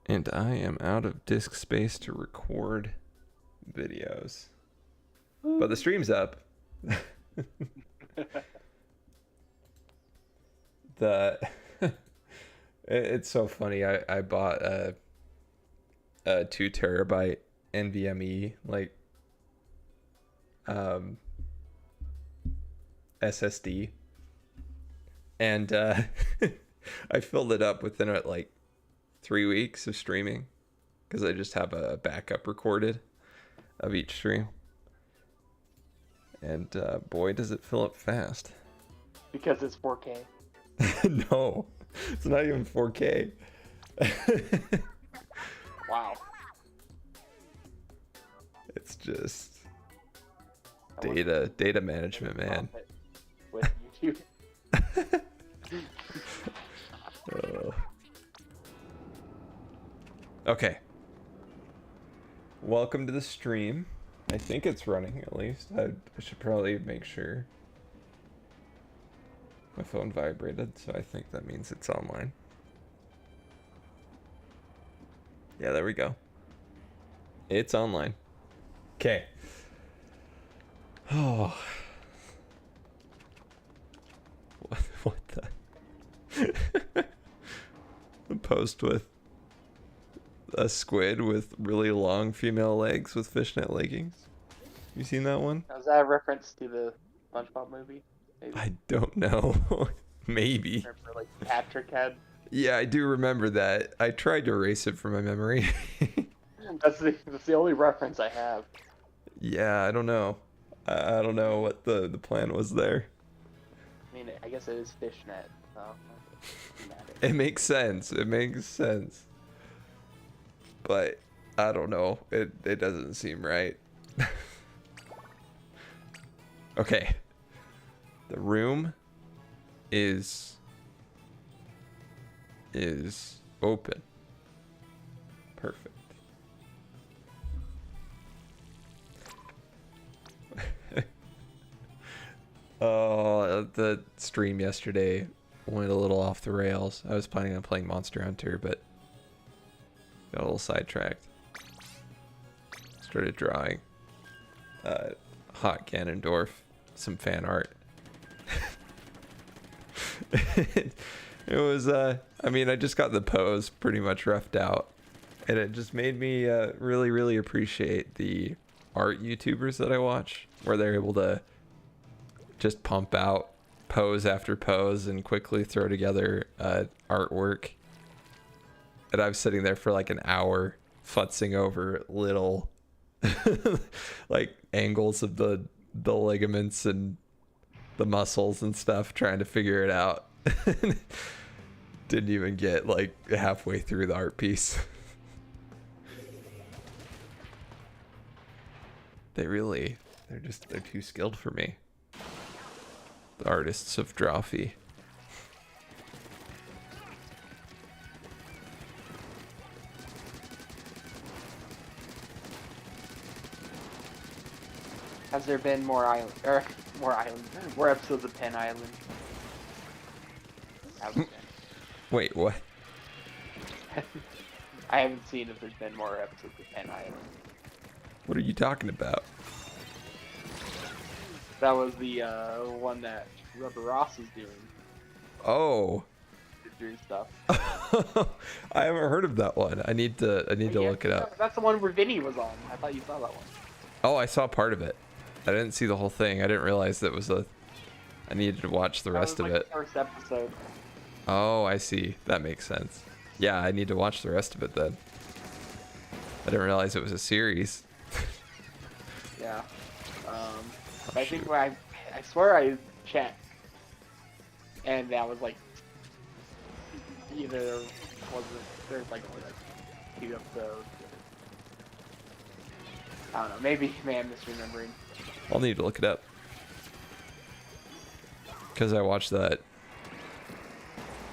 And I am out of disk space to record videos. But the stream's up. the It's so funny. I bought a 2 terabyte NVMe um SSD, and I filled it up within 3 weeks of streaming because I just have a backup recorded of each stream, and boy does it fill up fast. Because it's 4K. No, it's not even 4K. Wow. It's just data management, man. With YouTube. Okay. Welcome to the stream. I think it's running, at least. I should probably make sure. My phone vibrated, so I think that means it's online. Yeah, there we go. It's online. Okay. Oh. What the? A post with a squid with really long female legs with fishnet leggings. You seen that one? Was that a reference to the SpongeBob movie? Maybe. I don't know. Maybe. Remember, like, Patrick had. Yeah, I do remember that. I tried to erase it from my memory. That's the only reference I have. Yeah, I don't know. I don't know what the plan was there. I mean, I guess it is fishnet. So It makes sense. It makes sense. But I don't know. It doesn't seem right. Okay. The room is open. Perfect. Oh, the stream yesterday went a little off the rails. I was planning on playing Monster Hunter, but got a little sidetracked. Started drawing Hot Ganondorf, some fan art. It was I mean, I just got the pose pretty much roughed out, and it just made me really appreciate the art YouTubers that I watch, where they're able to just pump out pose after pose and quickly throw together artwork. And I was sitting there for like an hour futzing over little like angles of the ligaments and the muscles and stuff, trying to figure it out. Didn't even get like halfway through the art piece. They're too skilled for me. The artists of Drawfee. Has there been more episodes of Penn Island? Haven't been. Wait, what? I haven't seen if there's been more episodes of Penn Island. What are you talking about? That was the one that Rubber Ross was doing. Oh. Doing stuff. I haven't heard of that one. I need to look it up. That's the one where Vinny was on. I thought you saw that one. Oh, I saw part of it. I didn't see the whole thing. I didn't realize that was I needed to watch the rest of it. The first episode. Oh, I see. That makes sense. Yeah, I need to watch the rest of it then. I didn't realize it was a series. Yeah. I think I swear I checked, and that was like either there's like 2 episodes. I don't know. Maybe I'm misremembering. I'll need to look it up because I watched that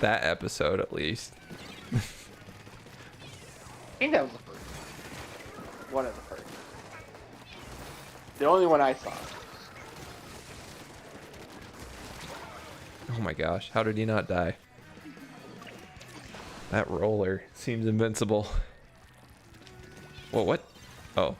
episode at least. I think that was the first. One of the first. The only one I saw. Oh my gosh, how did he not die? That roller seems invincible. Whoa, what? Oh.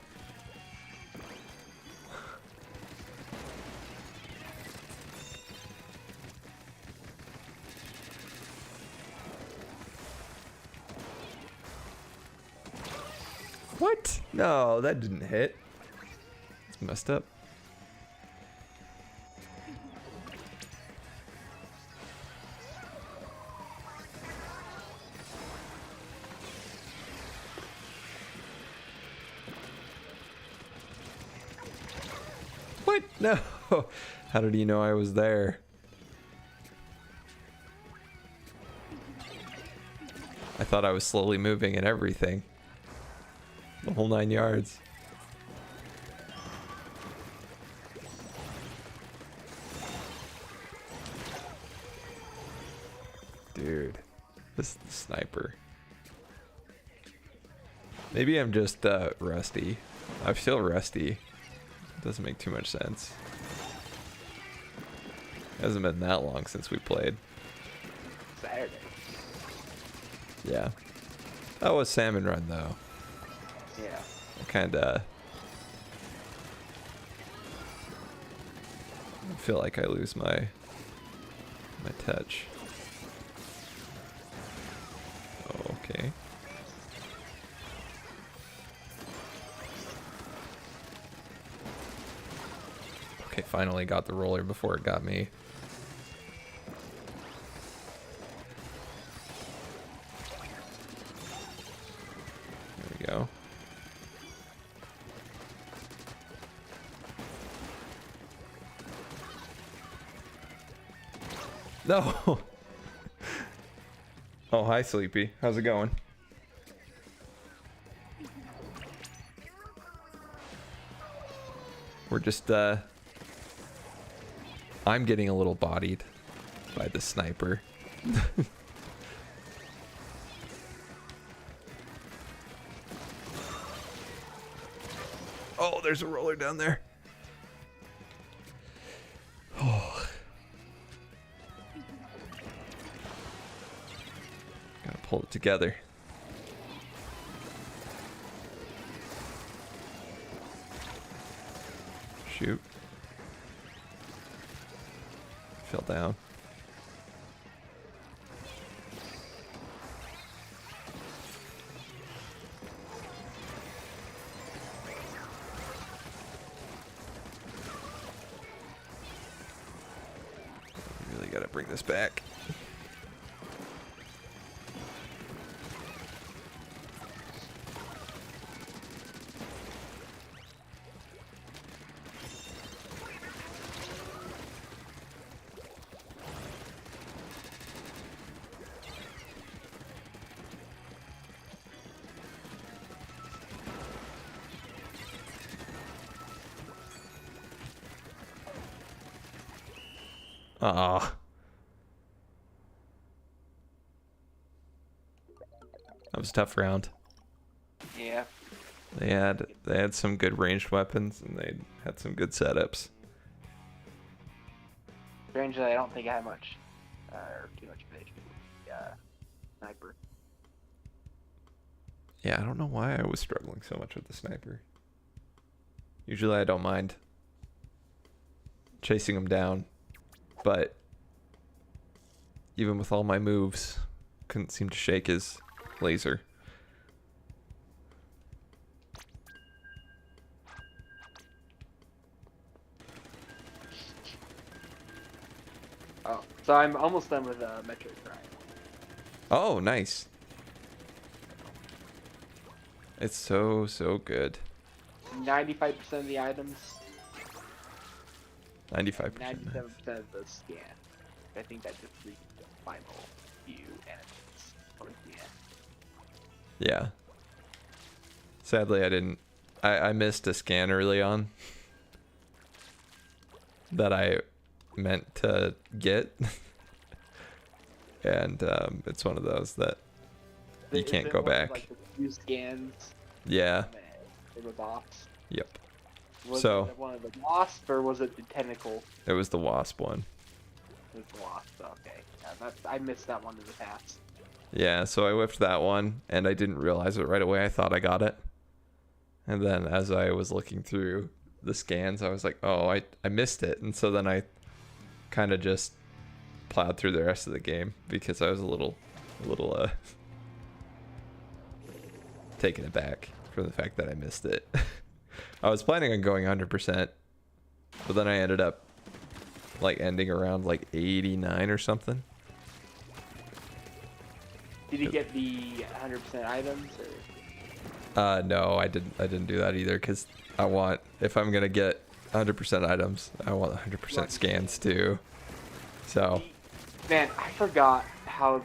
What? No, that didn't hit. It's messed up. What? No. How did he know I was there? I thought I was slowly moving and everything. The whole 9 yards. Dude, this sniper. Maybe I'm just rusty. I feel rusty. Doesn't make too much sense. Hasn't been that long since we played. Saturday. Yeah. That was Salmon Run though. Yeah. Kinda. I feel like I lose my touch. Oh, okay. Okay, finally got the roller before it got me. There we go. No. Oh, hi, Sleepy. How's it going? We're just, I'm getting a little bodied by the sniper. Oh, there's a roller down there. Oh. Gotta pull it together. Shoot. Fell down. Really gotta bring this back. Ah. That was a tough round. Yeah. They had some good ranged weapons and they had some good setups. Strangely, I don't think I had much, or too much of an HP with the sniper. Yeah, I don't know why I was struggling so much with the sniper. Usually I don't mind chasing him down, but even with all my moves, couldn't seem to shake his laser. Oh, so I'm almost done with Metroid Prime. Oh, nice. It's so good. 95% of the items, 95%. 97% of the scan. I think that just reads the final few enemies towards the end. Yeah. Sadly, I missed a scan early on that I meant to get. And it's one of those that you can't go back. Like the few scans. Yeah. They were boss. Yep. Was So it one of the wasp or was it the tentacle? it was the wasp one. It was the wasp. Okay. Yeah, I missed that one in the past. Yeah, so I whiffed that one, and I didn't realize it right away. I thought I got it. And then as I was looking through the scans, I was like, oh, I missed it. And so then I kind of just plowed through the rest of the game because I was a little taken aback for the fact that I missed it. I was planning on going 100%, but then I ended up like ending around like 89 or something. Did you get the 100% items? Or? No, I didn't do that either, because I want, if I'm gonna get 100% items, I want 100% scans too. So, man, I forgot how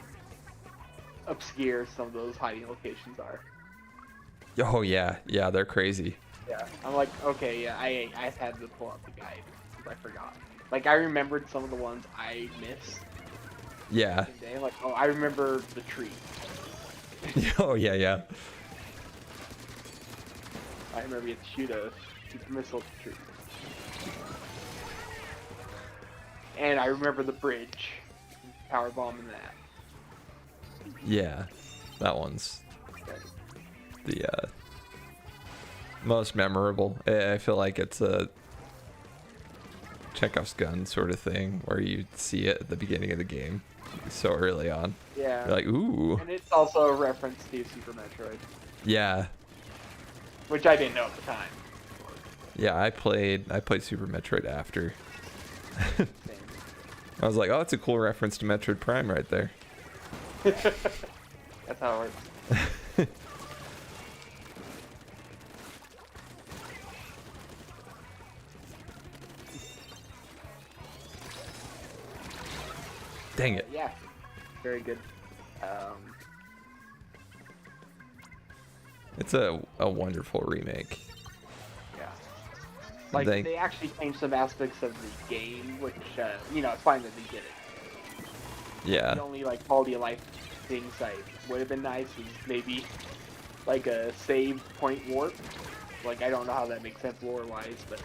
obscure some of those hiding locations are. oh yeah, they're crazy. Yeah, I'm like, okay, yeah, I had to pull up the guide because I forgot. Like, I remembered some of the ones I missed. Yeah. Like, oh, I remember the tree. Oh yeah. I remember you had to shoot a missile at the tree. And I remember the bridge. Power bombing that. Yeah, that one's the most memorable. I feel like it's a Chekhov's gun sort of thing where you see it at the beginning of the game so early on. Yeah. You're like, ooh. And it's also a reference to Super Metroid. Yeah. Which I didn't know at the time. Yeah, I played Super Metroid after. I was like, oh, it's a cool reference to Metroid Prime right there. That's how it works. Dang it. Yeah, very good. It's a wonderful remake. Yeah. Like, they actually changed some aspects of the game, which, you know, it's fine that they did it. Yeah. The only, like, quality of life things that would have been nice is maybe, like, a save point warp. Like, I don't know how that makes sense lore-wise, but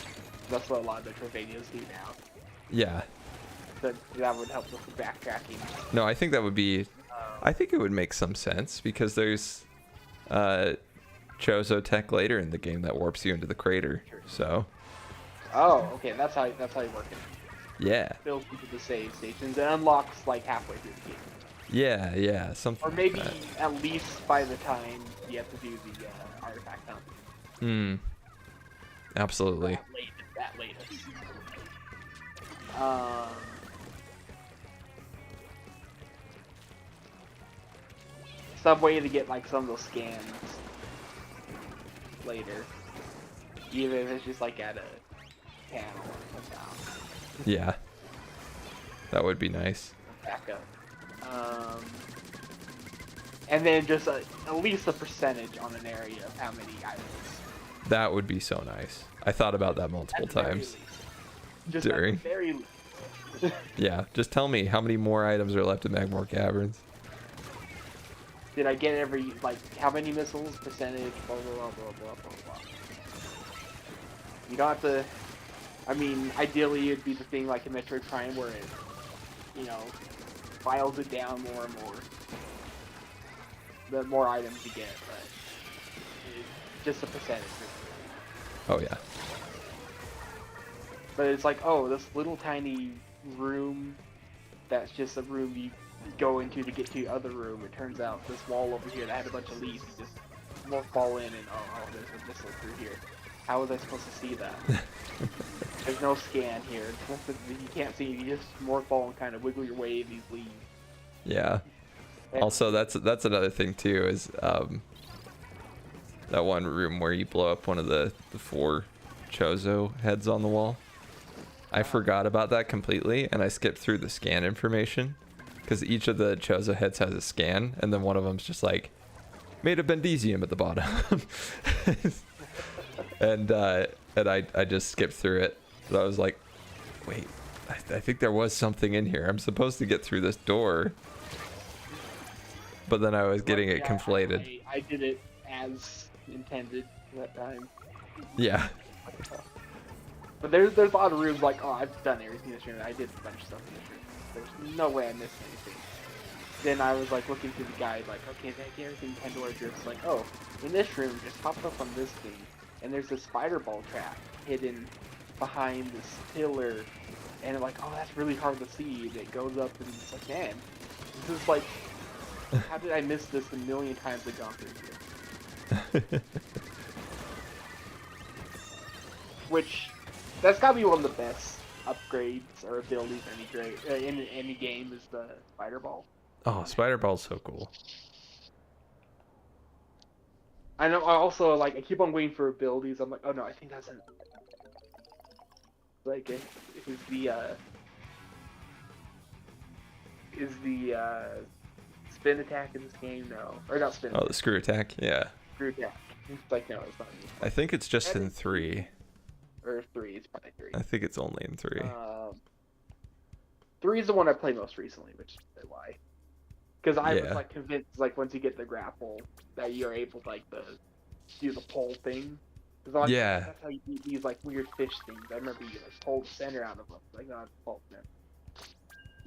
that's what a lot of the Metroidvanias do now. Yeah. That would help with the backtracking. No, I think that would be... I think it would make some sense, because there's Chozo tech later in the game that warps you into the crater, so... Oh, okay, that's how you work it. Yeah. Built into the save stations and unlocks, like, halfway through the game. Yeah, something Or maybe like that. at least by the time you have to do the artifact hunt. Absolutely. That latest. Some way to get like some of those scans later, even if it's just like at a panel or something. Yeah. That would be nice. Backup. And then just at least a percentage on an area of how many items. That would be so nice. I thought about that multiple times. Just during. at the very least. Yeah, just tell me how many more items are left in Magmore Caverns. Did I get every, like, how many missiles, percentage, blah, blah, blah, blah, blah, blah, blah. You don't have to, I mean, ideally it'd be the thing like in Metroid Prime where it, you know, files it down more and more. The more items you get, but it's just a percentage. Oh, yeah. But it's like, oh, this little tiny room that's just a room you go into to get to the other room. It turns out this wall over here that had a bunch of leaves, you just more fall in and oh, there's a missile through here. How was I supposed to see that? There's no scan here. You can't see. You just more fall and kind of wiggle your way in these leaves. Yeah. Also, that's another thing too, is that one room where you blow up one of the 4 Chozo heads on the wall. I forgot about that completely, and I skipped through the scan information because each of the Chozo heads has a scan, and then one of them's just like made of bendesium at the bottom. and I just skipped through it. But I was like, wait, I think there was something in here. I'm supposed to get through this door. But then I was getting it conflated. I did it as intended that time. Yeah. But there's a lot of rooms like, oh, I've done everything in this room. I did a bunch of stuff in this room. There's no way I missed anything. then I was like looking through the guide, like, okay, they everything Pandora drifts. Like, oh, in this room, just hop up on this thing, and there's a spider ball trap hidden behind this pillar, and like, oh, that's really hard to see. And it goes up, and it's like, man, this is like, how did I miss this a million times I've gone through here? Which, that's gotta be one of the best upgrades or abilities in any game is the spider ball. Oh, spider ball's so cool. I know. I also like. I keep on waiting for abilities. I'm like, oh no, I think that's an like it is the spin attack in this game? No, or not spin. Oh, the screw attack. Yeah. Screw attack. It's like no, it's not. I think it's just in 3. Or 3. It's probably 3. I think it's only in 3. 3 is the one I played most recently, which is why. Because I was Yeah. like convinced, like once you get the grapple, that you're able to like do the pole thing. Like, Yeah. That's how you beat these like weird fish things. I remember you like pull the center out of them. Like no, it's pole center.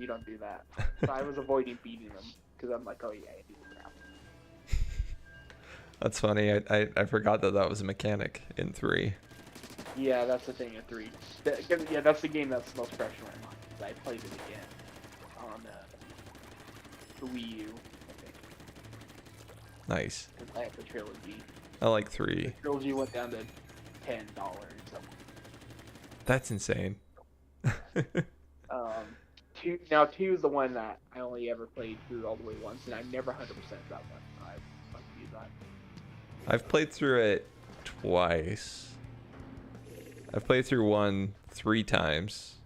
You don't do that. So I was avoiding beating them because I'm like, oh yeah, I do the grapple. That's funny. I forgot that was a mechanic in 3. Yeah, that's the thing in 3. Yeah, that's the game that's the most fresh in my mind. I played it again on the Wii U, I think. Nice. 'Cause I have the trilogy. I like The 3. trilogy went down to $10. So. That's insane. 2 is the one that I only ever played through all the way once, and I never 100% that one. I like to use that. I've played through it twice. I've played through 1 3 times,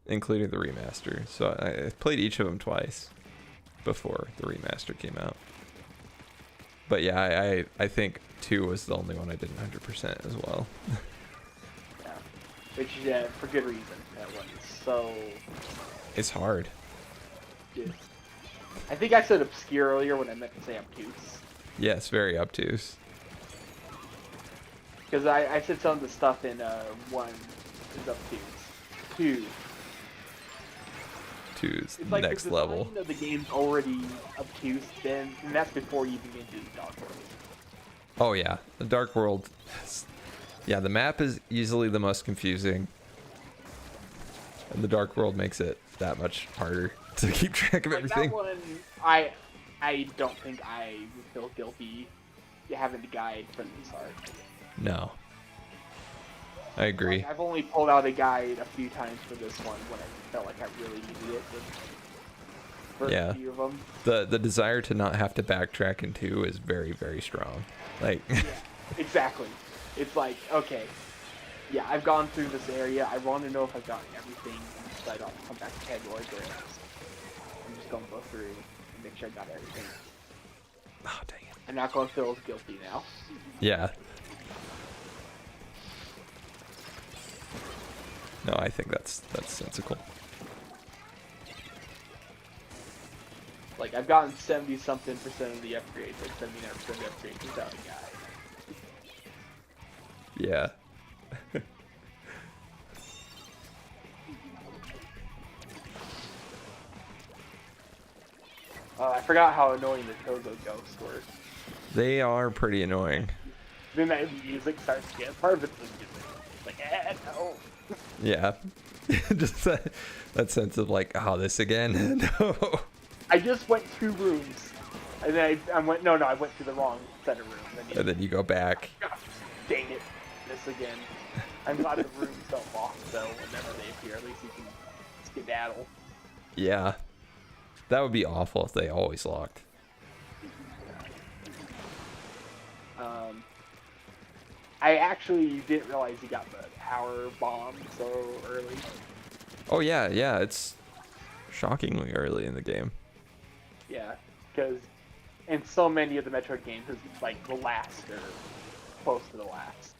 including the remaster. So I played each of them twice before the remaster came out. But yeah, I think 2 was the only one I didn't 100% as well. Yeah. Which, for good reason. That one is so It's hard. good. I think I said obscure earlier when I meant to say obtuse. Yes, very obtuse. Because I said some of the stuff in 1 is obtuse. 2. 2 is It's like next the level. design of the game's already obtuse, then, and that's before you even get into the Dark World. Oh yeah, the Dark World. Yeah, the map is easily the most confusing, and the Dark World makes it that much harder to keep track of Like everything. that one, I don't think I would feel guilty having to guide from the start. No, I agree. Like, I've only pulled out a guide a few times for this one when I felt like I really needed it. For Yeah. a few of them. The desire to not have to backtrack in 2 is very, very strong. Like, Yeah, exactly. It's like, okay, yeah, I've gone through this area. I want to know if I've gotten everything, so I don't come back to Pandora. I'm just gonna go through and make sure I got everything. oh dang it. I'm not gonna feel as guilty now. Yeah. No, I think that's sensical. Like, I've gotten 70-something% of the upgrades, like 79% of the upgrades without a guide. Yeah. I forgot how annoying the Togo ghosts were. They are pretty annoying. Then that music starts to get part of it's the music. It's like, no. Yeah. Just that sense of like, oh, this again? No. I just went 2 rooms. And then I went, no, I went to the wrong set of rooms. And then you go back. Gosh, dang it. This again. I'm glad the rooms don't lock, though, whenever they appear. At least you can skedaddle. Yeah. That would be awful if they always locked. I actually didn't realize you got the power bomb so early. Oh yeah, it's shockingly early in the game. Yeah, because in so many of the Metroid games, it's like the last or close to the last.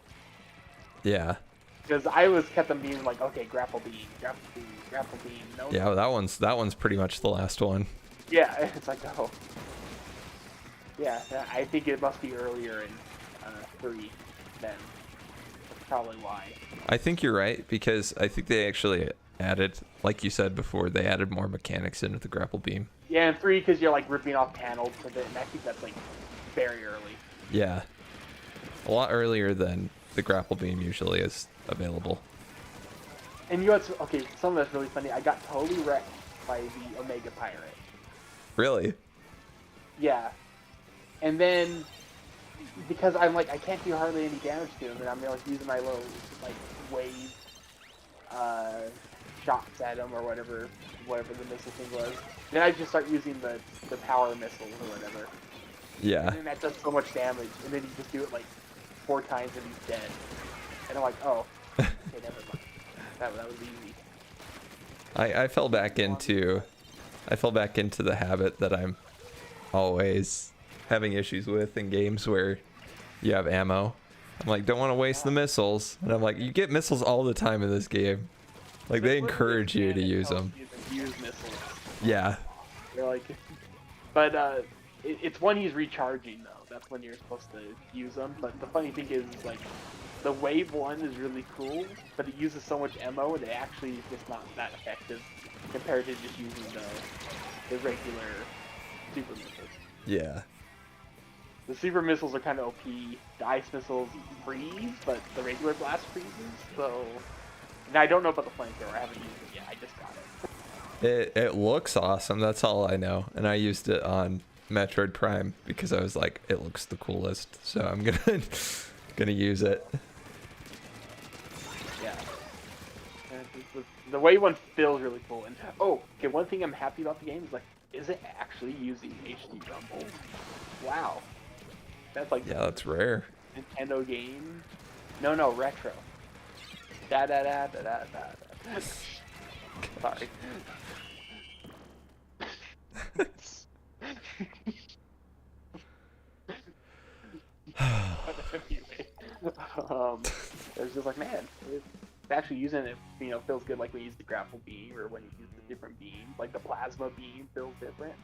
Yeah. Because I always kept them being like, okay, grapple beam, no. Yeah, that one's pretty much the last one. Yeah, it's like, oh. Yeah, I think it must be earlier in 3 then. That's probably why. I think you're right because I think they actually added, like you said before, they added more mechanics into the grapple beam. Yeah, and 3 because you're like ripping off panels with it, and I think that's like very early. Yeah. A lot earlier than the grapple beam usually is available. And you know what's okay? Something that's really funny. I got totally wrecked by the Omega Pirate. Really? Yeah. And then because I'm like I can't do hardly any damage to him, and I'm like using my little like wave shots at him or whatever the missile thing was. Then I just start using the power missiles or whatever. Yeah. And then that does so much damage, and then you just do it like 4 times and he's dead. And I'm like, oh, okay, never mind. That was easy. I fell back into the habit that I'm always having issues with in games where you have ammo. I'm like, don't want to waste the missiles, and I'm like, you get missiles all the time in this game. Like they encourage you to use them. Use missiles. Yeah. They're like, but it's when he's recharging though. That's when you're supposed to use them. But the funny thing is like, the wave 1 is really cool, but it uses so much ammo and it actually is just not that effective compared to just using the regular super missiles. Yeah. The super missiles are kind of OP. The ice missiles freeze, but the regular blast freezes. So, and I don't know about the flamethrower. I haven't used it yet. I just got it. It looks awesome. That's all I know. And I used it on Metroid Prime because I was like, it looks the coolest. So I'm gonna use it. Yeah. The wave 1 feels really cool. And oh, okay. One thing I'm happy about the game is like, is it actually using HD rumble? Wow. That's like that's rare. Nintendo game. No, retro. Da da da da da da. Sorry. Anyway, it's just like, man, it's actually using it, feels good. Like when you use the grapple beam or when you use the different beams, like the plasma beam feels different,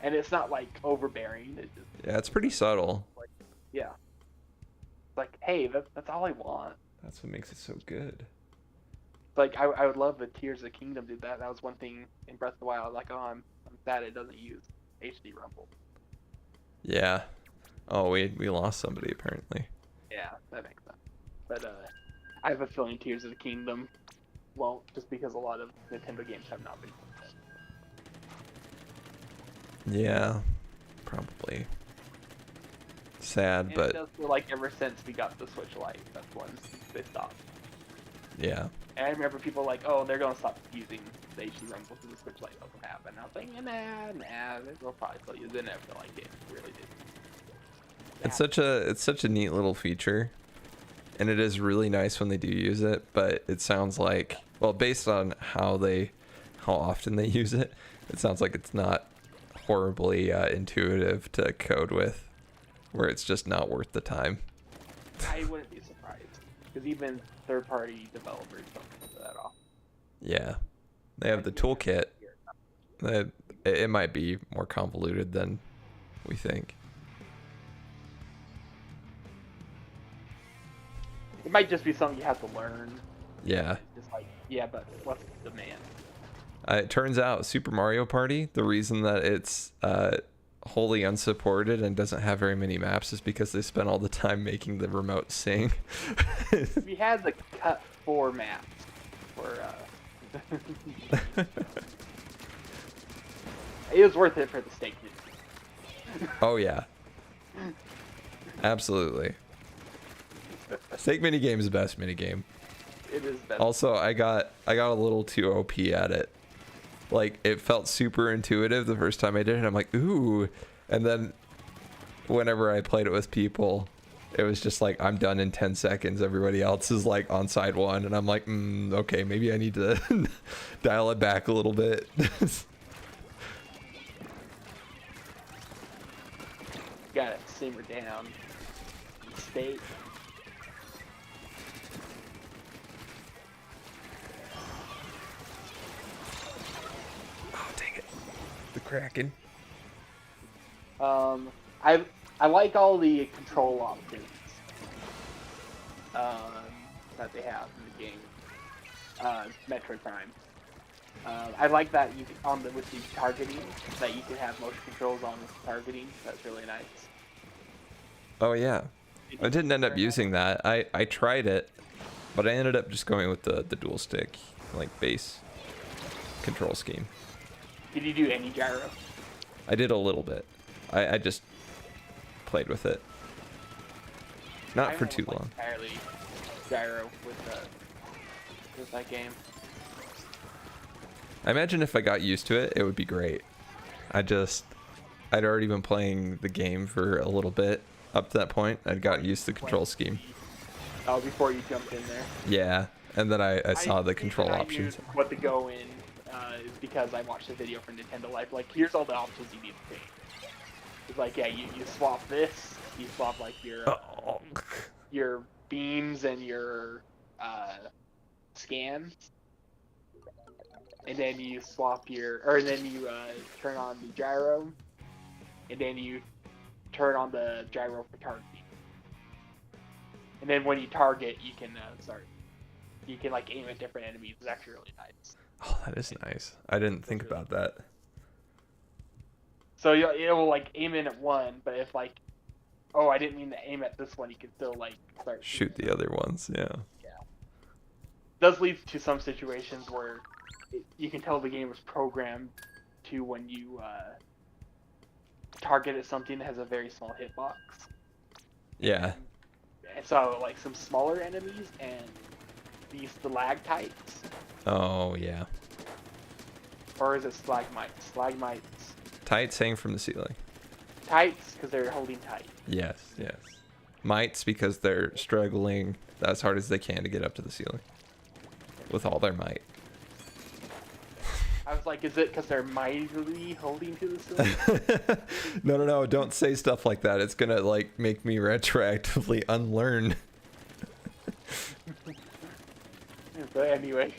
and it's not like overbearing. It just, Yeah, it's pretty subtle. like, yeah, like, hey, that's all I want. That's what makes it so good. Like I would love the Tears of the Kingdom did that. That was one thing in Breath of the Wild. Like, oh, I'm sad it doesn't use HD rumble. Yeah. Oh, we lost somebody apparently. Yeah, that makes sense. But I have a feeling Tears of the Kingdom won't, just because a lot of Nintendo games have not been. Yeah, probably. Sad, And but it does feel like ever since we got the Switch Lite, that's when they stopped. yeah. And I remember people like, oh, they're gonna stop using the HD rumble because the Switch Lite doesn't have it. And I was like, nah, they'll probably still use it. And I feel like it really did. It's such a neat little feature, and it is really nice when they do use it, but it sounds like, well, based on how often they use it, it sounds like it's not horribly intuitive to code with, where it's just not worth the time. I wouldn't be surprised, because even third-party developers don't do that off. Yeah, they have the toolkit. It might be more convoluted than we think. It might just be something you have to learn. Yeah. Just like, yeah, but what's the demand? It turns out Super Mario Party, the reason that it's wholly unsupported and doesn't have very many maps is because they spent all the time making the remote sing. We had the cut 4 maps for it was worth it for the steak mini. Oh yeah. Absolutely. Steak minigame is the best minigame. It is best. Also, I got a little too OP at it. Like, it felt super intuitive the first time I did it. I'm like, ooh. And then whenever I played it with people, it was just like, I'm done in 10 seconds. Everybody else is like on side 1. And I'm like, okay, maybe I need to dial it back a little bit. Got it simmer down. Steak. Oh, dang it. The Kraken. I like all the control options that they have in the game. Metroid Prime. I like that you on the with the targeting that you can have motion controls on with targeting. That's really nice. Oh yeah, I didn't end up using that. I tried it, but I ended up just going with the dual stick, like base control scheme. Did you do any gyro? I did a little bit. I just played with it. Not for too long. Entirely gyro with that game. I imagine if I got used to it, it would be great. I'd already been playing the game for a little bit up to that point. I'd gotten used to the control scheme. Oh, before you jumped in there. Yeah, and then I saw the control options. I knew what to go in is because I watched the video for Nintendo Life. Like, here's all the options you need to take. It's like, yeah, you swap this. You swap like your beams and your scans. And then you swap then you turn on the gyro, and then you turn on the gyro for targeting. And then when you target, you can like aim at different enemies. It's actually really nice. Oh, that is nice. I didn't think about that. So it will like aim in at one, but if like, oh, I didn't mean to aim at this one, you can still like start shoot the other ones. Yeah. Yeah. Does lead to some situations where you can tell the game was programmed to when you target at something that has a very small hitbox. Yeah. And so like some smaller enemies and these stalactites. Oh yeah. Or is it stalagmites? Stalagmites. Tights hang from the ceiling. Tights because they're holding tight. Yes, yes. Mites because they're struggling as hard as they can to get up to the ceiling with all their might. I was like, is it because they're mightily holding to the ceiling? No, don't say stuff like that. It's gonna like make me retroactively unlearn. But anyway,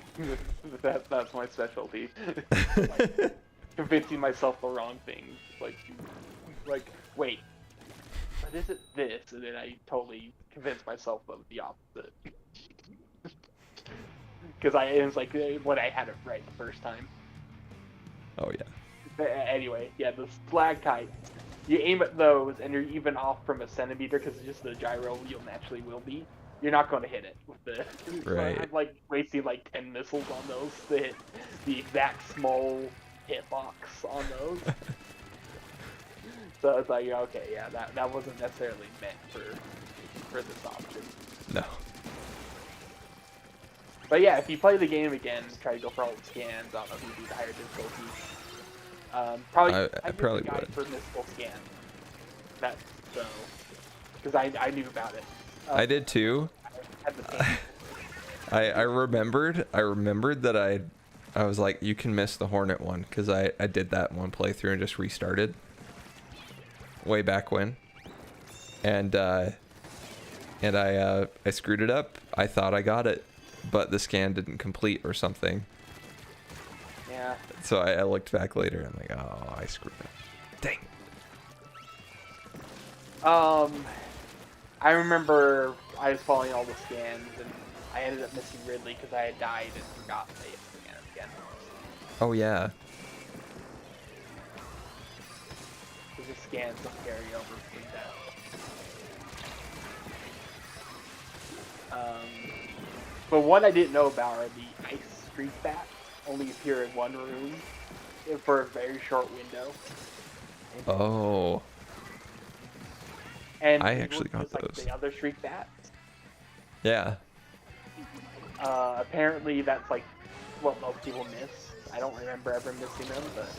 that's my specialty. Like, convincing myself the wrong thing. Like, wait, but is it this? And then I totally convinced myself of the opposite. Because it was like when I had it right the first time. Oh yeah. But anyway, yeah, the stalactites. You aim at those, and you're even off from a centimeter because it's just the gyro you naturally will be. You're not going to hit it with the. Right. So I'm like wasting like 10 missiles on those to hit the exact small hitbox on those. So it's like, okay, yeah, that wasn't necessarily meant for this option. No. But yeah, if you play the game again, try to go for all the scans. I don't know if you do the higher difficulty. I probably would. For mystical scan. That's so, because I knew about it. I did too. I had the same. I remembered that I was like, you can miss the Hornet one because I did that one playthrough and just restarted way back when, and I screwed it up. I thought I got it, but the scan didn't complete or something. Yeah. So I looked back later and I'm like, oh, I screwed up. Dang. I remember I was following all the scans and I ended up missing Ridley because I had died and forgot to scan it again. Oh yeah. Because the scans don't carry over from that. But what I didn't know about are the ice street bats. Only appear in one room for a very short window. Oh. And I actually got like those. the other street bats. Yeah. Apparently that's like what most people miss. I don't remember ever missing them, but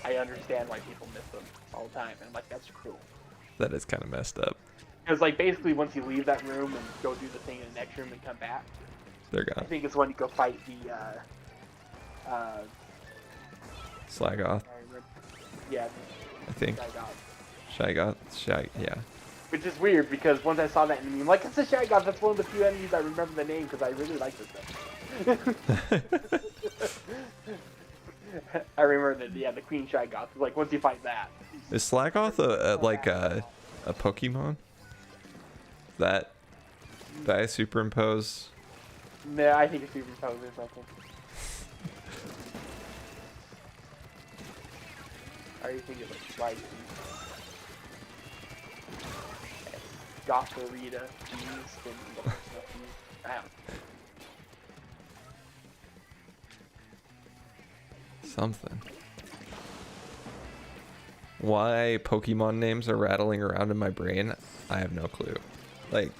I understand why people miss them all the time. And like, that's cruel. That is kind of messed up. Because like basically once you leave that room and go do the thing in the next room and come back, They're I gone. think it's when you go fight the Slagoth, yeah, I think. Shaigoth. Yeah. Which is weird because once I saw that enemy, I'm like, it's a Shaigoth. That's one of the few enemies I remember the name because I really like this thing. I remember that, yeah, the Queen Shaigoth. Like once you fight that. Is Slagoth a Pokemon? That I superimpose No, I think it's superimposed or something. Or you think it looks spicy? Gothorita, cheese, and what stuff you... I don't know. Something. Why Pokemon names are rattling around in my brain, I have no clue. Like...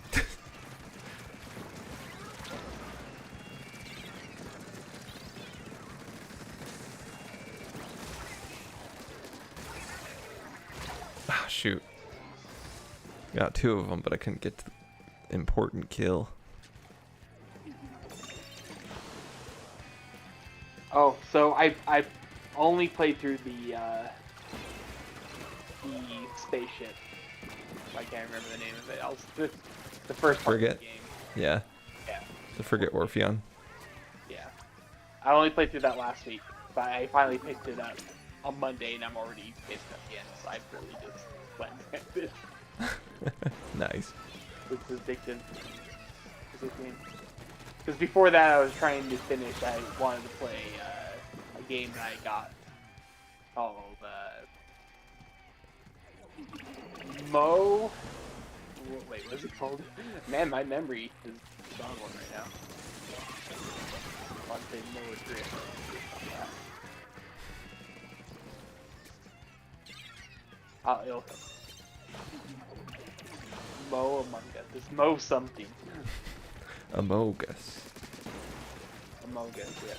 Ah, shoot. Got 2 of them, but I couldn't get to the important kill. Oh, so I only played through the spaceship. I can't remember the name of it. I was the first part of the game. Yeah. Yeah. The Frigate Orpheon. Yeah. I only played through that last week, but I finally picked it up on Monday, and I'm already pissed up again. So I really just went and did. Nice. It's addictive. Because before that, I was trying to finish. I wanted to play a game that I got called Mo. Wait, what's it called? Man, my memory is gone one right now. I want to say Mo Drift. It'll come. Mo Among Us. It's Mo something. Among Us. Among Us, yeah.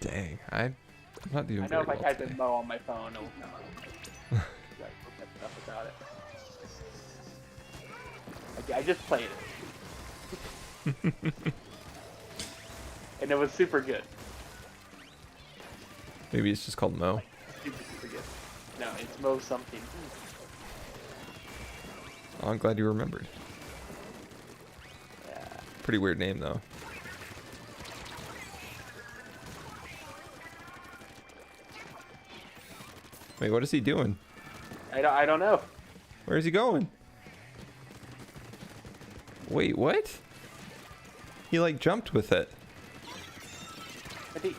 Dang, I'm not doing I know very if I well type today. in Mo on my phone, it'll come up. Like, look up stuff about it. I just played it. And it was super good. Maybe it's just called Mo. Super good. No, it's Mo something. Oh, I'm glad you remembered. Yeah. Pretty weird name, though. Wait, what is he doing? I don't know. Where is he going? Wait, what? He like jumped with it. I think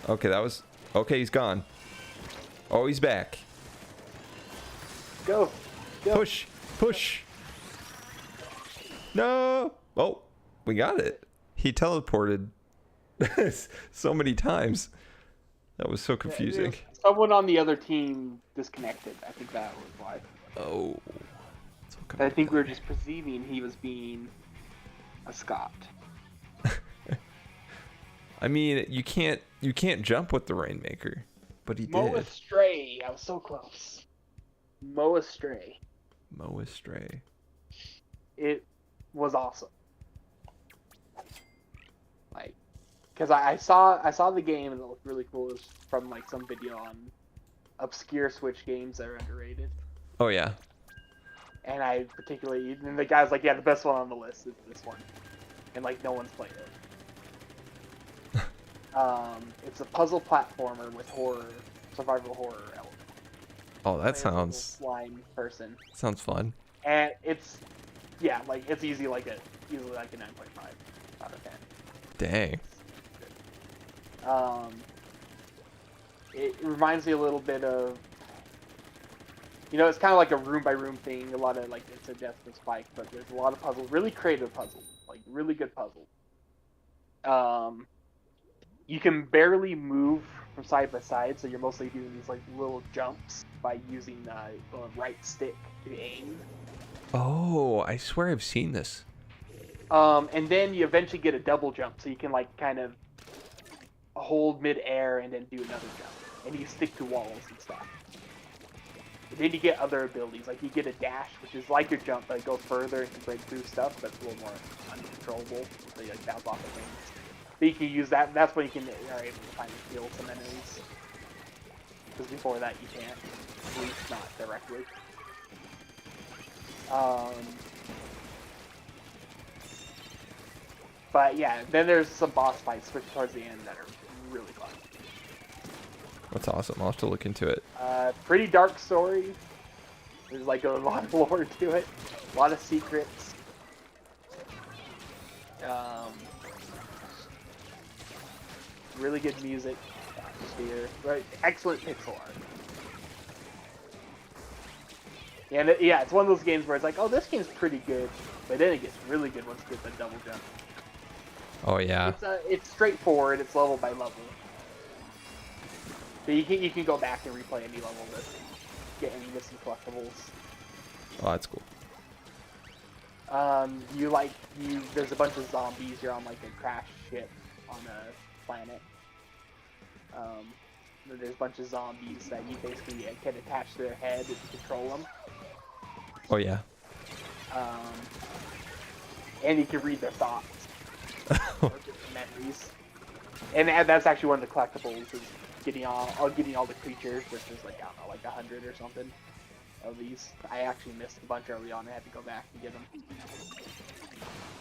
Okay, that was... Okay, he's gone. Oh, he's back. go. Push! Push! No! Oh, we got it. He teleported so many times. That was so confusing. Someone on the other team disconnected. I think that was why. Oh. I think we were just perceiving he was being a Scot. I mean, you can't jump with the Rainmaker, but he Mo did. Astray. I was so close. Mo Astray. Mo Astray. It was awesome. Like, because I saw the game and it looked really cool. It was from like some video on obscure Switch games that are underrated. Oh yeah. And I particularly, and the guy's like, yeah, the best one on the list is this one, and like no one's played it. It's a puzzle platformer with survival horror element. Oh, that Play a sounds little slime person, fun. and it's like it's easily like a 9.5 out of 10. Dang. It reminds me a little bit of, it's kind of like a room by room thing. A lot of like it's a Death and Spike, but there's a lot of puzzles, really creative puzzles, like really good puzzles. You can barely move from side by side, so you're mostly doing these like little jumps by using the right stick to aim. Oh, I swear I've seen this. And then you eventually get a double jump, so you can like kind of hold mid-air and then do another jump, and you stick to walls and stuff. And then you get other abilities, like you get a dash, which is like your jump, but it goes further and can break through stuff, but it's a little more uncontrollable, so you like bounce off of things. But you can use that, that's when you are able to finally kill some enemies. Because before that you can't, at least not directly. But yeah, then there's some boss fights towards the end that are really fun. That's awesome. I'll have to look into it. Pretty dark story. There's like a lot of lore to it, a lot of secrets. Really good music, atmosphere, right? Excellent pixel art. And yeah, it's one of those games where it's like, oh, this game's pretty good, but then it gets really good once you get the double jump. Oh yeah. It's straightforward. It's level by level. But you can go back and replay any level to get any missing collectibles. Oh, that's cool. There's a bunch of zombies. You're on like a crash ship on a planet. There's a bunch of zombies that you basically can attach to their head to control them. Oh yeah. And you can read their thoughts. Or just memories. And that's actually one of the collectibles is getting all the creatures, which is like, I don't know, like 100 or something of these. I actually missed a bunch early on. I had to go back and get them.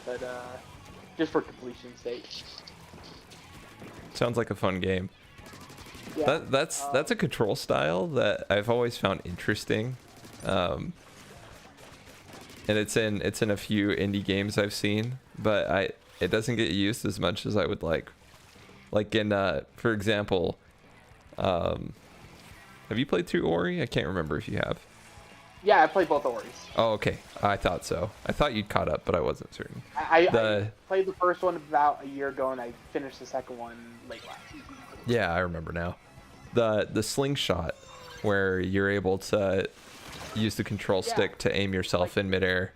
But just for completion's sake. Sounds like a fun game. Yeah. That's a control style that I've always found interesting. And it's in a few indie games I've seen, but it doesn't get used as much as I would like. Like in for example, have you played through Ori? I can't remember if you have. Yeah, I played both Oris. Oh, okay. I thought so. I thought you'd caught up, but I wasn't certain. I played the first one about a year ago, and I finished the second one late last year. Yeah, I remember now. The slingshot, where you're able to use the control stick to aim yourself in midair.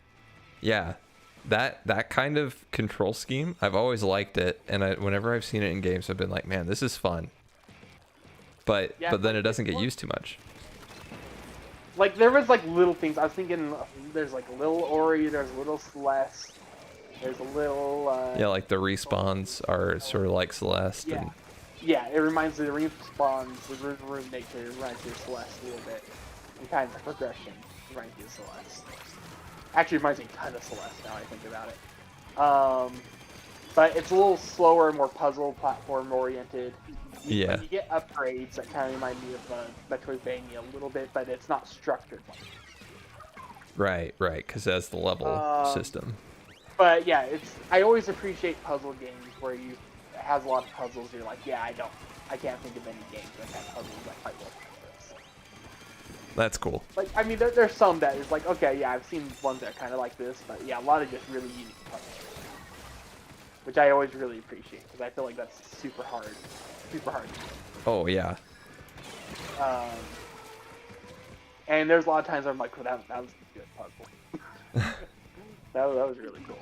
Yeah, that kind of control scheme, I've always liked it, and whenever I've seen it in games, I've been like, man, this is fun. But then it doesn't get used too much. Like there was like little things. I was thinking there's like a little Ori, there's a little Celeste, there's a little. Yeah, like the respawns are sort of like Celeste. Yeah. And Yeah, it reminds me of the respawns, the room nature reminds me of Celeste a little bit. And kind of the progression reminds me of Celeste. Actually reminds me a ton of Celeste now I think about it. But it's a little slower, more puzzle platform oriented. Yeah. You get upgrades that kind of remind me of Metroidvania a little bit, but it's not structured like right, because it has the level system. But yeah, I always appreciate puzzle games where it has a lot of puzzles. You're like, yeah, I can't think of any games that have puzzles that quite work like this. That's cool. Like, I mean, there's some that is like, okay, yeah, I've seen ones that are kind of like this, but yeah, a lot of just really unique puzzles, which I always really appreciate because I feel like that's super hard. Oh yeah. And there's a lot of times I'm like, oh, that was a good puzzle. that was really cool.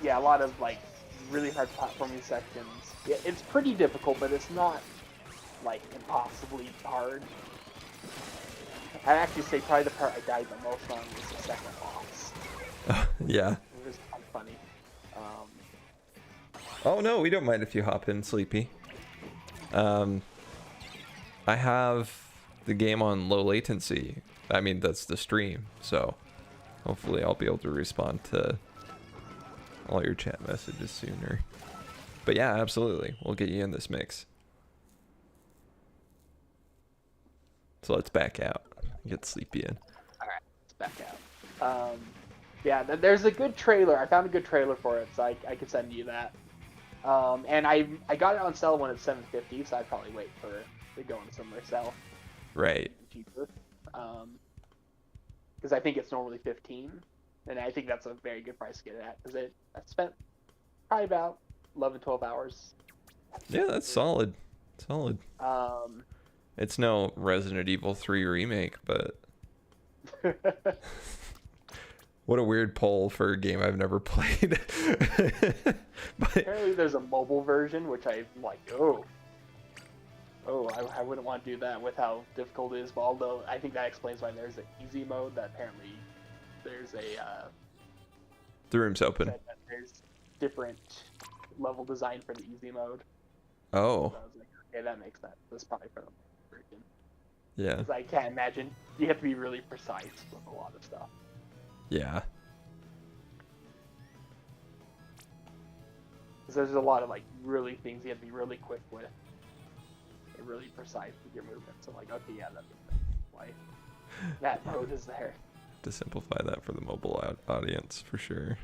Yeah, a lot of like really hard platforming sections. Yeah, it's pretty difficult, but it's not like impossibly hard. I'd actually say probably the part I died the most on was the second boss. Yeah. It was kind of funny. Oh no, we don't mind if you hop in, Sleepy. I have the game on low latency. I mean, that's the stream, so hopefully I'll be able to respond to all your chat messages sooner. But yeah, absolutely. We'll get you in this mix. So let's back out. Get Sleepy in. Alright, let's back out. Yeah, there's a good trailer. I found a good trailer for it, so I could send you that. And I got it on sale when it's $7.50, so I'd probably wait for it to go on similar sale. Right. Cheaper. Because I think it's normally $15, and I think that's a very good price to get it at. Because I spent probably about 11, 12 hours. Yeah, that's solid. Solid. It's no Resident Evil 3 remake, but what a weird poll for a game I've never played. But apparently there's a mobile version, which I'm like, I wouldn't want to do that with how difficult it is. But although I think that explains why there's an easy mode. That apparently there's a the room's open. that there's different level design for the easy mode. Oh. So I was like, okay, that makes sense. That's probably for the version. Yeah. Because I can't imagine you have to be really precise with a lot of stuff. Yeah. Because there's a lot of like really things you have to be really quick with, and really precise with your movements. So like, okay, yeah, that's why that mode is there. To simplify that for the mobile audience, for sure.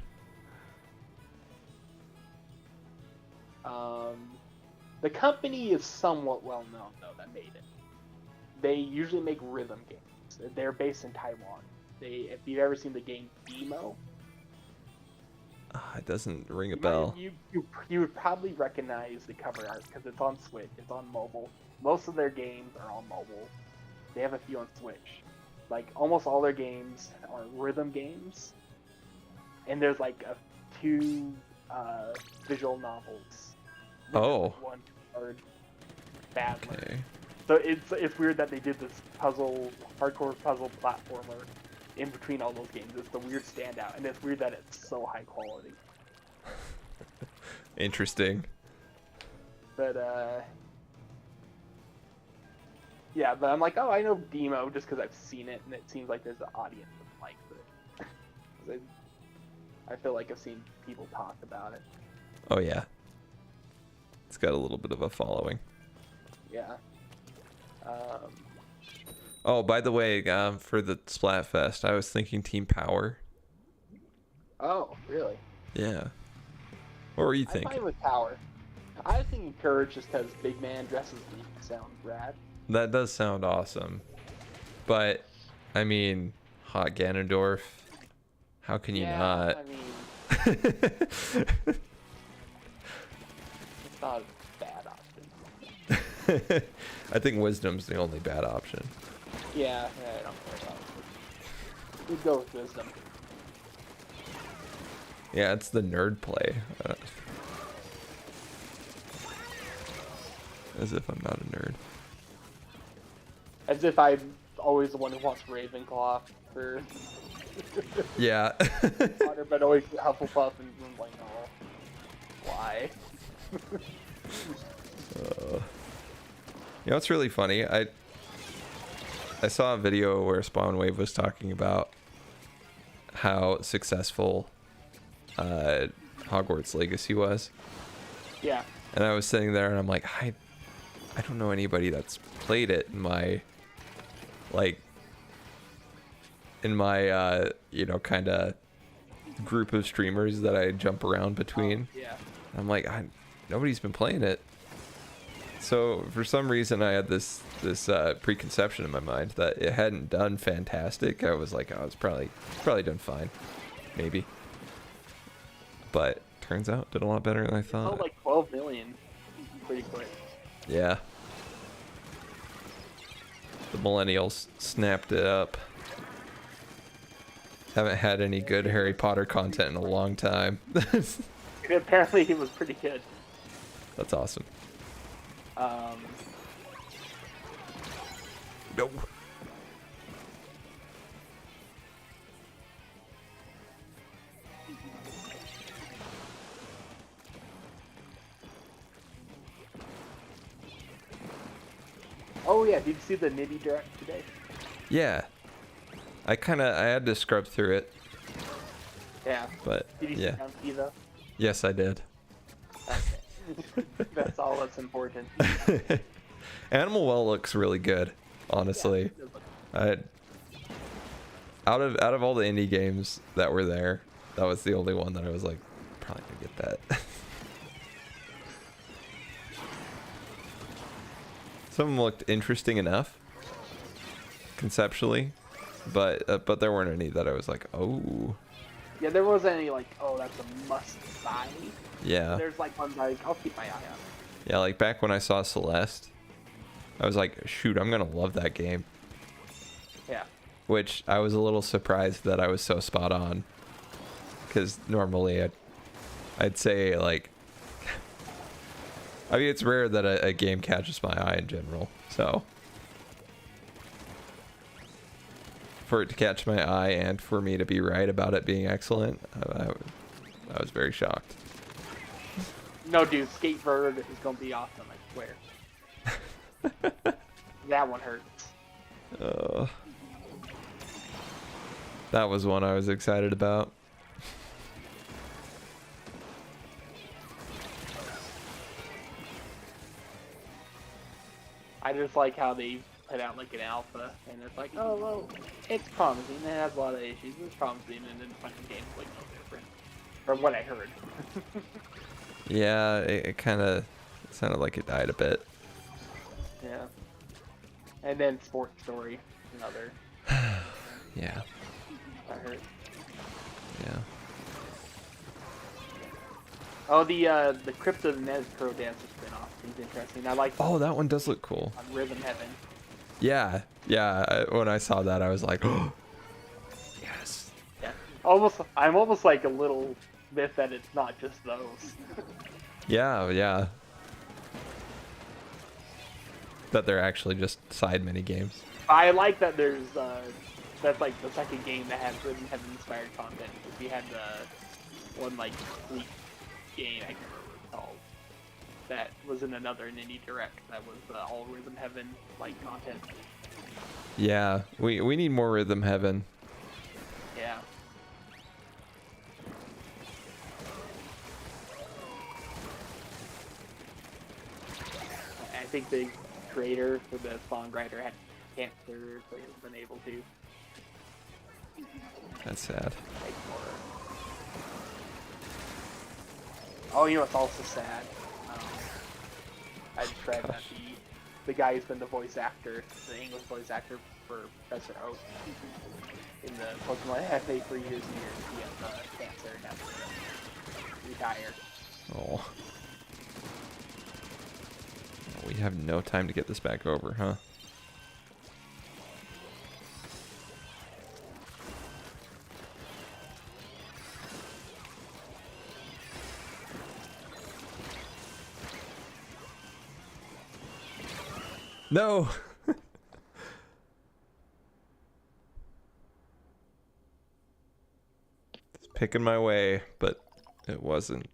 The company is somewhat well known though that made it. They usually make rhythm games. They're based in Taiwan. If you've ever seen the game Demo, It doesn't ring a bell. You would probably recognize the cover art because it's on Switch. It's on mobile. Most of their games are on mobile. They have a few on Switch. Like almost all their games are rhythm games, and there's like two visual novels. Oh. One card badly. Okay. So it's weird that they did this hardcore puzzle platformer in between all those games. It's the weird standout, and it's weird that it's so high quality. Interesting. But yeah, but I'm like, oh, I know Demo just because I've seen it, and it seems like there's an audience that likes it. I feel like I've seen people talk about it. Oh yeah. It's got a little bit of a following. Yeah. Oh, by the way, for the Splatfest, I was thinking Team Power. Oh, really? Yeah. What were you I'm thinking? fine with Power. I was thinking Courage just because Big Man dresses Link sounds rad. That does sound awesome. But, I mean, Hot Ganondorf, how can you not? I mean, it's not a bad option. I think Wisdom's the only bad option. Yeah, I don't care about it. We'd go with Wisdom. Yeah, it's the nerd play. As if I'm not a nerd. As if I'm always the one who wants Ravenclaw for Yeah. Potter, but always Hufflepuff, and I'm like, oh, why? You know what's really funny? I saw a video where Spawnwave was talking about how successful Hogwarts Legacy was. Yeah. And I was sitting there and I'm like, I don't know anybody that's played it in my you know, kind of group of streamers that I jump around between. Yeah. I'm like, nobody's been playing it. So for some reason I had this preconception in my mind that it hadn't done fantastic. I was like, oh, it's probably done fine, maybe. But turns out it did a lot better than I thought. Sold like 12 million pretty quick. Yeah. The millennials snapped it up. Haven't had any good Harry Potter content in a long time. Apparently it was pretty good. That's awesome. No. Oh yeah, did you see the Nitty Direct today? Yeah. I had to scrub through it. Yeah. But Did you yeah. see Donkey though? Yes, I did. Okay. That's all that's important. Animal Well looks really good, honestly. Yeah, Out of all the indie games that were there, that was the only one that I was like, probably gonna get that. Some of them looked interesting enough, conceptually, but there weren't any that I was like, oh. Yeah, there wasn't any like, oh, that's a must buy. Yeah. There's like one like, I'll keep my eye on it. Yeah, like back when I saw Celeste, I was like, shoot, I'm gonna love that game. Yeah. Which I was a little surprised that I was so spot on, because normally I'd say like, I mean, it's rare that a game catches my eye in general, so for it to catch my eye and for me to be right about it being excellent, I was very shocked. No, dude, Skatebird is gonna be awesome, I swear. That one hurts. That was one I was excited about. I just like how they put out like an alpha, and it's like, oh well, it's promising. It has a lot of issues. It's promising, and then the final game's like no different, from what I heard. Yeah, it kind of sounded like it died a bit. Yeah. And then Sports Story, another. Yeah. I heard. Yeah. Oh, the Crypt of the Nez Pro Dancer spinoff seems interesting. I like. Oh, that one does look cool. On Rhythm Heaven. Yeah, when I saw that, I was like, oh, yes. Yeah. I'm almost like a little bit that it's not just those. Yeah. That they're actually just side mini games. I like that there's that's like the second game that has Rhythm Heaven inspired content. If you had the one like Fleet game, I can't remember what it's called. That was in another Indie Direct. That was all Rhythm Heaven like content. Yeah, we need more Rhythm Heaven. Yeah. I think the creator for the songwriter had cancer, so he hasn't been able to. That's sad. Make more. Oh, you know what's also sad? I just read that the guy who's been the voice actor, the English voice actor for Professor Oak in the Pokemon anime for years and years, he has cancer and has to retire. Oh. We have no time to get this back over, huh? No! It's picking my way, but it wasn't.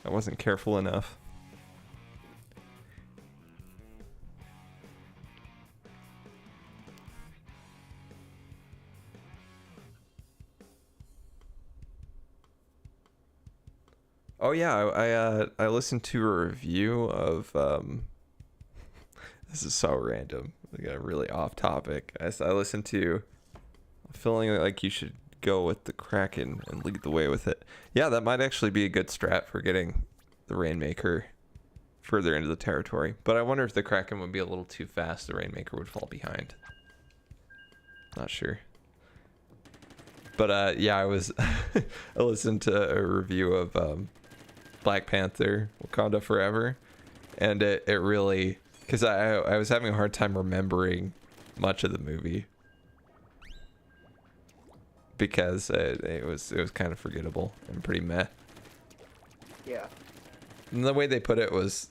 I wasn't careful enough. Oh yeah, I listened to a review of this is so random, like a really off topic. I listened to feeling like you should go with the Kraken and lead the way with it. Yeah, that might actually be a good strat for getting the Rainmaker further into the territory. But I wonder if the Kraken would be a little too fast, the Rainmaker would fall behind. Not sure. But yeah, I listened to a review of Black Panther, Wakanda Forever, and it really, because I was having a hard time remembering much of the movie because it was kind of forgettable and pretty meh. Yeah. And the way they put it was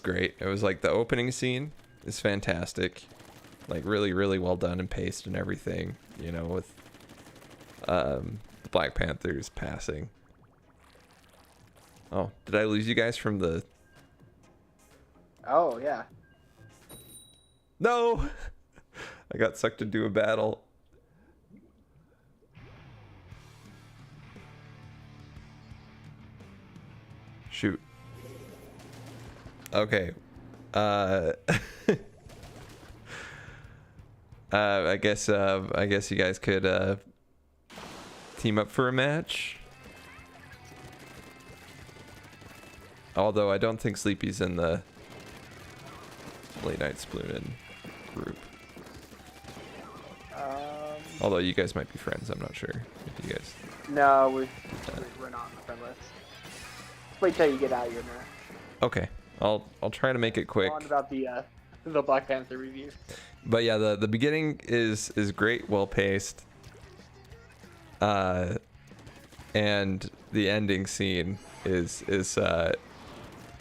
great. It was like the opening scene is fantastic, like really really well done and paced and everything. You know, with the Black Panther's passing. Oh, did I lose you guys from the... Oh, yeah. No! I got sucked into a battle. Shoot. Okay. I guess you guys could team up for a match. Although I don't think Sleepy's in the Late Night Sploonin' group. Although you guys might be friends, I'm not sure if you guys. No, we're not on the friend list. Just wait till you get out of your match. Okay, I'll try to make it quick. On about the Black Panther review. But yeah, the beginning is great, well paced. And the ending scene is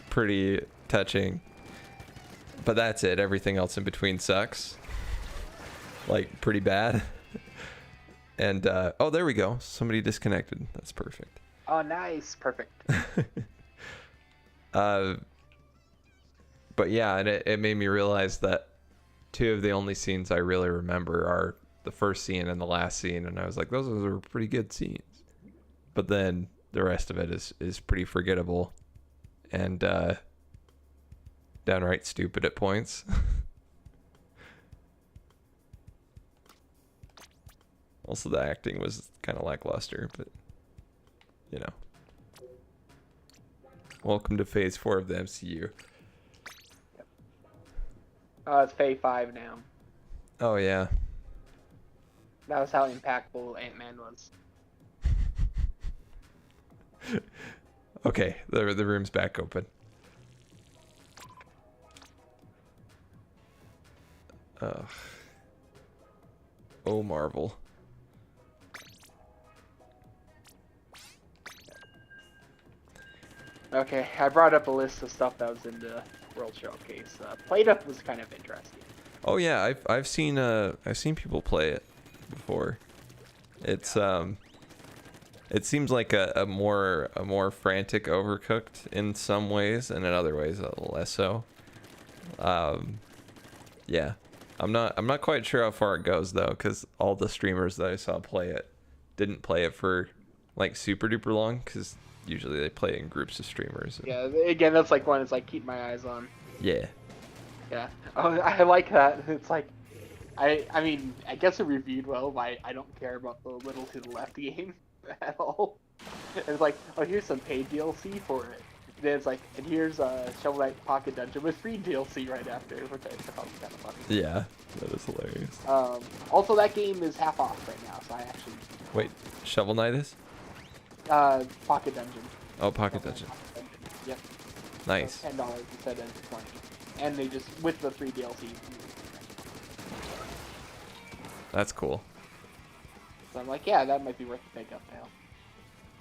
pretty touching. But that's it. Everything else in between sucks. Like pretty bad. And oh, there we go. Somebody disconnected. That's perfect. Oh, nice. Perfect. But yeah, and it made me realize that two of the only scenes I really remember are the first scene and the last scene, and I was like, those are pretty good scenes. But then the rest of it is pretty forgettable. And downright stupid at points. Also, the acting was kind of lackluster, but you know. Welcome to Phase 4 of the MCU. It's Phase 5 now. Oh yeah. That was how impactful Ant-Man was. Okay, the room's back open. Ugh. Oh, Marvel. Okay, I brought up a list of stuff that was in the World Showcase. Played Up was kind of interesting. Oh yeah, I've seen people play it before. It's it seems like a more frantic Overcooked in some ways, and in other ways a little less so. Yeah, I'm not quite sure how far it goes though, because all the streamers that I saw play it didn't play it for like super duper long, because usually they play in groups of streamers. Yeah, again, that's like one it's like keep my eyes on. Yeah. Yeah. Oh, I like that. It's like, I mean, I guess it reviewed well, but I don't care about the little to the left game at all. It's like, oh, here's some paid DLC for it. Then it's like, and here's Shovel Knight Pocket Dungeon with free DLC right after, which I thought was kind of funny. Yeah, that is hilarious. Also, that game is half off right now, so I actually... Wait, Shovel Knight is? Pocket Dungeon. Oh, Pocket Dungeon. Yep. Nice. So $10 instead of $20. And they just, with the free DLC. That's cool. So I'm like, yeah, that might be worth the pickup now.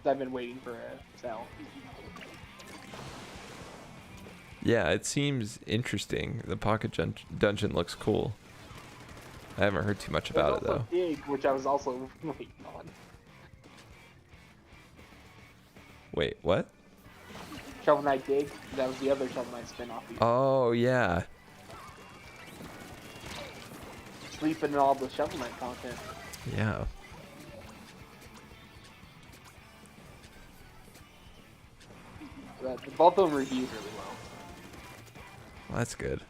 I've been waiting for a sale. Yeah, it seems interesting. The Pocket Dungeon looks cool. I haven't heard too much about it though. Dig, which I was also waiting on. Wait, what? Shovel Knight Dig. That was the other Shovel Knight spin-off. Oh yeah. Sleeping in all the Shovel Knight content. Yeah. But both of them reviewed really well. Well, that's good.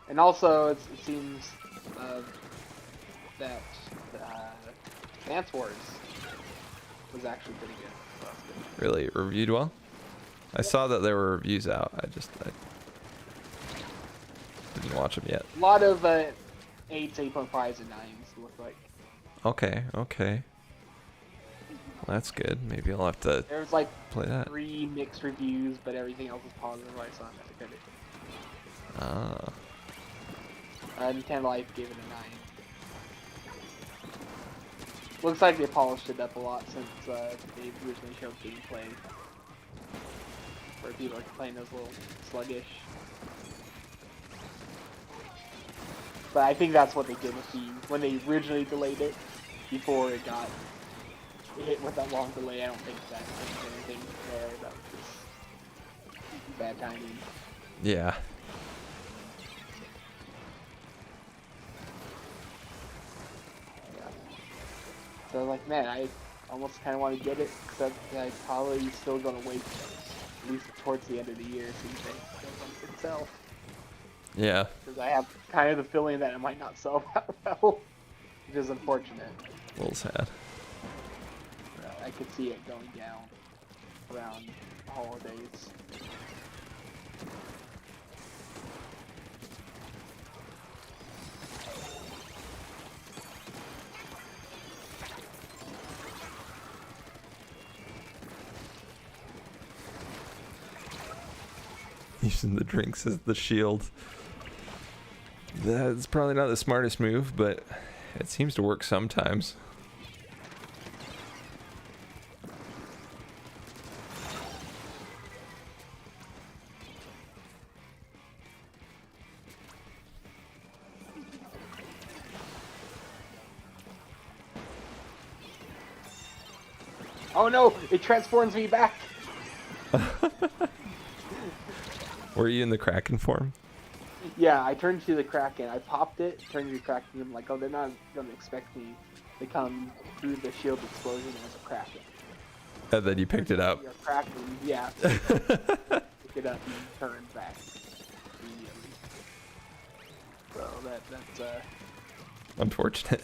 And also, it seems that Dance Wars was actually pretty good. So that's good. Really reviewed well? I saw that there were reviews out. I didn't watch them yet. A lot of 8s, 8.5s, and 9s look like. Okay, okay. Well, that's good. Maybe I'll have to There was like play that. 3 mixed reviews, but everything else was positive. I saw Metacritic. Ah. Nintendo Life gave it a 9. Looks like they polished it up a lot since they originally showed gameplay. Where people are playing those little sluggish. But I think that's what they did with when they originally delayed it before it got hit with that long delay. I don't think that changed anything there. That was just bad timing. Yeah. So I was like, man, I almost kind of want to get it, except I'm probably still going to wait at least towards the end of the year to see if it itself. Yeah. Because I have kind of the feeling that it might not sell that well, which is unfortunate. A little sad. I could see it going down around the holidays. Using the drinks as the shield. That's probably not the smartest move, but it seems to work sometimes. Oh no! It transforms me back! Were you in the Kraken form? Yeah, I turned to the Kraken. I popped it, turned to the Kraken, and I'm like, oh, they're not gonna expect me to come through the shield explosion as a Kraken. And then you picked it up. You're cracking, yeah. Pick it up and turn back immediately. So that's Unfortunate.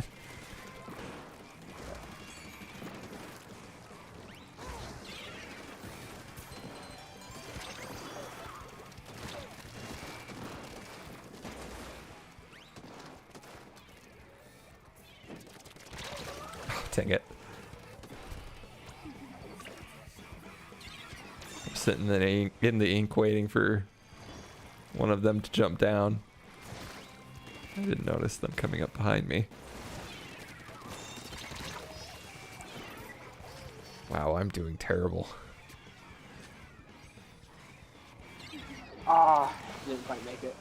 Dang it. I'm sitting in the ink waiting for one of them to jump down. I didn't notice them coming up behind me. Wow, I'm doing terrible. Ah, didn't quite make it.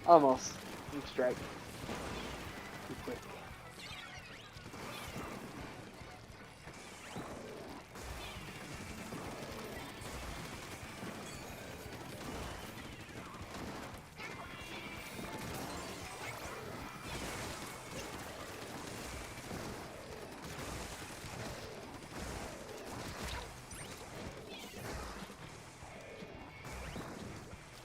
Almost. Ink strike. Too quick.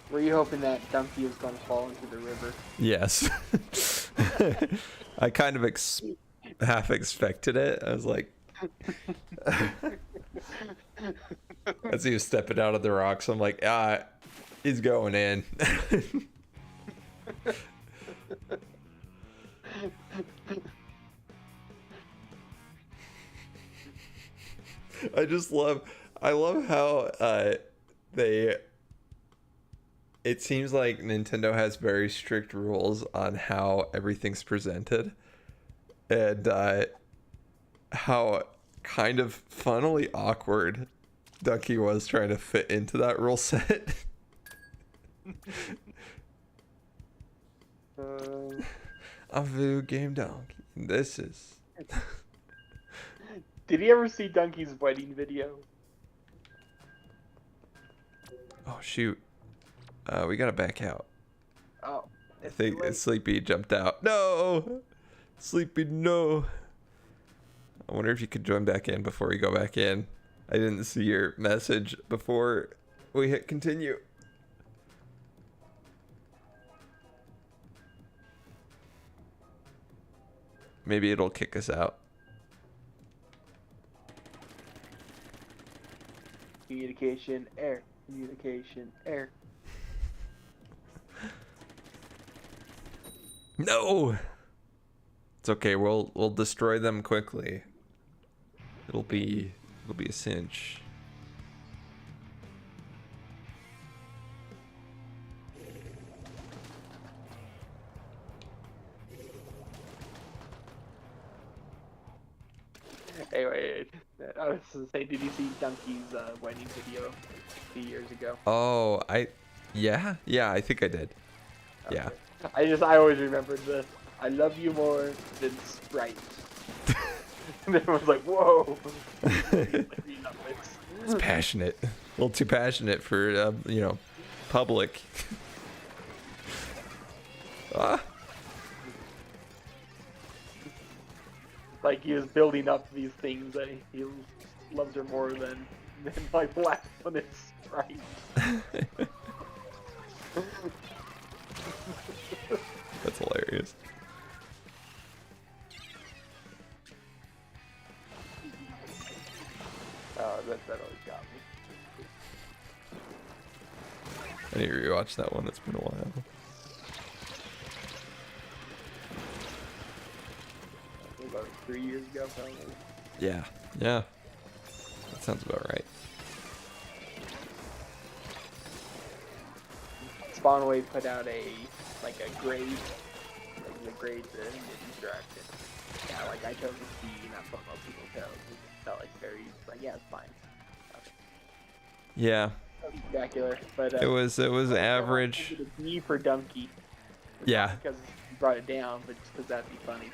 Were you hoping that Dumpy was going to fall into the river? Yes. I kind of half expected it. I was like, as he was stepping out of the rocks, I'm like, he's going in. I love how it seems like Nintendo has very strict rules on how everything's presented, and how kind of funnily awkward Ducky was trying to fit into that rule set. A video game donkey. This is. Did you ever see Donkey's wedding video? Oh shoot. We gotta back out. Oh. I think Sleepy jumped out. No! Sleepy, no. I wonder if you could join back in before we go back in. I didn't see your message before we hit continue. Maybe it'll kick us out. Communication error. Communication error. No! It's okay, we'll destroy them quickly. It'll be a cinch. Anyway, I was to say, did you see Donkey's wedding video a few years ago? Oh, yeah, I think I did. Okay. Yeah. I always remembered the I love you more than Sprite. And everyone's like, whoa. It's passionate. A little too passionate for, public. Like he was building up these things that he loves her more than my last one is Sprite. That's hilarious. Oh, that always got me. I need to rewatch that one. It's been a while. About 3 years ago, probably. Yeah. That sounds about right. Spawnway put out a grade, the grades in interaction. Yeah, like I chose a C, not what most people chose. It felt like very yeah, it's fine. Okay. Yeah. Spectacular, but It was average. It was a D for Donkey. Yeah. Not because he brought it down, but just because that'd be funny.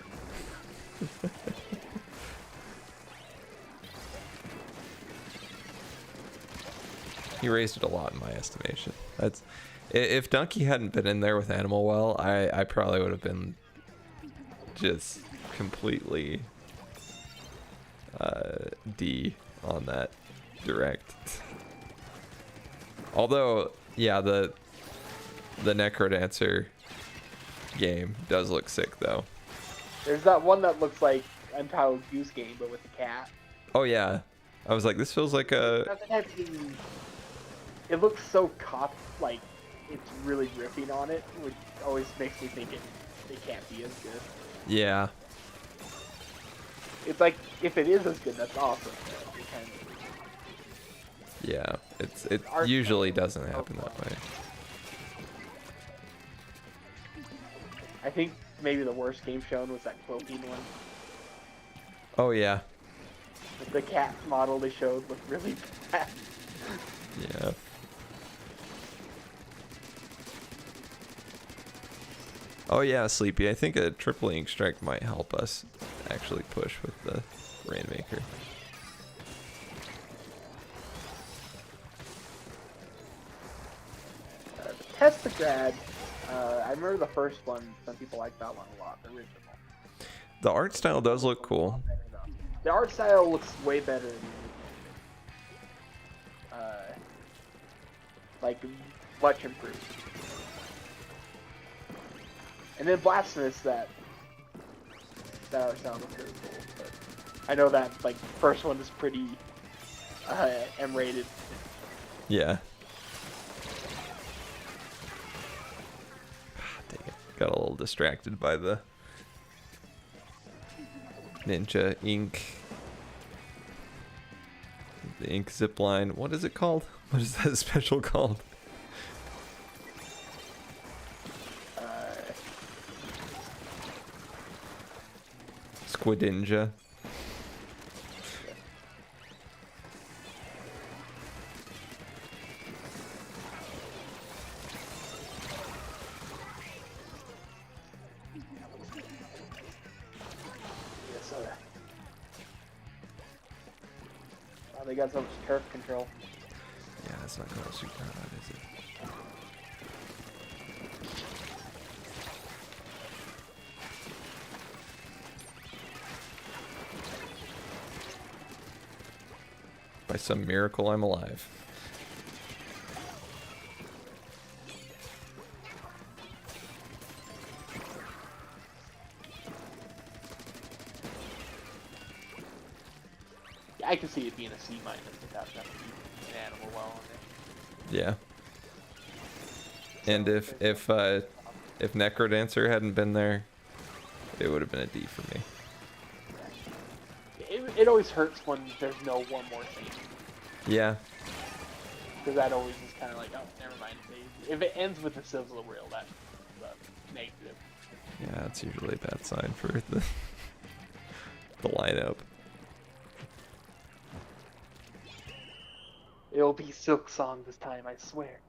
He raised it a lot in my estimation. If Donkey hadn't been in there with Animal Well, I probably would have been just completely D on that direct. Although, yeah, the Necrodancer game does look sick though. There's that one that looks like Untitled Goose Game, but with a cat. Oh yeah, I was like, this feels like a. It looks so like it's really ripping on it, which always makes me think it can't be as good. Yeah. It's like if it is as good, that's awesome. Yeah, it usually doesn't happen that way. I think maybe the worst game shown was that cloaking one. Oh yeah. The cat model they showed looked really bad. Yeah. Oh yeah, Sleepy. I think a triple ink strike might help us actually push with the Rainmaker. Testagrad, I remember the first one. Some people liked that one a lot. The original. The art style does look cool. The art style looks way better. Like much improved. And then Blasphemous, that art style looks really cool. But I know that like first one is pretty M-rated. Yeah. Dang it. Got a little distracted by the Ninja ink. The ink zipline. What is it called? What is that special called? Squidinja. They got so much turf control. Yeah, that's not going super hot, is it? By some miracle, I'm alive. I can see it being a C- without that an animal well on it. Yeah. And if Necrodancer hadn't been there, it would have been a D for me. It always hurts when there's no one more thing. Yeah. Because that always is kind of like, oh, never mind. If it ends with a Civil Reel, that's negative. Yeah, that's usually a bad sign for the lineup. It'll be Silk Song this time, I swear.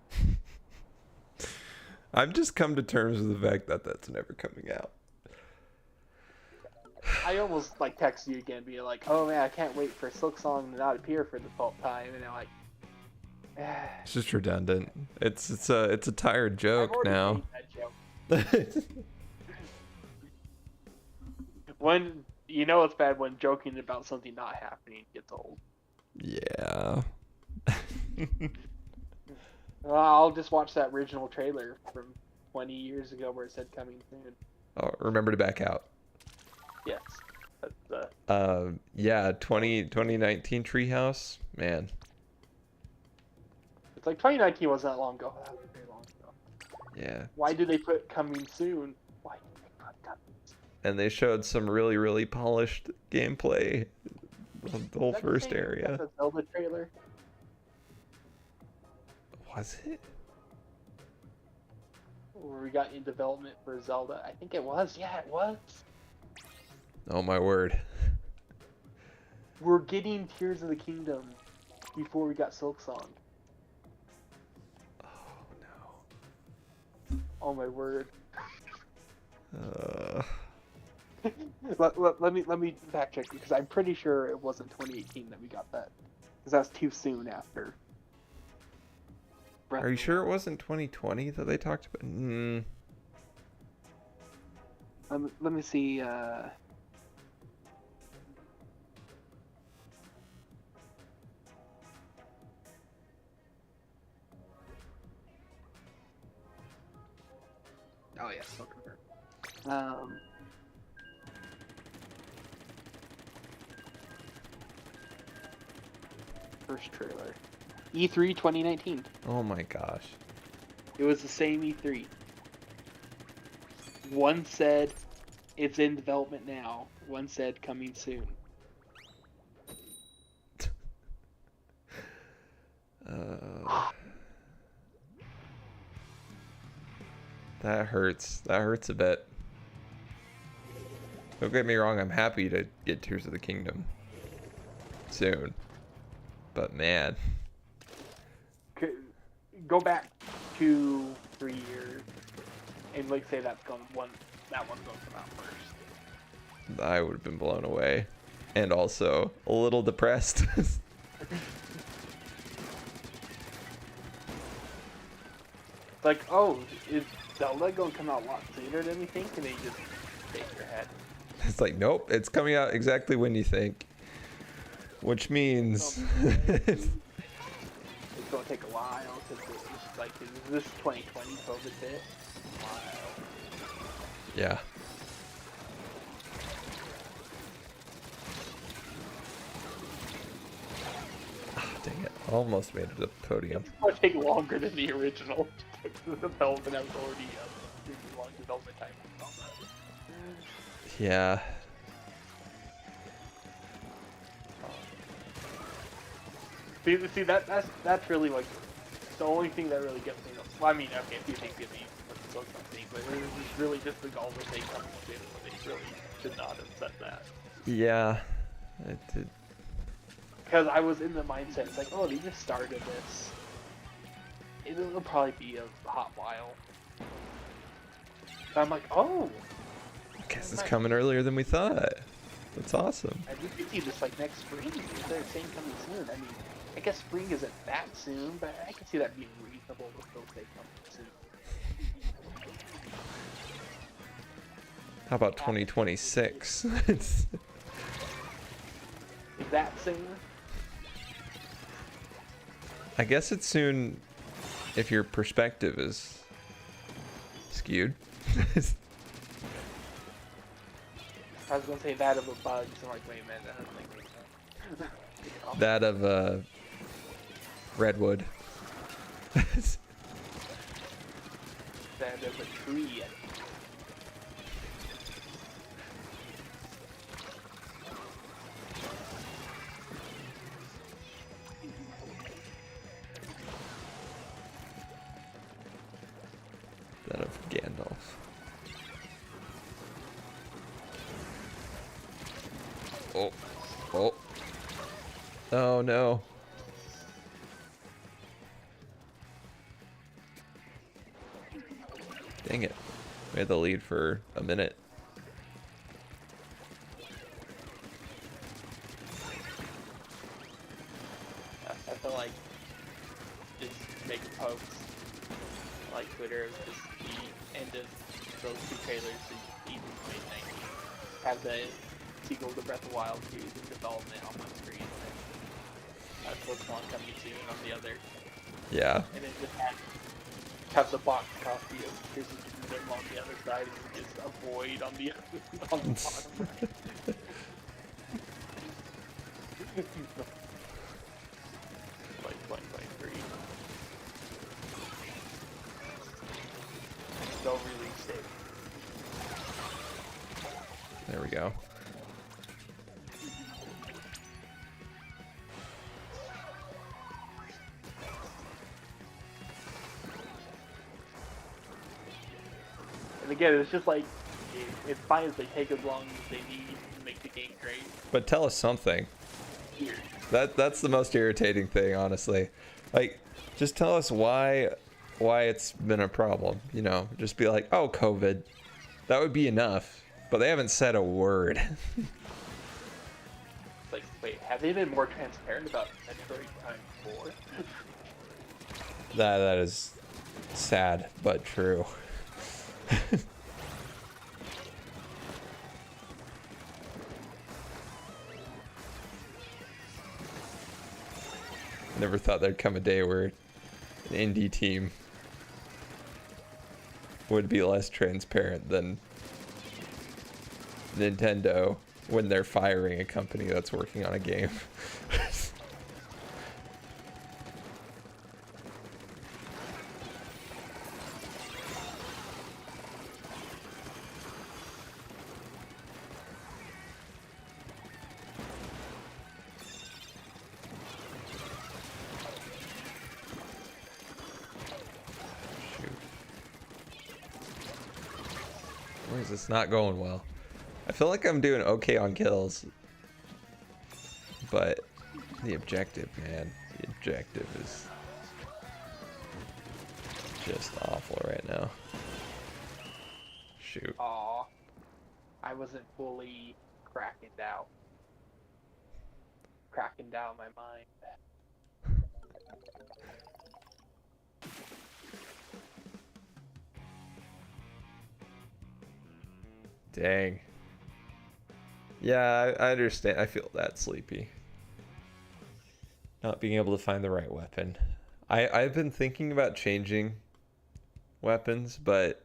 I've just come to terms with the fact that that's never coming out. I almost like text you again, being like, "Oh man, I can't wait for Silk Song to not appear for the 12th time," and I'm like, it's just redundant. It's a tired joke now. That joke. When you know it's bad when joking about something not happening gets old. Yeah. I'll just watch that original trailer from 20 years ago where it said coming soon. Oh, remember to back out. Yes. Yeah, 2019 Treehouse, man. It's like 2019 wasn't that long ago. That was very long ago. Yeah. Why do they put coming soon? Why do they put coming soon? And they showed some really, really polished gameplay. The whole first area. The Zelda trailer. Was it? Where we got in development for Zelda. I think it was. Yeah, it was. Oh my word. We're getting Tears of the Kingdom before we got Silk Song. Oh no. Oh my word. Uh, let me fact check because I'm pretty sure it wasn't 2018 that we got that, because that's too soon after. Are you sure it wasn't 2020 that they talked about? Let me see. Oh yeah, still confirmed. First trailer. E3 2019. Oh my gosh. It was the same E3. One said it's in development now. One said coming soon. That hurts. That hurts a bit. Don't get me wrong, I'm happy to get Tears of the Kingdom soon. But man. Go back 2-3 years and like say that one's going to come out first. I would have been blown away. And also a little depressed. Like, oh, is Zelda going to come out a lot sooner than we think? And they just shake your head. It's like, nope, it's coming out exactly when you think. Which means... It's going to take a while, because it's like, is this 2020 COVID hit? Wow. Yeah. Dang it. Almost made it to the podium. It's going to take longer than the original. The development was already a long development time. Yeah. See that's really like the only thing that really gets me. Well, I mean, okay, a few things get me, but it's really just the Galva thing coming in. They really should not have said that. Yeah. It did. Because I was in the mindset, it's like, oh, they just started this. It'll probably be a hot while. So I'm like, oh. I guess it's coming earlier than we thought. That's awesome. I think we see this like next spring. If they're saying coming soon, I mean, I guess spring isn't that soon, but I can see that being reasonable if they'll say coming soon. How about 2026? Is that soon? I guess it's soon if your perspective is skewed. I was gonna say that of a bug, so I'm like, wait a minute, that doesn't make any sense. That of redwood. That of a tree. That of Gandalf. Oh. Oh. Oh no. Dang it. We had the lead for a minute. I feel like just making posts like Twitter of just the end of those two trailers in even 2019. Have the sequel to Breath of the Wild 2 in development on one screen, and then Pokemon coming soon on the other. Yeah. And then just have the box copy of Tears of the Kingdom on the other side, and just a void on the bottom. Like 2023. No release date. There we go. And again, it's just like, it's fine if they take as long as they need to make the game great. But tell us something. Here. That's the most irritating thing, honestly. Like, just tell us why it's been a problem. You know, just be like, oh, COVID. That would be enough. But they haven't said a word. It's like, wait, have they been more transparent about Metroid Prime 4? That is sad, but true. Never thought there'd come a day where an indie team would be less transparent than Nintendo when they're firing a company that's working on a game. Why is this not going well? I feel like I'm doing okay on kills, but the objective, man, the objective is just awful right now. Shoot. Aw. I wasn't fully cracking down my mind. Dang. Yeah, I understand. I feel that sleepy. Not being able to find the right weapon. I've been thinking about changing weapons, but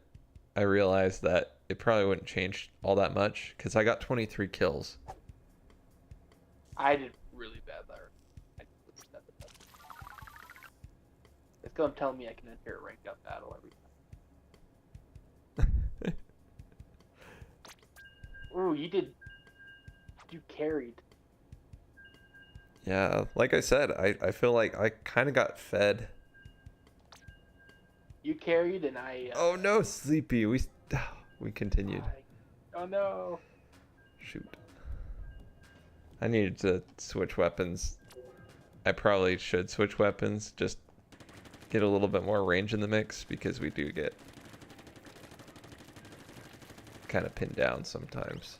I realized that it probably wouldn't change all that much because I got 23 kills. I did really bad there. It's gonna tell me I can enter a ranked up battle every time. Ooh, you carried. Yeah, like I said, I feel like I kind of got fed. You carried and I... Oh no, sleepy. We continued. Oh no. Shoot. I needed to switch weapons. I probably should switch weapons, just get a little bit more range in the mix because we do get kind of pinned down sometimes.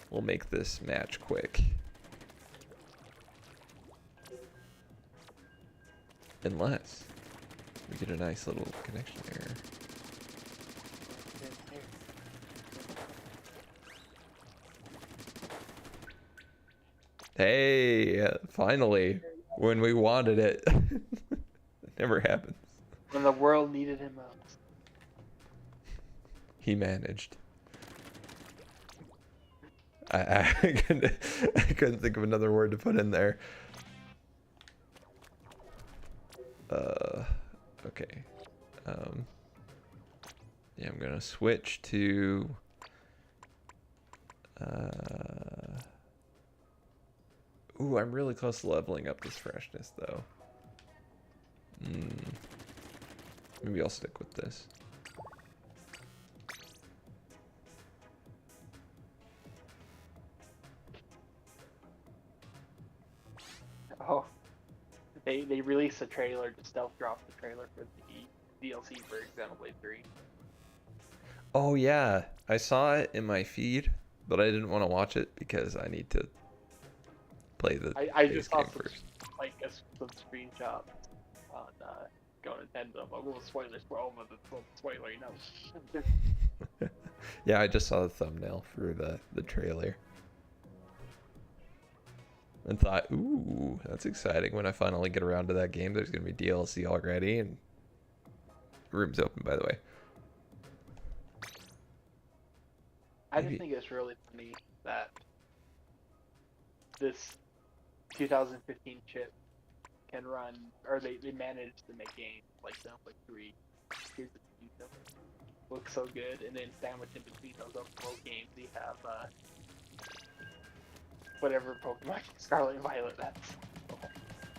We'll make this match quick. Unless we get a nice little connection error. Hey, finally, when we wanted it. It never happens. When the world needed him most. He managed. I couldn't think of another word to put in there. Okay. Yeah, I'm gonna switch to ooh, I'm really close to leveling up this freshness though. Maybe I'll stick with this. Oh, they released a trailer to stealth drop the trailer for the DLC for Xenoblade 3. Oh yeah, I saw it in my feed, but I didn't want to watch it because I need to play the I base just saw game first. some screenshots on Go Nintendo. But little spoilers for all of the spoiler, you know. Yeah, I just saw the thumbnail for the trailer. And thought, ooh, that's exciting. When I finally get around to that game, there's going to be DLC already, and room's open, by the way. I just think it's really funny that this 2015 chip can run, or they managed to make games like Xenoblade 3. Here's the detail. Looks so good, and then sandwiched in between those open world games, you have whatever Pokemon Scarlet and Violet. That's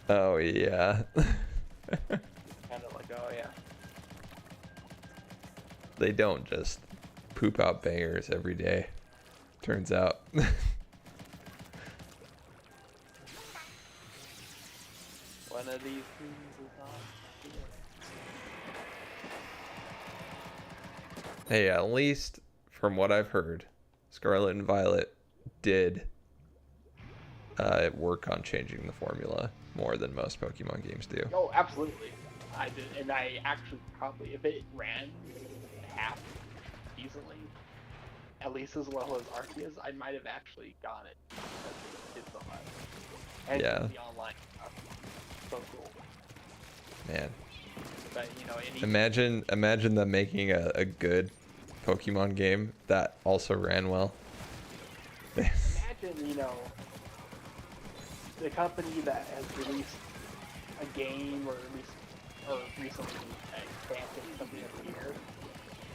Oh yeah. kind of like, oh yeah. They don't just poop out bangers every day. Turns out. One of these things is on. Hey, at least from what I've heard, Scarlet and Violet did work on changing the formula more than most Pokemon games do. Oh, absolutely. I did, and I actually probably, if it ran half easily, at least as well as Arceus, I might have actually got it because it did so much. And Yeah. the online stuff, so cool. Man, But you know, imagine them making a good Pokemon game that also ran well. imagine, you know, the company that has released a game or recently an expansion something every year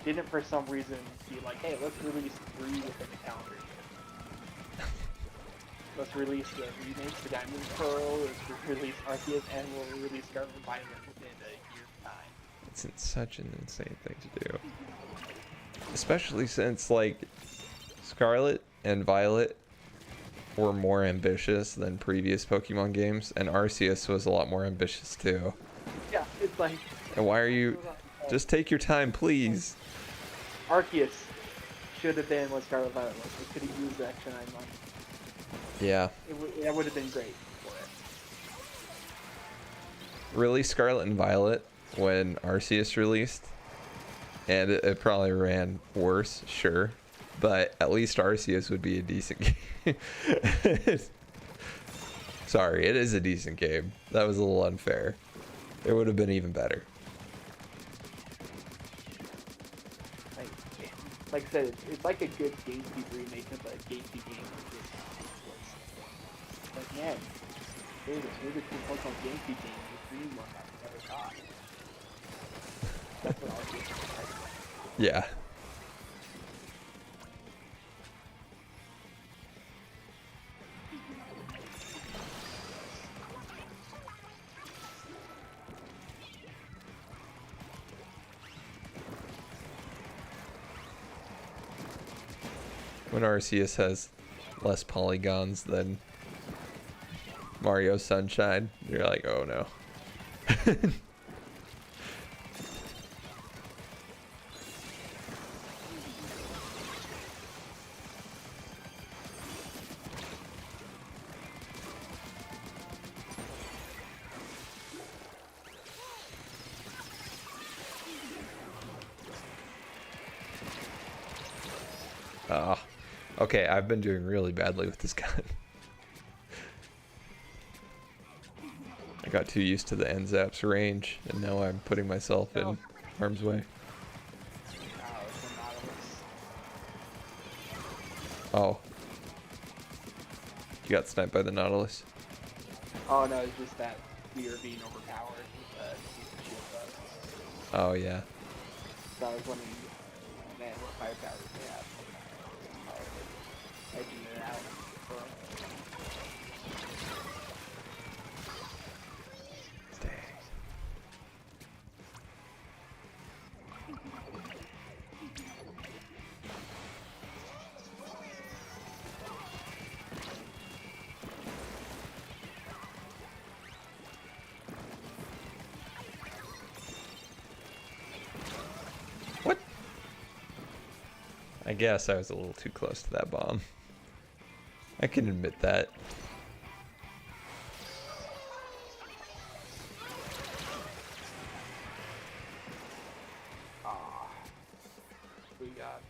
didn't for some reason be like, hey, let's release 3 within the calendar year. Let's release the remakes, the Diamond and Pearl, let's release Arceus, and we'll release Scarlet and Violet within a year's time. It's such an insane thing to do. Especially since, like, Scarlet and Violet were more ambitious than previous Pokemon games, and Arceus was a lot more ambitious too. Yeah, it's like... And why are you... Just take your time, please. Arceus should have been what Scarlet Violet was. They could have used the extra 9 months. Yeah. That would have been great for it. Release Scarlet and Violet when Arceus released, and it probably ran worse, sure, but at least Arceus would be a decent game. Sorry, it is a decent game. That was a little unfair. It would have been even better. Like I said, it's like a good GameCube remake of a GameCube game. But yeah, here's a cool Pokemon GameCube game. The dream one I never thought. That's what I'll do. Yeah. When Arceus has less polygons than Mario Sunshine, you're like, oh no. Ah. Okay, I've been doing really badly with this gun. I got too used to the N-Zap's range, and now I'm putting myself in harm's way. Oh. You got sniped by the Nautilus? Oh no, it's just that we are being overpowered with shield bugs. Oh yeah. So I was wondering, man, what firepower do they have? Edging it out. Dang. What? I guess I was a little too close to that bomb. I can admit that. We got.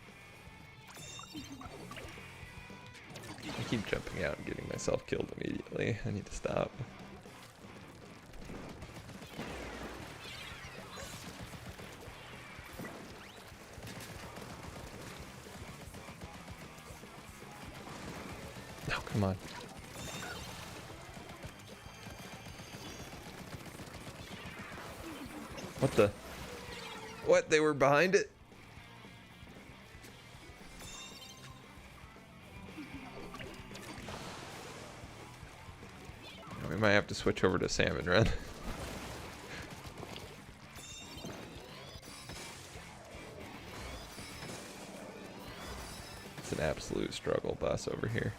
I keep jumping out and getting myself killed immediately. I need to stop. Oh, come on. What the? What? They were behind it? We might have to switch over to Salmon Run. It's an absolute struggle bus over here.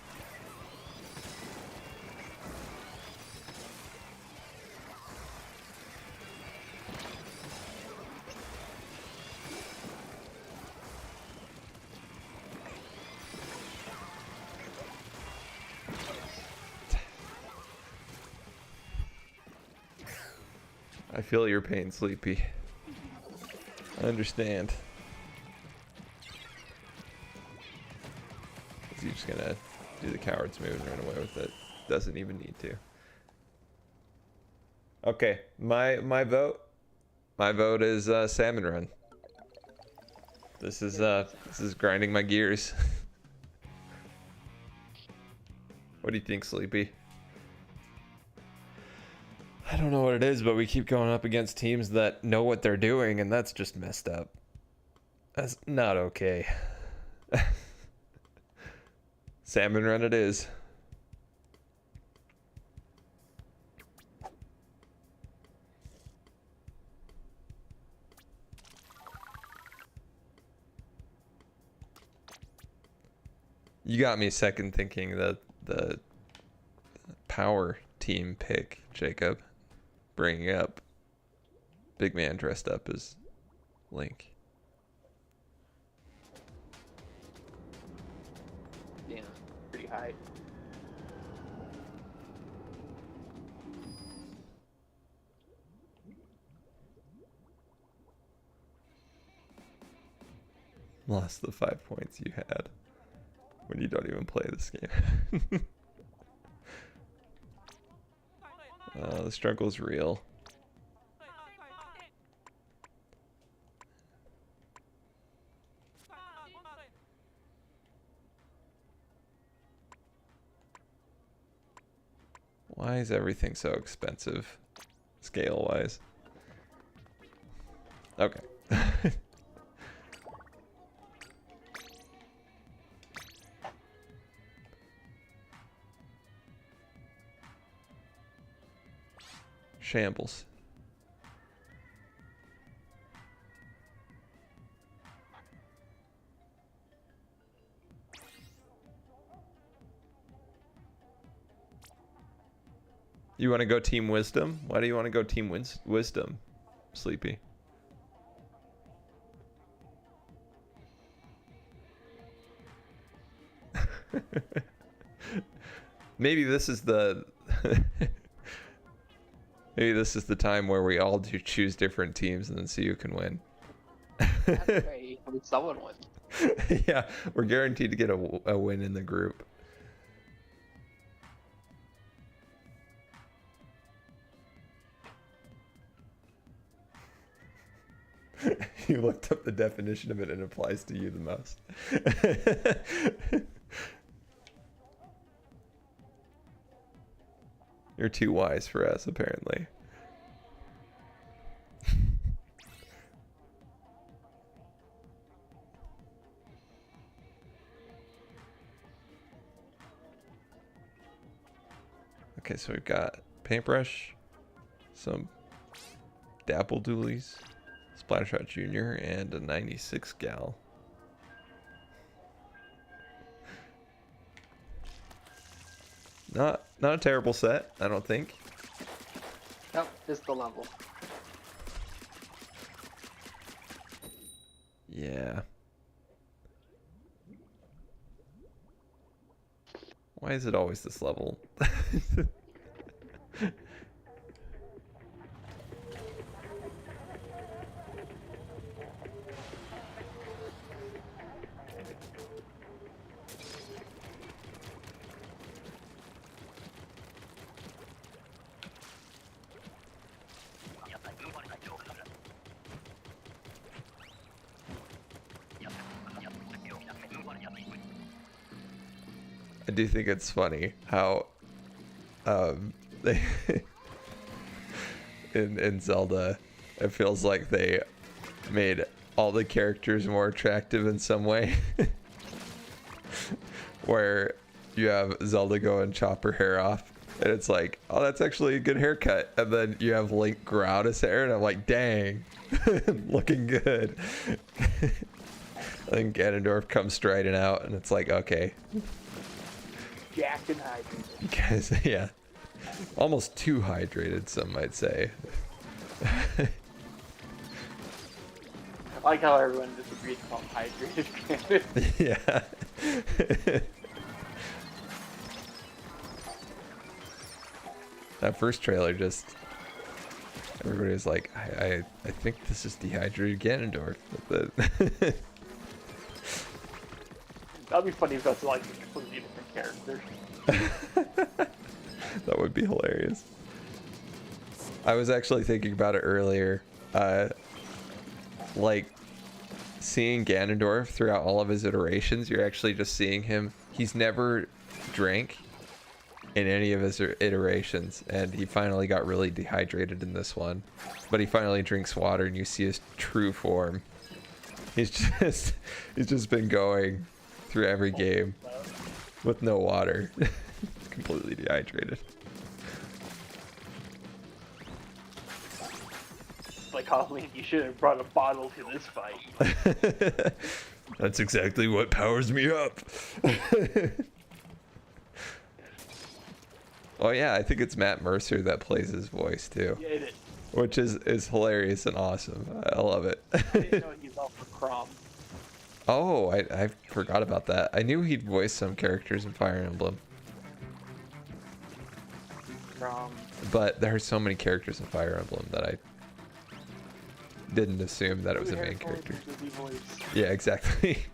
I feel your pain, Sleepy. I understand. just gonna do the coward's move and run away with it. Doesn't even need to. Okay, my vote is salmon run. This is grinding my gears. What do you think, Sleepy? I don't know what it is, but we keep going up against teams that know what they're doing, and that's just messed up. That's not okay. Salmon run it is. You got me second thinking that the power team pick, Jacob, bringing up big man dressed up as Link. Yeah, pretty high. Lost the 5 points you had when you don't even play this game. The struggle's real. Why is everything so expensive, scale-wise? Okay. Shambles. You want to go Team Wisdom? Why do you want to go Team Wisdom, Sleepy? Maybe this is the maybe this is the time where we all do choose different teams and then see who can win. That's great. I mean, someone won. Yeah, we're guaranteed to get a win in the group. You looked up the definition of it and it applies to you the most. You're too wise for us, apparently. Okay, so we've got Paintbrush, some Dapple Doolies, Splattershot Jr., and a 96 gal. Not a terrible set, I don't think. Nope, just the level. Yeah. Why is it always this level? I do think it's funny how they in Zelda it feels like they made all the characters more attractive in some way. Where you have Zelda go and chop her hair off and it's like, oh, that's actually a good haircut, and then you have Link grow out his hair and I'm like, dang. Looking good. And Ganondorf comes striding out and it's like, okay, Jacked and hydrated. you guys, yeah, almost too hydrated, some might say. I like how everyone disagrees about hydrated Gamin. Yeah. That first trailer just, everybody was like, I think this is dehydrated Ganondorf. That'd be funny if that's like a completely different character. That would be hilarious. I was actually thinking about it earlier. Like, seeing Ganondorf throughout all of his iterations, you're actually just seeing him. He's never drank in any of his iterations, and he finally got really dehydrated in this one. But he finally drinks water, and you see his true form. He's just been going through every game with no water. Completely dehydrated. Like, Colleen, you should have brought a bottle to this fight. That's exactly what powers me up. Oh yeah, I think it's Matt Mercer that plays his voice too. Yeah, it is. Which is hilarious and awesome. I love it. I didn't know he's also Crom. Oh, I forgot about that. I knew he'd voice some characters in Fire Emblem. Crom. But there are so many characters in Fire Emblem that I didn't assume that it was a main character. Yeah, exactly.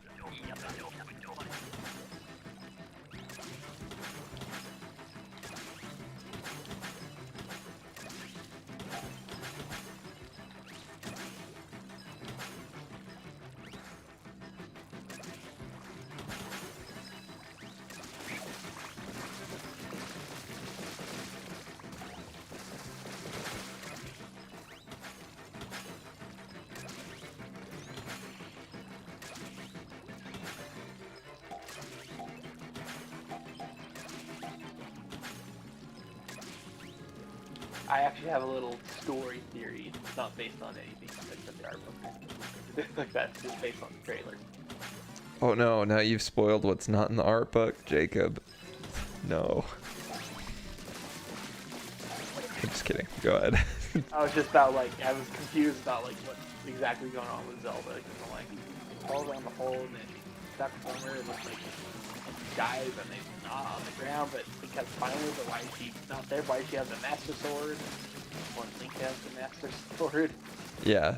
I actually have a little story theory. It's not based on anything except the art book. Like that's just based on the trailer. Oh no, now you've spoiled what's not in the art book, Jacob. No. I'm just kidding. Go ahead. I was just about like I was confused about like what's exactly going on with Zelda. Because I'm like falls down the hole and then that corner and looks like guys and they not on the ground, but because finally, but why is she not there? Why does she have the Master Sword? When Link has the Master Sword. Yeah.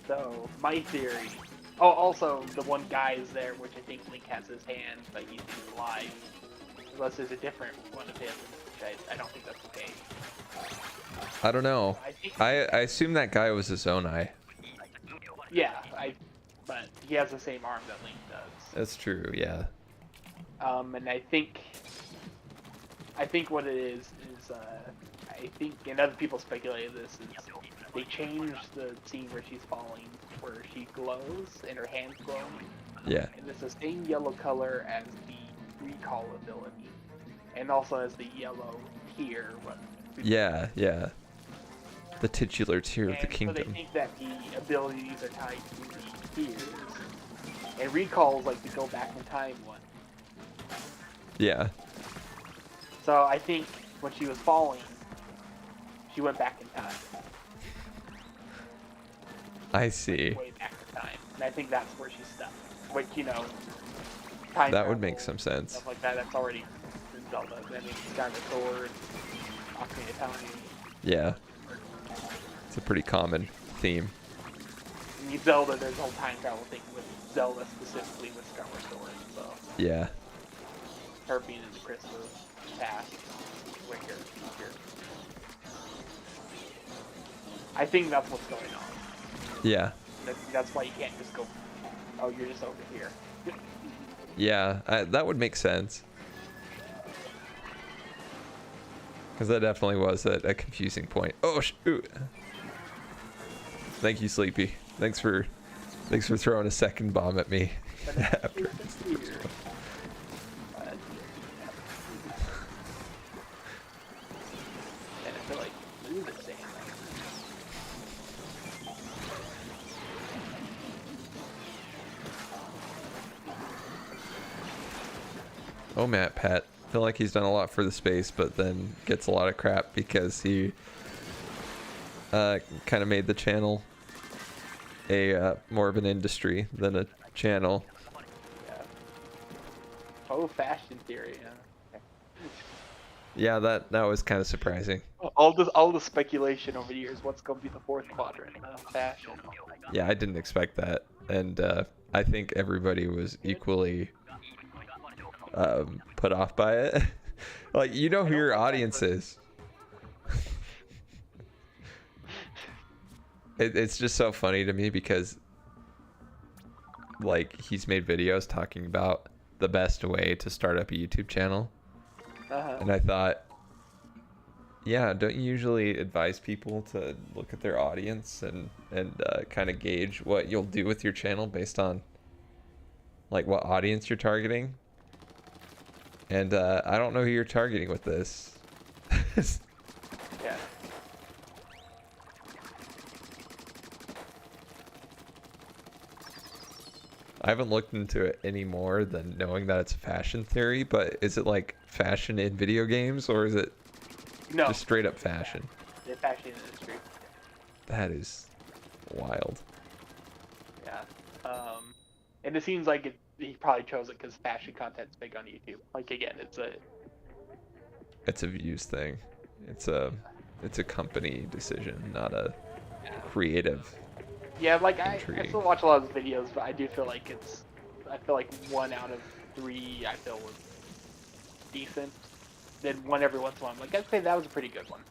So my theory. Oh, also the one guy is there, which I think Link has his hand, but he's alive. Unless there's a different one of him, which I don't think that's okay. I don't know. I think, I assume that guy was his own eye. yeah, but he has the same arm that Link does. That's true, yeah. And I think what it is I think, and other people speculated this, is they changed the scene where she's falling, where she glows and her hands glow. Yeah. And it's the same yellow color as the recall ability, and also as the yellow tear. Yeah, yeah. The titular tear of the kingdom. So they think that the abilities are tied to the tears. And recall is like the go back in time one. Yeah. So I think when she was falling, she went back in time. I see. Way back in time. And I think that's where she's stuck. Which, you know, time That would travel, make some sense. Stuff like that, that's already in Zelda. I mean, she's got the sword, Ocarina of Time. Yeah. It's a pretty common theme. In Zelda, there's a whole time travel thing with Zelda specifically with Skyward Sword. So Yeah. her being in the crystal past, right here, future. I think that's what's going on. Yeah. That's why you can't just go, oh, you're just over here. Yeah, that would make sense. Because that definitely was a confusing point. Oh, shoot. Thank you, Sleepy. Thanks for throwing a second bomb at me. After. And I feel like Blue is saying that. Oh, Matt Pat. Feel like he's done a lot for the space, but then gets a lot of crap because he kind of made the channel a more of an industry than a channel. Yeah. Oh, fashion theory, huh? Yeah, that was kind of surprising. All the speculation over the years, what's going to be the fourth quadrant? Fashion. Yeah, I didn't expect that. and I think everybody was equally put off by it. Like, you know who your audience is. It's just so funny to me because, like, he's made videos talking about the best way to start up a YouTube channel. And I thought, yeah, don't you usually advise people to look at their audience and kind of gauge what you'll do with your channel based on, like, what audience you're targeting? And I don't know who you're targeting with this. Yeah. I haven't looked into it any more than knowing that it's a fashion theory, but is it like fashion in video games, or is it just straight up fashion? The fashion industry. That is wild. Yeah. And it seems like he probably chose it because fashion content's big on YouTube. Like, again, it's a views thing. It's a company decision, not a creative. Yeah, like I intriguing. still watch a lot of his videos, but I do feel like I feel like 1 out of 3 I feel was decent. Then one every once in a while, I'm like, I'd say that was a pretty good one.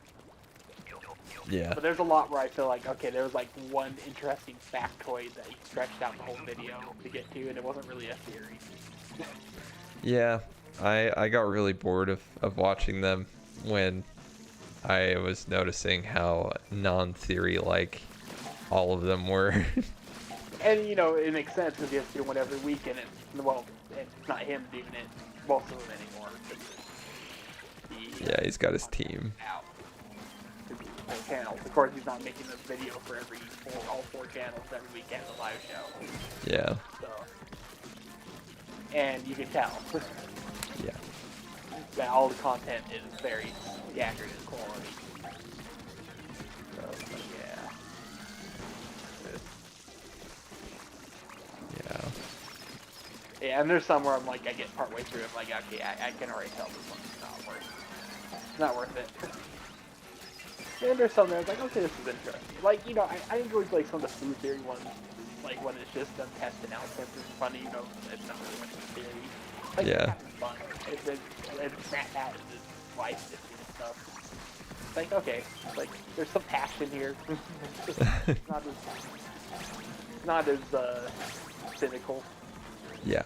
Yeah. But there's a lot where I feel like, okay, there was like one interesting factoid that he stretched out the whole video to get to, and it wasn't really a theory. Yeah, I got really bored of watching them when I was noticing how non-theory like all of them were. And, you know, it makes sense because he has to do one every week, and it's not him doing it most of them anymore. Yeah, he's got his team. Out to the channels. Of course, he's not making a video for all 4 channels every weekend, a live show. Yeah. So, and you can tell. Yeah. That all the content is very accurate in quality. So, but yeah. Yeah. Yeah, and there's some where I'm like, I get partway through, I'm like, okay, I can already tell this one's not worth it. And there's some that I was like, okay, this is interesting. Like, you know, I enjoyed like some of the food theory ones, like when it's just them testing out something funny, you know, it's not really much of a theory. Like, Yeah. It's having fun. It's Matt Pat and his wife just doing stuff. It's like, okay, like, there's some passion here. It's just not as cynical. Yeah.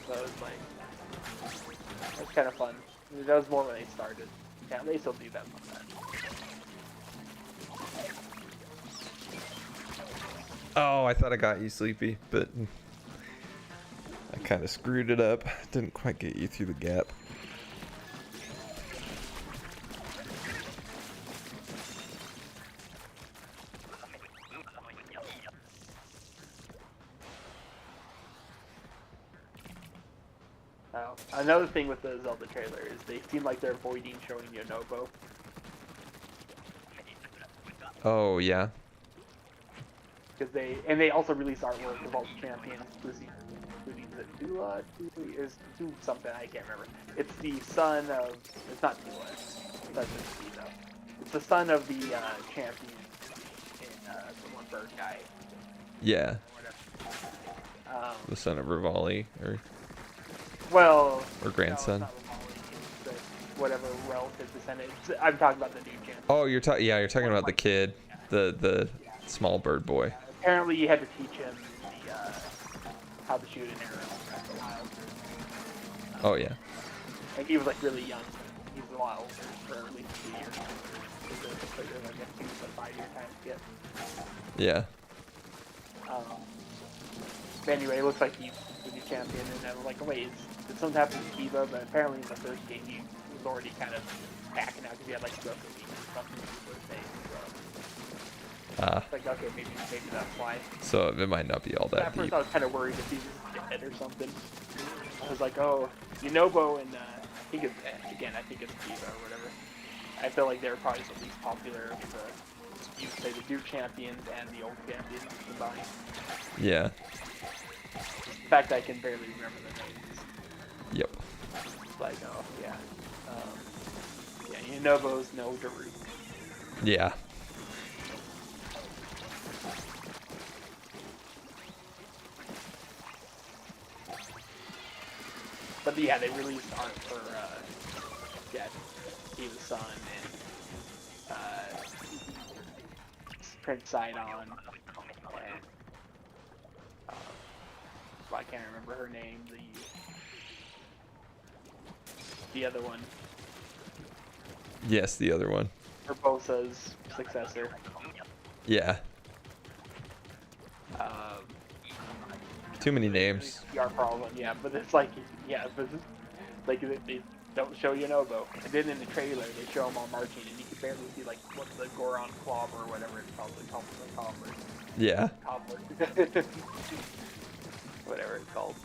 So it's like, it's kind of fun. That was more when they started. Yeah, they still do that sometimes. Oh, I thought I got you, Sleepy, but I kind of screwed it up. Didn't quite get you through the gap. Another thing with the Zelda trailer is they seem like they're avoiding showing Yonobo. Oh, yeah. Because they also released artwork of all the champions, including the Dula, is something I can't remember. It's the son of, it's not Dula, that's just D though. It's the son of the champion in the one bird guy. Yeah. The son of Rivali, or grandson. No, it's not Rivali, it's whatever relative descendant. I'm talking about the new champion. Oh, you're talking about the kid, the small bird boy. Apparently, you had to teach him how to shoot an arrow after a while. Oh yeah. And he was like really young. He was a while older, for at least 2 years. Like a 2 to 5 year time skip. Yeah. But anyway, it looks like he's the new champion, and I was like, wait, did something happen to Kiva? But apparently in the first game, he was already kind of backing out because he had like broken knee or something for his face. It's like, okay, maybe that's why. So it might not be all that At first deep. I was kind of worried if he was dead or something. I was like, oh, Yunobo and I think it's Kiva or whatever. I feel like they're probably the least popular of the, you say, the new champions and the old champions combined. Yeah. In fact, I can barely remember their names. Yep. It's like, oh, yeah. Yeah, Yunobo's no Daru. Yeah. But yeah, they released art for yeah, Steve's son and Prince Sidon and well, I can't remember her name. The other one. Yes, the other one. Urbosa's successor. Yeah. Um, Too many names. PR problem, yeah, but it's like, yeah, but it's like they don't show Yunobo. And then in the trailer, they show them all marching, and you can barely see, like, what the Goron Clobber or whatever it's called, the Cobbler. Yeah. Cobbler. Whatever it's called.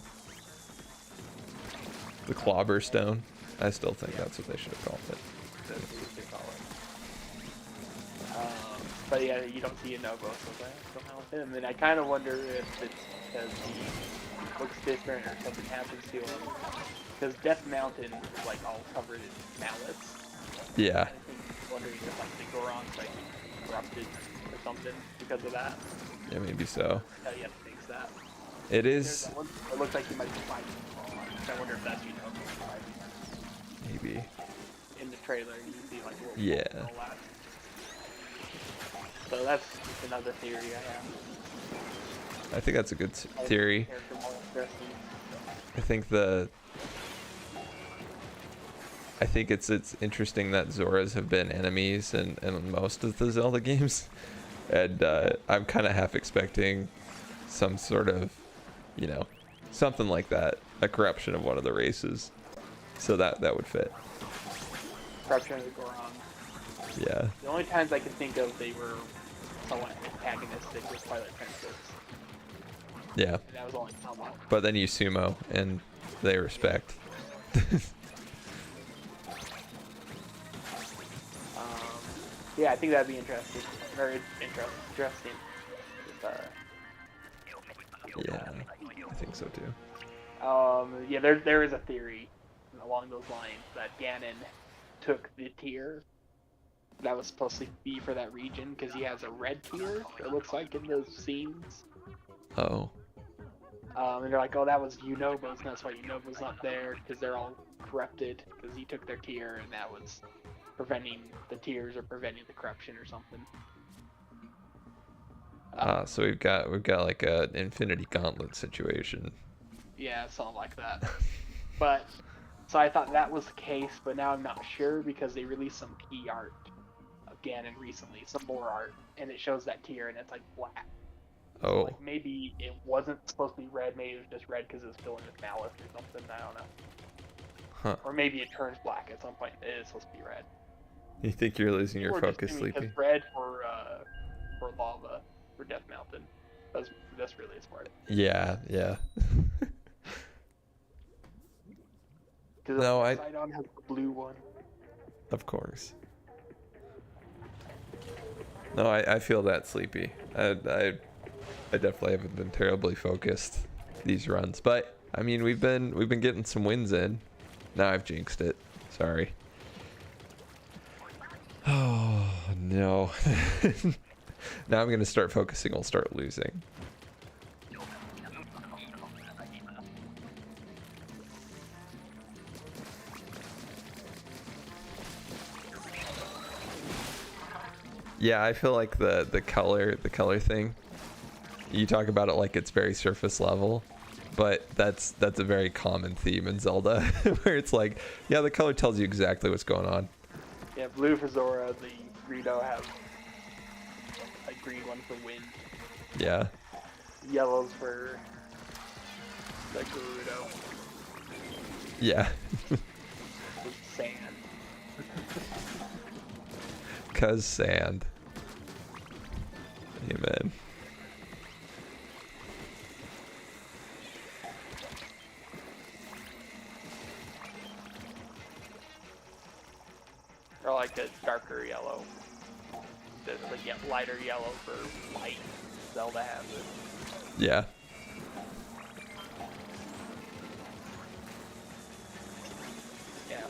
The Clobber Stone. I still think that's what they should have called it. That's what they call it. But yeah, you don't see Yunobo, so that's somehow with him. And I kind of wonder if it's because he looks different or something happens to him. Because Death Mountain is like all covered in mallets. Yeah. I'm wondering if like the Goron's like corrupted or something because of that. Yeah, maybe so. How do you have to fix that? It There's is. that one, it looks like he might be fighting. I wonder if that's Maybe. in the trailer. You can see like what Yeah. all that. So that's just another theory I have. I think that's a good theory. Character more interesting. I think it's interesting that Zoras have been enemies in most of the Zelda games, and I'm kind of half expecting some sort of, something like that, a corruption of one of the races, so that would fit. Corruption of the Goron. Yeah. The only times I can think of they were somewhat antagonistic was Twilight Princess. Yeah. And that was only somewhat. But then you sumo and they respect. Yeah, I think that'd be interesting. Very interesting. Yeah, I think so too. Yeah, there is a theory along those lines that Ganon took the tier that was supposed to be for that region because he has a red tier, it looks like, in those scenes. Oh. And they're like, oh, that was Yunobo's, and that's why Yunobo's not there, because they're all corrupted, because he took their tier, and that was preventing the tiers or preventing the corruption or something. So we've got like a Infinity Gauntlet situation. Yeah, something like that. But, so I thought that was the case, but now I'm not sure, because they released some key art of Ganon recently, some more art, and it shows that tier, and it's like black. Oh. So, like, maybe it wasn't supposed to be red, maybe it was just red because it was filling with malice or something, I don't know. Huh. Or maybe it turns black at some point, it is supposed to be red. You think you're losing your focus, Sleepy? Because red for lava, for Death Mountain. That's really smart. Yeah. No, Sidon has the blue one. Of course. No, I feel that, Sleepy. I definitely haven't been terribly focused these runs, but I mean we've been getting some wins in. Now I've jinxed it. Sorry. Oh no. Now I'm gonna start focusing. I'll start losing. Yeah, I feel like the color thing. You talk about it like it's very surface level, but that's a very common theme in Zelda, where it's like, yeah, the color tells you exactly what's going on. Yeah, blue for Zora, the Greedo have a green one for wind. Yeah. Yellows for the Gerudo. Yeah. With sand. 'Cause sand. Amen. Or like a darker yellow. Like lighter yellow for light. Zelda has it. Yeah. Yeah.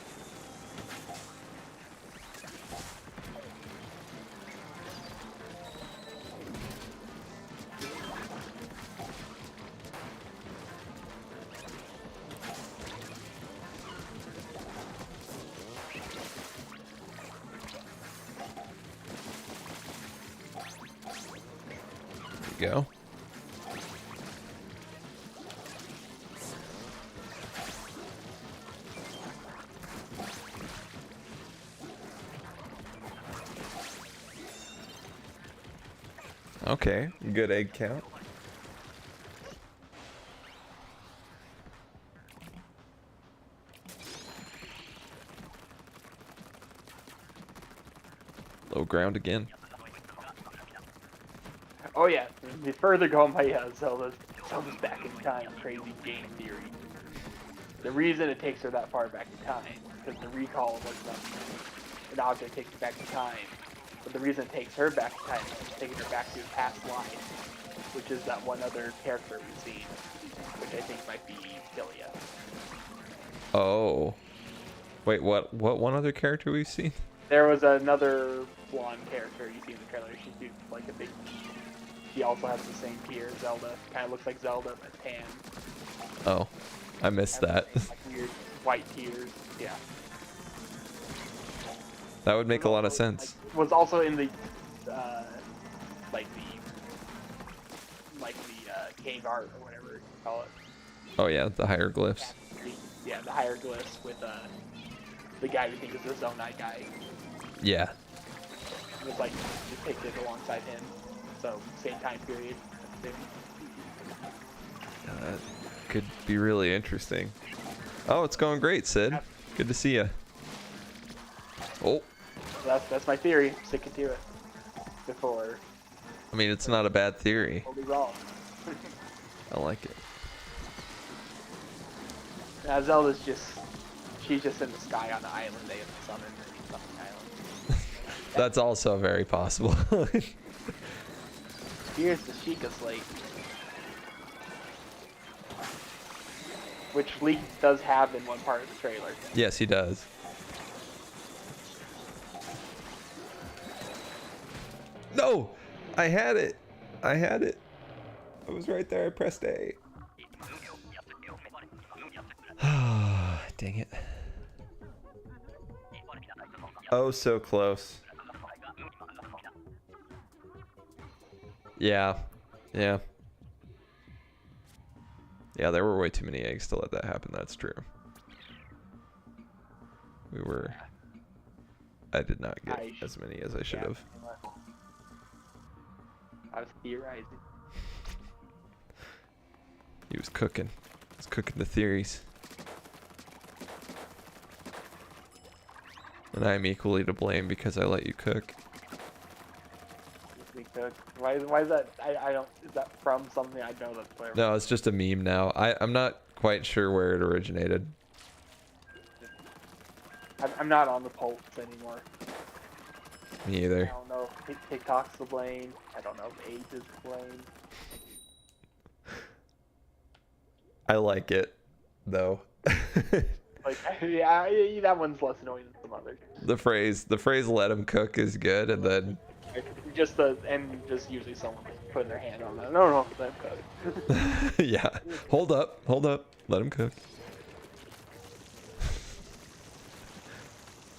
go. Okay, good egg count. Low ground again. Oh yeah, the further go my Zelda's back in time crazy game theory. The reason it takes her that far back in time, because the recall was an object takes you back in time. But the reason it takes her back in time is it's taking her back to a past life, which is that one other character we've seen, which I think might be Tilia. Oh. Wait, what one other character we've seen? There was another blonde character you see in the trailer. She's like a big. She also has the same tier as Zelda. Kind of looks like Zelda, but tan. Oh, I missed that. Like weird white tears. Yeah. That would make a lot of sense. Was also in the cave art or whatever you call it. Oh yeah, the hieroglyphs. Yeah, the hieroglyphs with the guy we think is the Zonai guy. Yeah. It was like depicted alongside him. So same time period. That could be really interesting. Oh, it's going great, Sid. Yep. Good to see you. Oh. So that's my theory. Sticking to it. Before. I mean, it's not a bad theory. Totally wrong. I like it. Now Zelda's she's just in the sky on the island. They have the southern island. That's also very possible. Here's the Sheikah Slate. Which Link does have in one part of the trailer. Yes, he does. No! I had it! I had it. I was right there. I pressed A. Dang it. Oh, so close. Yeah. Yeah. Yeah, there were way too many eggs to let that happen. That's true. I did not get as many as I should have. I was theorizing. He was cooking. He was cooking the theories. And I am equally to blame because I let you cook. Why is that? I don't. Is that from something I know that's whatever? No, it's just a meme now. I'm not quite sure where it originated. I'm not on the pulse anymore. Me either. I don't know if TikTok's to blame. I don't know if AIDS is to blame. I like it, though. Like, yeah, that one's less annoying than some others. The phrase "let him cook" is good, and then just usually someone putting their hand on that. No, let him cook. yeah, hold up, let him cook.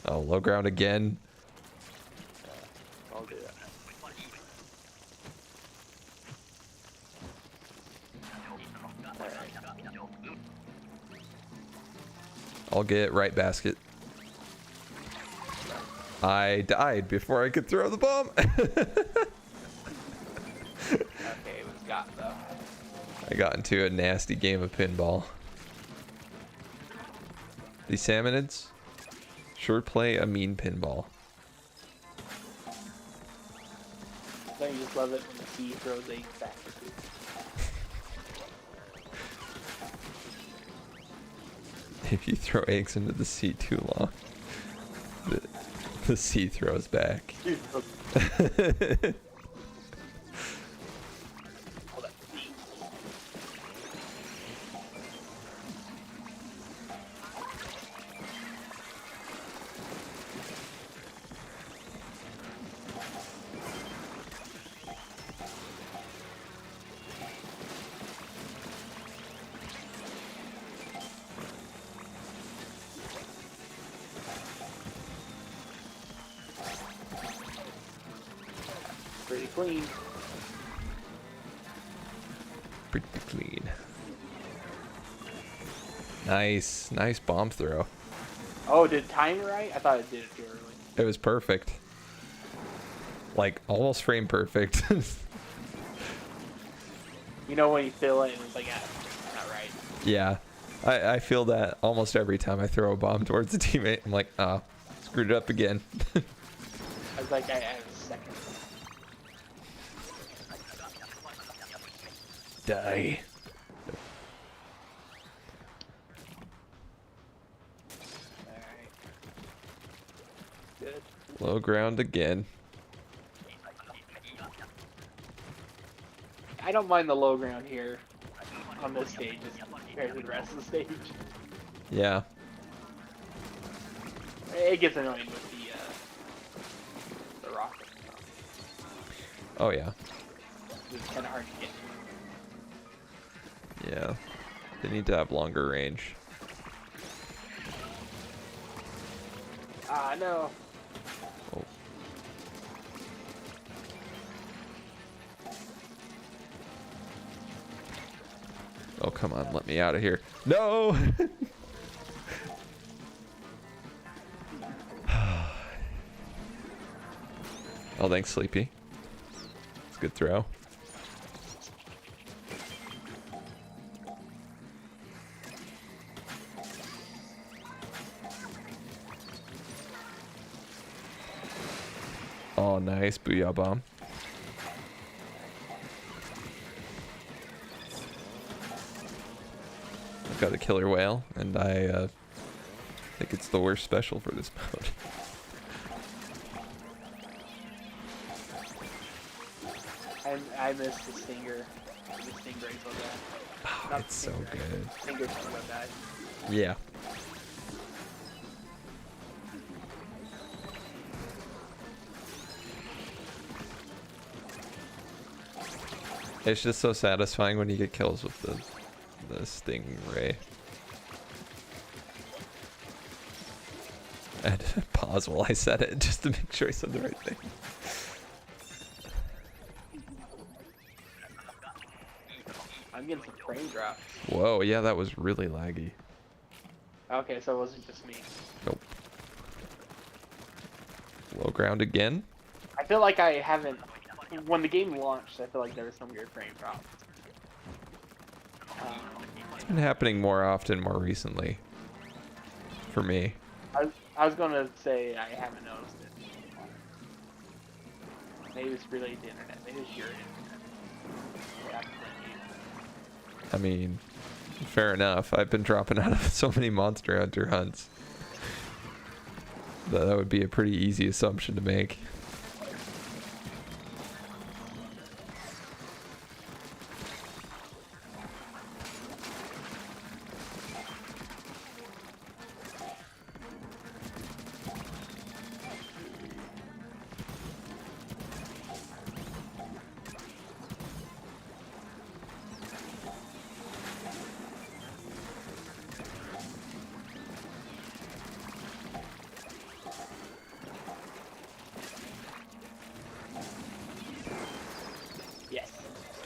Oh, low ground again. I'll do that. I'll get right basket. I died before I could throw the bomb. Okay, it was got though. I got into a nasty game of pinball. These salmonids sure play a mean pinball. Don't you just love it when the sea throws eggs back at you? If you throw eggs into the sea too long, the sea throws back. Pretty clean. Pretty clean. Nice. Nice bomb throw. Oh, did it time it right? I thought it did it too early. It was perfect. Like, almost frame perfect. You know when you feel it and it's like, ah, not right. Yeah. I feel that almost every time I throw a bomb towards a teammate. I'm like, oh, screwed it up again. I was like, I had a second. Die. Alright. Good. Low ground again. I don't mind the low ground here on this stage as compared to the rest of the stage. Yeah. It gets annoying with the rocket. Oh, yeah. It's kind of hard to get to. Yeah. They need to have longer range. Ah, no. Oh. Oh, come on. Let me out of here. No! Oh, thanks, Sleepy. It's a good throw. Oh, nice. Booyah bomb. I've got a killer whale, and I think it's the worst special for this mode. I missed the stinger. The stingray so bad. Oh, Not it's the so stinger, good. Stinger's so bad. Yeah. It's just so satisfying when you get kills with the stingray. I had to pause while I said it just to make sure I said the right thing. I'm getting some frame drops. Whoa, yeah, that was really laggy. Okay, so it wasn't just me. Nope. Low ground again. I feel like I haven't. When the game launched, I feel like there was some weird frame drop. It's been happening more often more recently. For me. I was gonna say I haven't noticed it. Maybe it's related to internet. Maybe it's your internet. I mean, fair enough. I've been dropping out of so many Monster Hunter hunts. That would be a pretty easy assumption to make.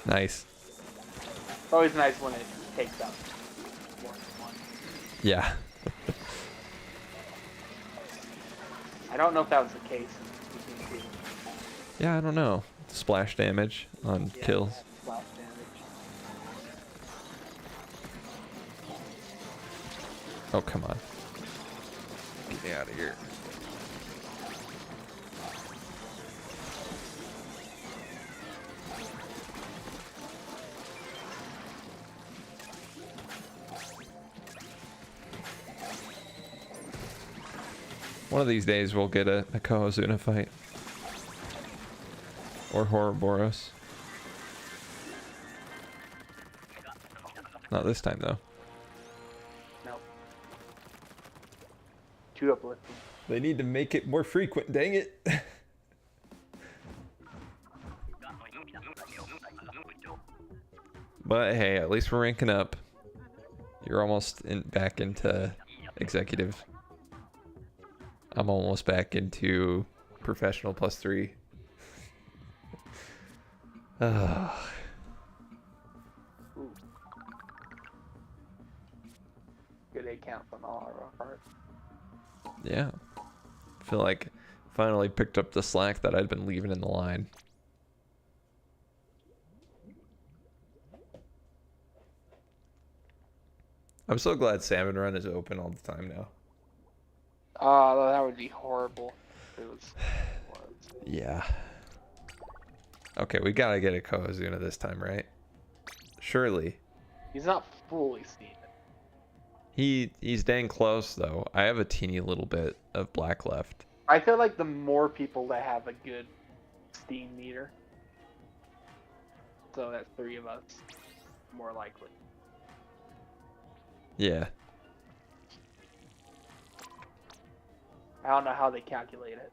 Nice. It's always nice when it takes up more than one. Yeah. I don't know if that was the case between two. Yeah, I don't know. Splash damage on Yeah, kills. splash damage. Oh, come on. Get me out of here. One of these days we'll get a Kohozuna fight. Or Ouroboros. Not this time though. No. Too uplifting. They need to make it more frequent, dang it. But hey, at least we're ranking up. You're almost back into executive. I'm almost back into professional +3. counts on all our parts. Yeah. I feel like finally picked up the slack that I'd been leaving in the line. I'm so glad Salmon Run is open all the time now. Oh, that would be horrible. It was. Yeah. Okay, we gotta get a Kohazuna this time, right? Surely. He's not fully steaming. He's dang close though. I have a teeny little bit of black left. I feel like the more people that have a good steam meter, so that's 3 of us, more likely. Yeah. I don't know how they calculate it.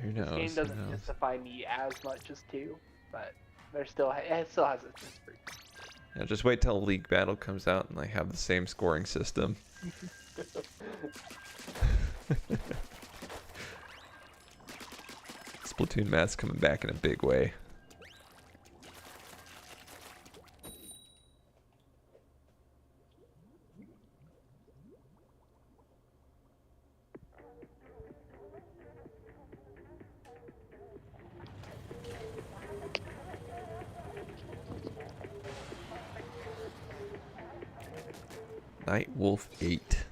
Who knows? This game doesn't justify me as much as 2, but it still has its history. Yeah, just wait till League Battle comes out and they have the same scoring system. Splatoon Matt's coming back in a big way. Night Wolf 8.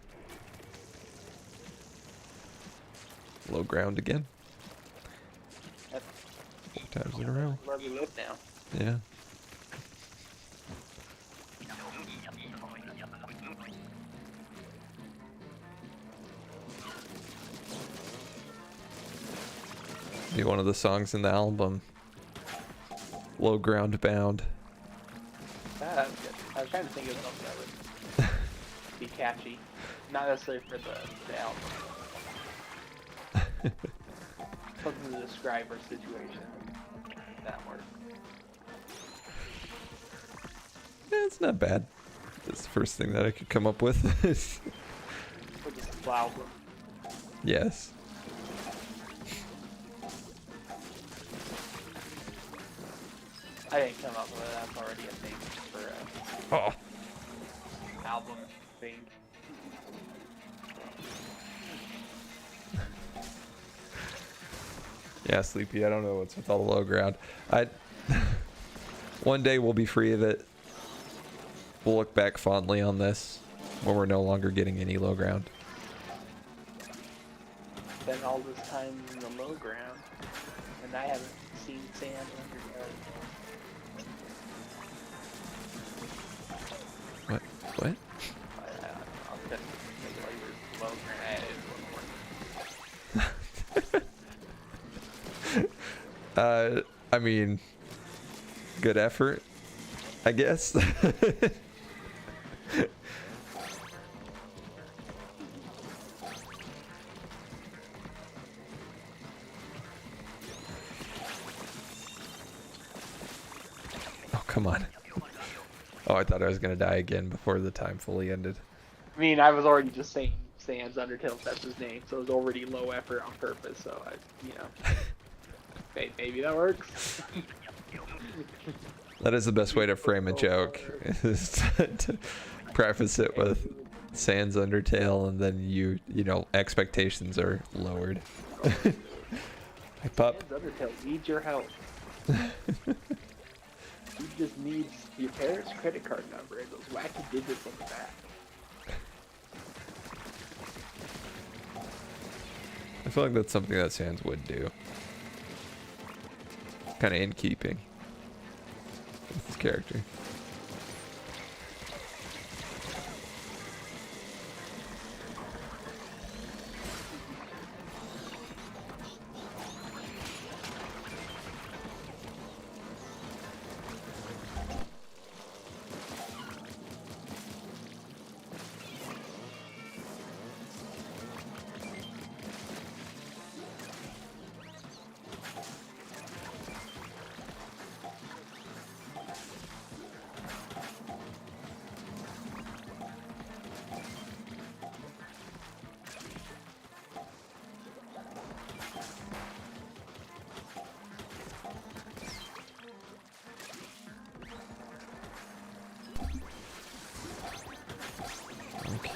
Low ground again. 4 times in a row. Where we live now. Yeah. Be one of the songs in the album. Low ground bound. That's good. I was trying to think of something that would be catchy. Not necessarily for the album. Something to describe our situation. That works. Yeah, it's not bad. That's the first thing that I could come up with. For this album. Yes. I didn't come up with it. That's already a thing for Oh. album thing. Yeah, Sleepy, I don't know what's with all the low ground. One day we'll be free of it. We'll look back fondly on this when we're no longer getting any low ground. Spent all this time in the low ground, and I haven't seen sand underground. What? I'll just make all your low ground. I mean, good effort, I guess. Oh, come on. Oh, I thought I was going to die again before the time fully ended. I mean, I was already just saying Sans Undertale, that's his name, so it was already low effort on purpose, so maybe that works. That is the best way to frame a joke, is to preface it with Sans Undertale, and then you know, expectations are lowered. Hey, pup. Sans Undertale needs your help. He just needs your parents' credit card number and those wacky digits on the back. I feel like that's something that Sans would do. Kind of in keeping with his character.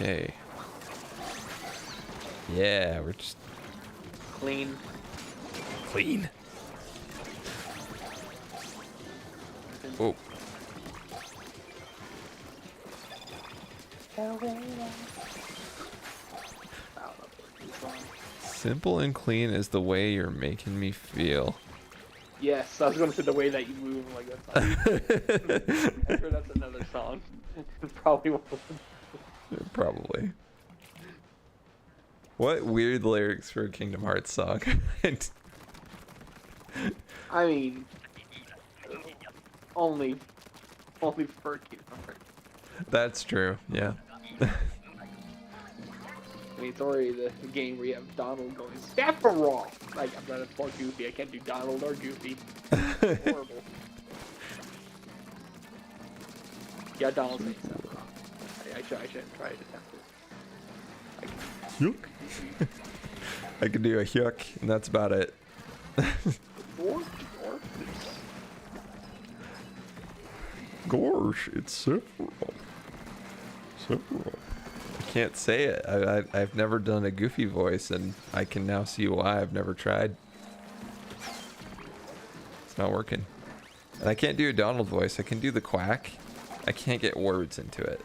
Okay. Yeah, we're just Clean. clean. Oh, simple and clean is the way you're making me feel. Yes, I was going to say the way that you move. Like that's. I'm sure that's another song. Probably won't. Probably. What weird lyrics for a Kingdom Hearts song. I mean, only for Kingdom Hearts. That's true, yeah. I mean, it's already the game where you have Donald going Sephiroth. Like, I'm not more Goofy. I can't do Donald or Goofy. Horrible. Yeah, Donald's saying Sephiroth. I shouldn't try to attempt it. Yuck. I can do a yuck, and that's about it. Gosh, it's Sephiroth. Sephiroth. I can't say it. I've never done a Goofy voice, and I can now see why. I've never tried. It's not working. And I can't do a Donald voice. I can do the quack. I can't get words into it.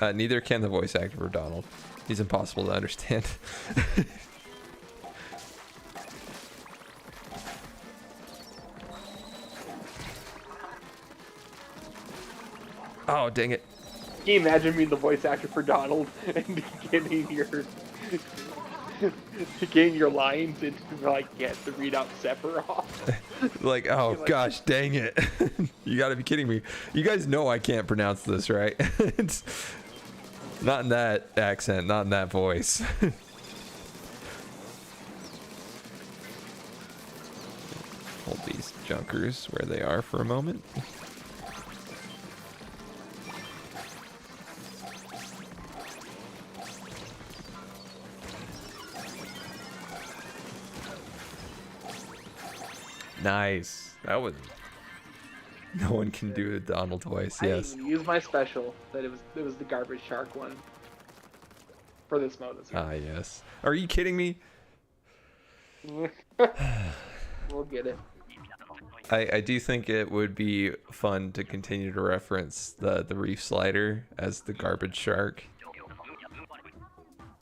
Neither can the voice actor for Donald. He's impossible to understand. Oh, dang it. Can you imagine being the voice actor for Donald and getting your lines and like you have to read out Sephiroth? Like, oh gosh, dang it. You gotta be kidding me. You guys know I can't pronounce this, right? It's not in that accent, not in that voice. Hold these junkers where they are for a moment. Nice. That was. No one can do a Donald voice. I Yes. didn't use my special, but it was the garbage shark one for this mode. Ah, yes. Are you kidding me? We'll get it. I do think it would be fun to continue to reference the reef slider as the garbage shark.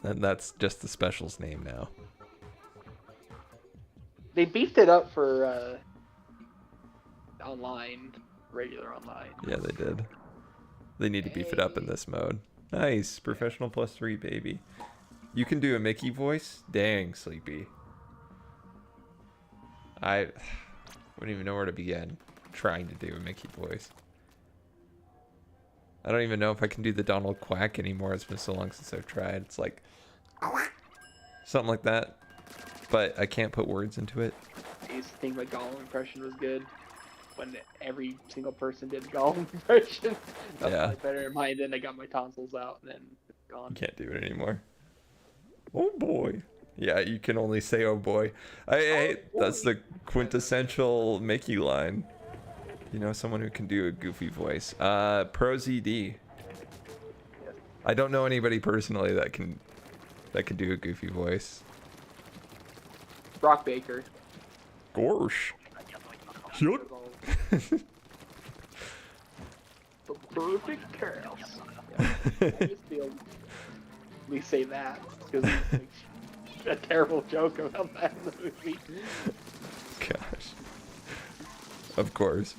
And that's just the special's name now. They beefed it up for online, regular online. Yeah, they did. They need to beef it up in this mode. Nice. Professional +3, baby. You can do a Mickey voice? Dang, Sleepy. I wouldn't even know where to begin trying to do a Mickey voice. I don't even know if I can do the Donald Quack anymore. It's been so long since I've tried. It's like something like that. But I can't put words into it. I used to think my Gollum impression was good when every single person did Gollum impression. That's Yeah. probably better in mine. Then I got my tonsils out and then it's gone. You can't do it anymore. Oh boy. Yeah, you can only say oh boy. That's the quintessential Mickey line. You know, someone who can do a goofy voice. Pro ZD. Yes. I don't know anybody personally that can do a goofy voice. Brock Baker. Gosh. Shut. The perfect chaos. Yeah. I just feel we say that because it's a terrible joke about that in the movie. Gosh. Of course.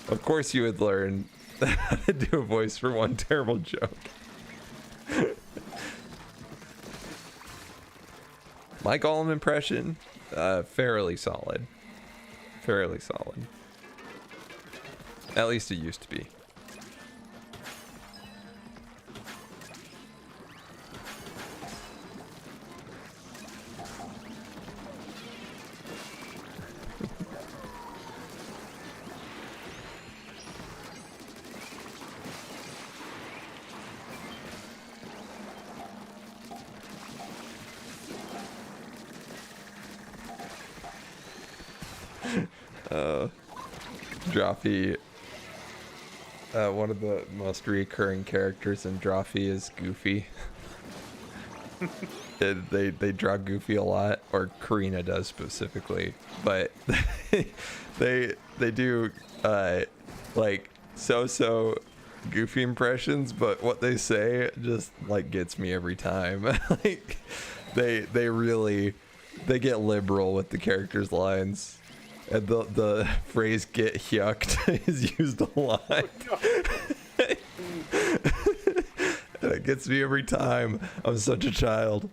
Of course you would learn how to do a voice for one terrible joke. My Gollum impression, fairly solid. Fairly solid. At least it used to be. Drawfee, one of the most recurring characters in Drawfee is Goofy. They draw Goofy a lot, or Karina does specifically, but they do like so Goofy impressions, but what they say just like gets me every time. Like they get liberal with the characters' lines, and the phrase "get yucked" is used a lot. And it gets me every time. I'm such a child.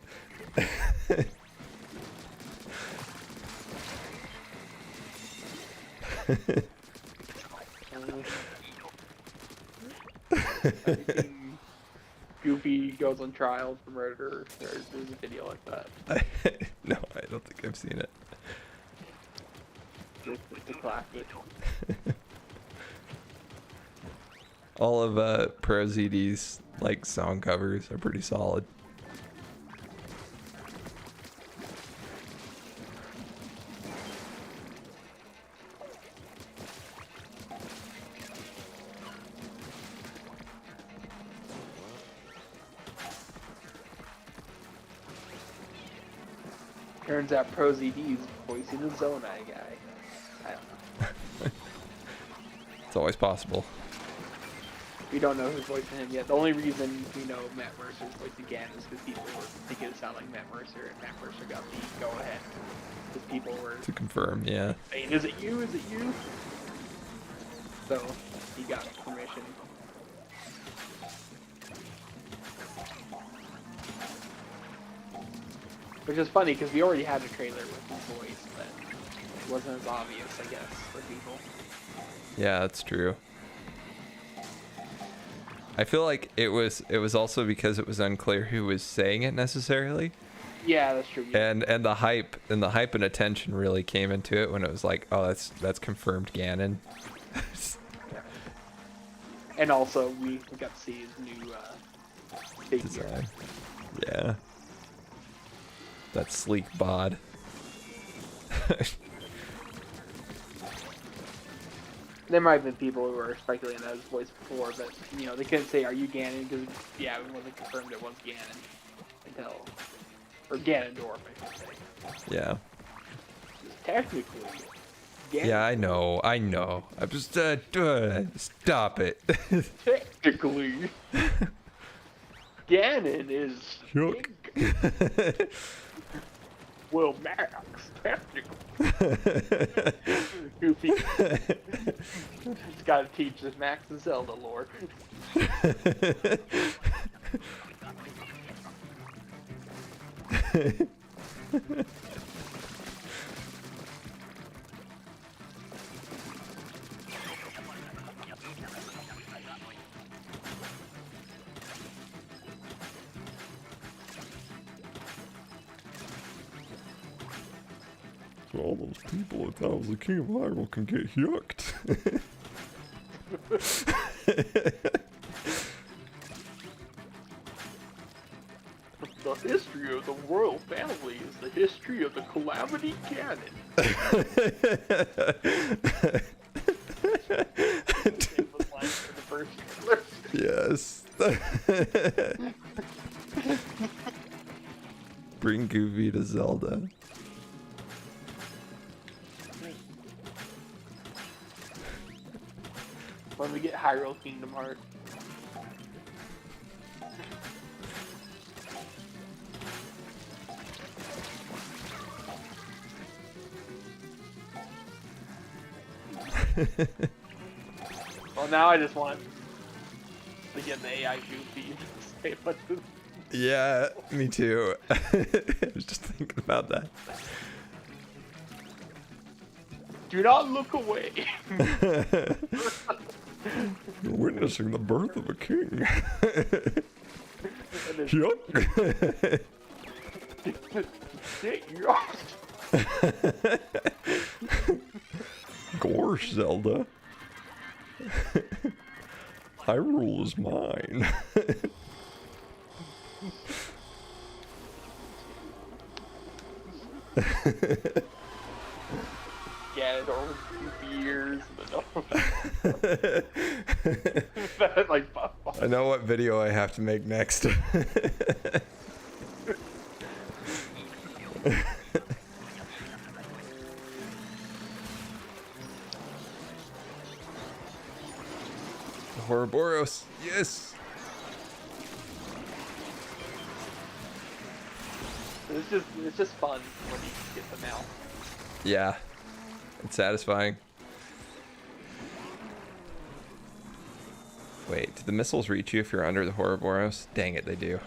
Goofy goes on trial for murder. There's a video like that. No, I don't think I've seen it. It's a classic. All of Pro ZD's like song covers are pretty solid. Turns out Pro ZD's voicing the Zonai guy. I don't know. It's always possible. We don't know who's voicing him yet. The only reason we know Matt Mercer's voicing Ganon is because people were thinking it sounded like Matt Mercer, and Matt Mercer got the go-ahead. Because people were To confirm, yeah. saying, is it you? Is it you? So, he got permission. Which is funny, because we already had a trailer with his voice, but it wasn't as obvious, I guess, for people. Yeah, that's true. I feel like it was also because it was unclear who was saying it necessarily. Yeah, that's true. Yeah. And the hype and attention really came into it when it was like, oh, that's confirmed Ganon. And also, we got to see his new figure. Design. Yeah. That sleek bod. There might have been people who were speculating that was his voice before, but, you know, they couldn't say, are you Ganon? Because, yeah, it wasn't confirmed it was Ganon until... Or Ganondorf, I should say. Yeah. Technically, Ganon... Yeah, I know. I'm just, stop it. Technically, Ganon is... Yuck. Well, Max, technically. Goofy. Just gotta teach this Max the Zelda lore. So all those people that thought I was the king of Hyrule can get yucked. The history of the royal family is the history of the Calamity Ganon. Yes. Bring Goofy to Zelda. When we get Hyrule Kingdom Hearts. Well, now I just want to get the AI Goofy to say what the... Yeah, me too. I was just thinking about that. Do not look away. You're witnessing the birth of a king. Yuck. Gosh, Zelda. Hyrule is mine. Ganondorf with 2 beers. Like, I know what video I have to make next. Ouroboros. Yes. It's just fun when you get them out. Yeah. It's satisfying. Wait, do the missiles reach you if you're under the Ouroboros? Dang it, they do.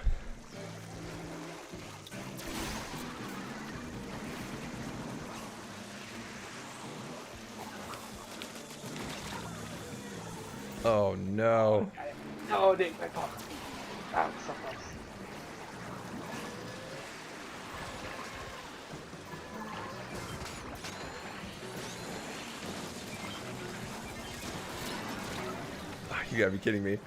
Oh no. No, they my fault. Oh, something else. You gotta be kidding me.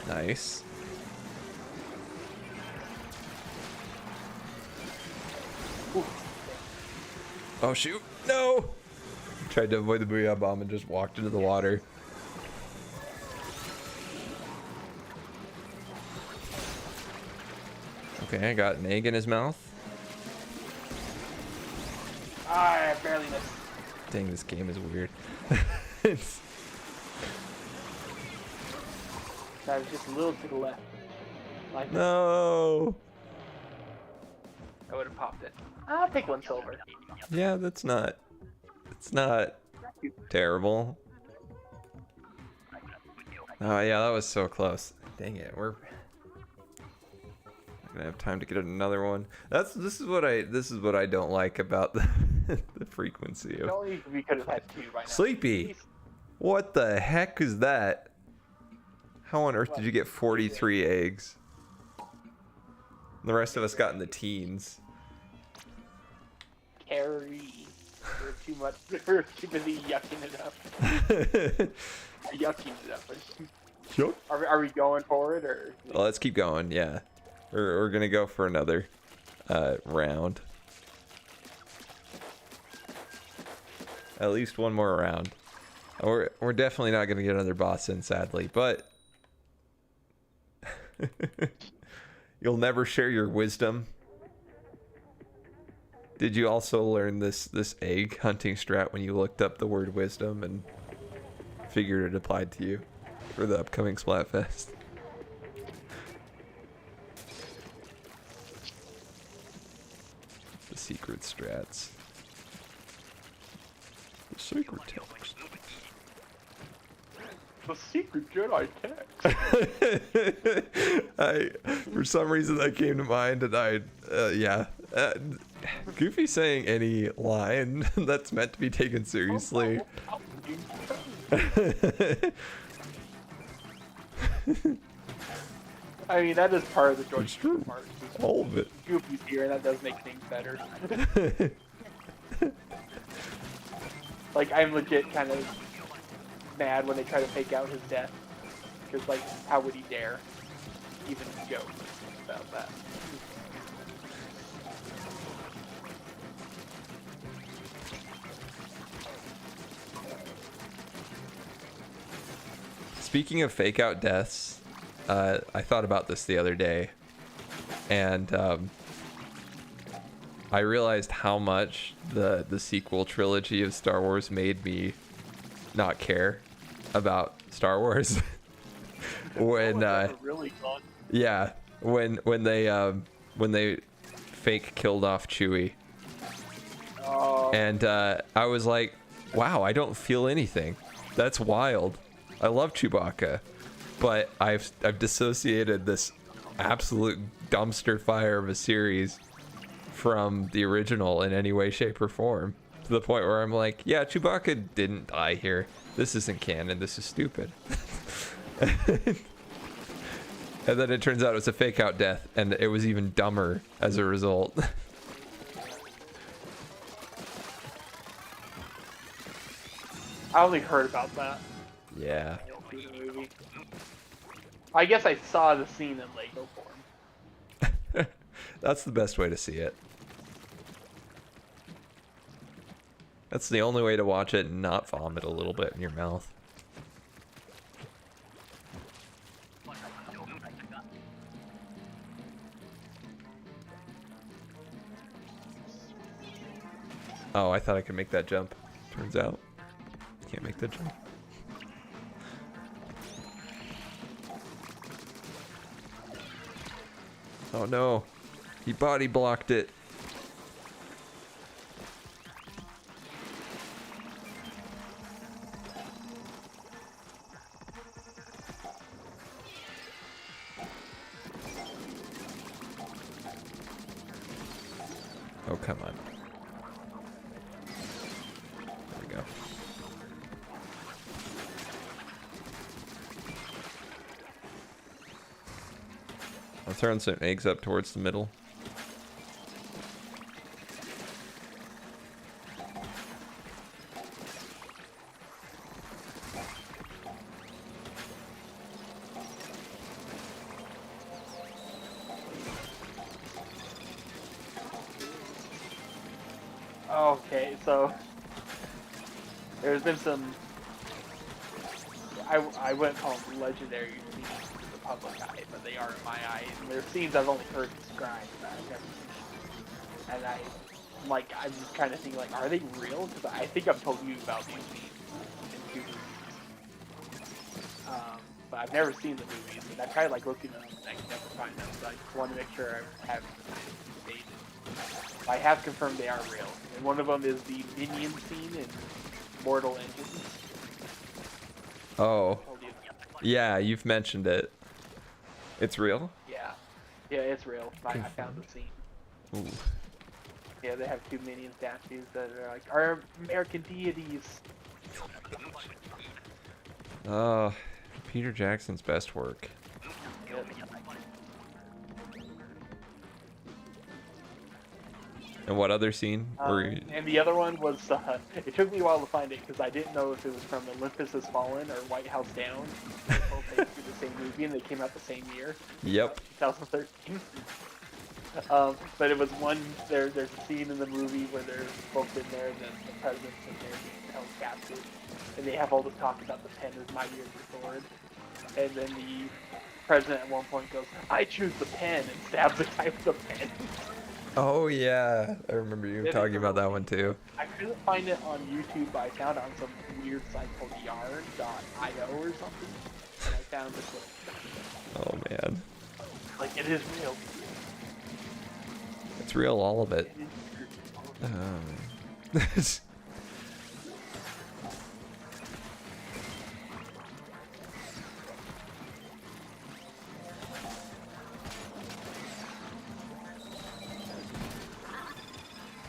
Nice. Ooh. Oh shoot, no! Tried to avoid the booyah bomb and just walked into the water. Okay, I got an egg in his mouth. I barely missed. Dang, this game is weird. That was just a little to the left. Like No! I would have popped it. I'll take one silver. Yeah, it's not terrible. Oh yeah, that was so close. Dang it, we're not gonna have time to get another one. This is what I don't like about the the frequency of Only we could have had two by now. Sleepy. What the heck is that? How on earth did you get 43 eggs? The rest of us got in the teens. Carry. We're too much. We're too busy yucking it up. Yucking it up. Sure. Are we going for it or? Well, let's keep going. Yeah, we're gonna go for another round. At least one more round. We're definitely not gonna get another boss in, sadly, but you'll never share your wisdom. Did you also learn this egg hunting strat when you looked up the word wisdom and figured it applied to you for the upcoming Splatfest? The secret strats. The secret text. The secret Jedi text. For some reason that came to mind, and yeah. Goofy saying any line that's meant to be taken seriously. I mean, that is part of the George true. part. All of it. Goofy's here, and that does make things better. Like, I'm legit kind of mad when they try to fake out his death. Because, like, how would he dare even joke about that? Speaking of fake out deaths, I thought about this the other day, and I realized how much the sequel trilogy of Star Wars made me not care about Star Wars. When really fun. yeah, when they fake killed off Chewie, and I was like, wow, I don't feel anything. That's wild. I love Chewbacca, but I've dissociated this absolute dumpster fire of a series from the original in any way, shape, or form, to the point where I'm like, yeah, Chewbacca didn't die here. This isn't canon. This is stupid. And then it turns out it was a fake out death, and it was even dumber as a result. I only heard about that. Yeah. I don't see the movie. I guess I saw the scene in Lego form. That's the best way to see it. That's the only way to watch it and not vomit a little bit in your mouth. Oh, I thought I could make that jump. Turns out, can't make the jump. Oh no, he body blocked it. Oh, come on. There we go. I'm throwing some eggs up towards the middle. Okay, so there's been some. I wouldn't call them legendary scenes to the public eye, but they are in my eye. And they're scenes I've only heard described, but I've never seen. And I'm just kind of thinking, like, are they real? Because I think I've told you about these scenes in two movies. But I've never seen the movies, and I tried like looking them up and I could never find them. So I just want to make sure I have stated. I have confirmed they are real, and one of them is the minion scene in Mortal Engines. Oh, yeah, you've mentioned it. It's real? Yeah, it's real. I found the scene. Ooh. Yeah, they have two minion statues that are like our American deities. Peter Jackson's best work. Yep. And what other scene? And the other one was, it took me a while to find it because I didn't know if it was from Olympus Has Fallen or White House Down. They're both basically the same movie and they came out the same year. Yep. 2013. But it was one, there's a scene in the movie where they're both in there, the president's in there being held captive. And they have all this talk about the pen is mightier than the sword. And then the president at one point goes, I choose the pen, and stabs the guy with the pen. Oh yeah, I remember you talking about that one too. I couldn't find it on YouTube, but I found it on some weird site called yarn.io or something. And I found the clip. Oh man. Like, it is real. It's real, all of it.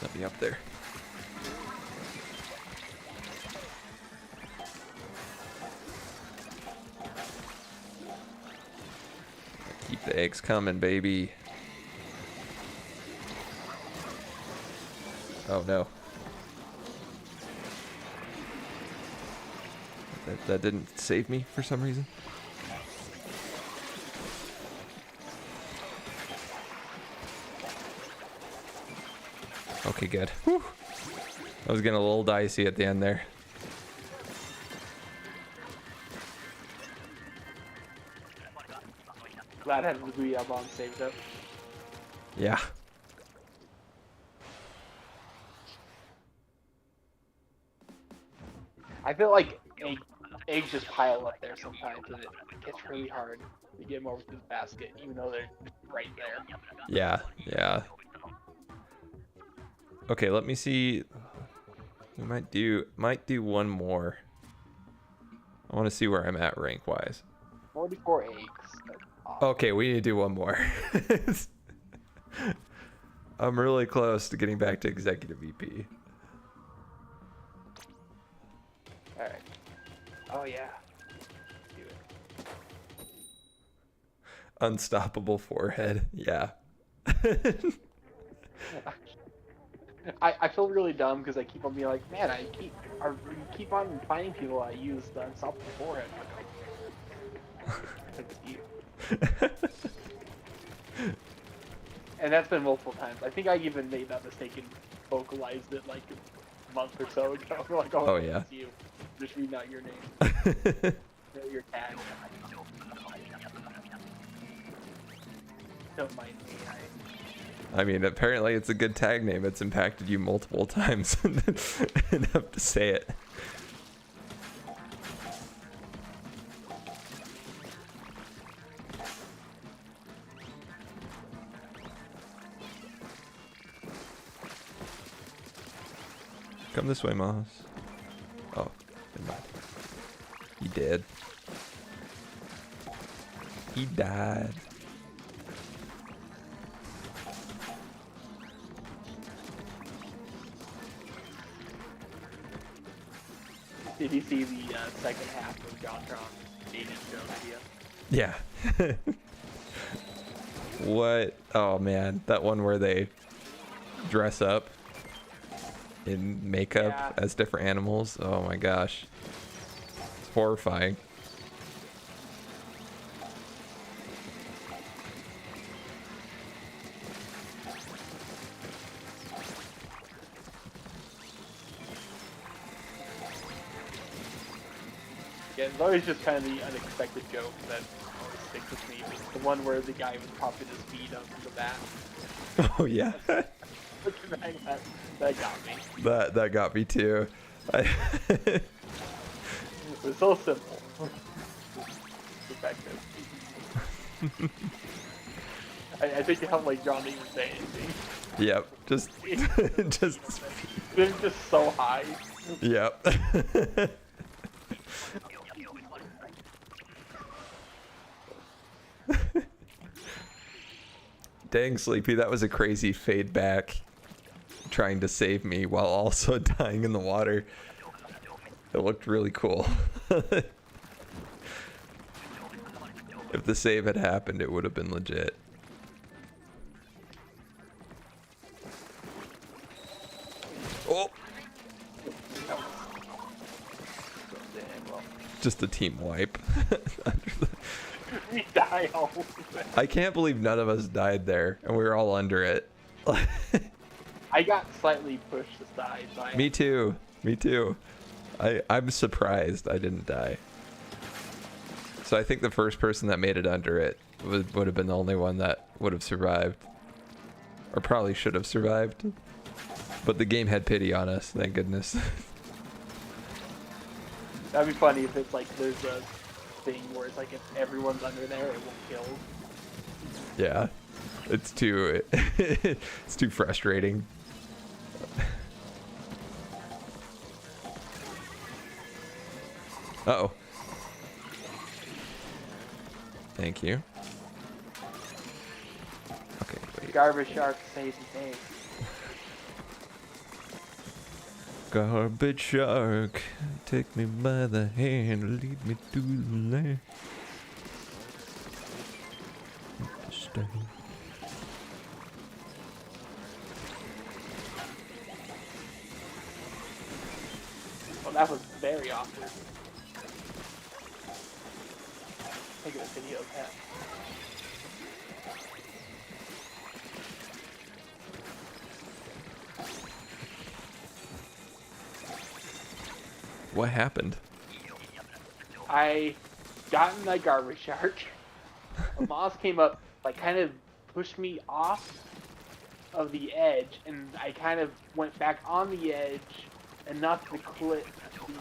Let me up there. Keep the eggs coming, baby. Oh no. That didn't save me for some reason. Okay, good. Whew. I was getting a little dicey at the end there. Glad I had the Booyah Bomb saved up. Yeah. I feel like eggs just pile up there sometimes, and it gets really hard to get them over to the basket, even though they're right there. Yeah, yeah. Okay, let me see. We might do one more. I want to see where I'm at rank wise. 44 eggs. Awesome. Okay, we need to do one more. I'm really close to getting back to executive VP. Alright. Oh yeah. Do it. Unstoppable forehead. Yeah. I feel really dumb because I keep on being like, man, you keep on finding people I use the unstoppable forehead. It's you. And that's been multiple times. I think I even made that mistake and vocalized it like a month or so ago. Like, oh yeah. It's you. Just reading out your name. Your tag. Don't mind me. I mean, apparently it's a good tag name. It's impacted you multiple times enough to say it. Come this way, Moss. Oh, never mind. He did. He died. Did you see the second half of JonTron dating show video? Yeah. What? Oh man, that one where they dress up in makeup as different animals. Oh my gosh. It's horrifying. Yeah, it's always just kind of the unexpected joke that always sticks with me. The one where the guy was popping his feet up in the back. Oh yeah. That got me. That got me too. It was so simple. Effective. I think it helped like John didn't even say anything. Yep. Just It's just so high. Yep. Dang, Sleepy, that was a crazy fade back trying to save me while also dying in the water. It looked really cool. If the save had happened, it would have been legit. Oh! Just a team wipe. We die all over it. I can't believe none of us died there, and we were all under it. I got slightly pushed aside by. Me too. Me too. I'm surprised I didn't die. So I think the first person that made it under it would have been the only one that would have survived. Or probably should have survived. But the game had pity on us, thank goodness. That'd be funny if it's like there's a thing where it's like if everyone's under there, it won't kill. Yeah. It's too it's too frustrating. Uh-oh. Thank you. Okay, wait. Garbage shark saves the day. Garbage shark, take me by the hand, lead me to the land. Stay. Well, that was very awkward. Taking a video of that. What happened? I got in that garbage shark. A moss came up, like kind of pushed me off of the edge, and I kind of went back on the edge enough to clip the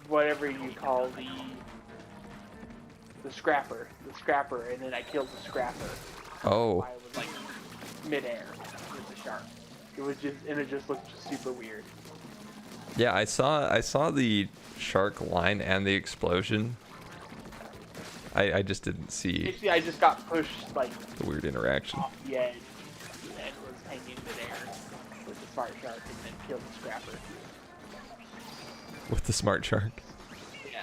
whatever you call the scrapper, and then I killed the scrapper. Oh. I was like midair with the shark. It just looked super weird. Yeah, I saw the shark line and the explosion. I just didn't see Basically, I just got pushed like the weird interaction. off the edge and was hanging midair with the smart shark, and then killed the scrapper. With the smart shark. Yeah.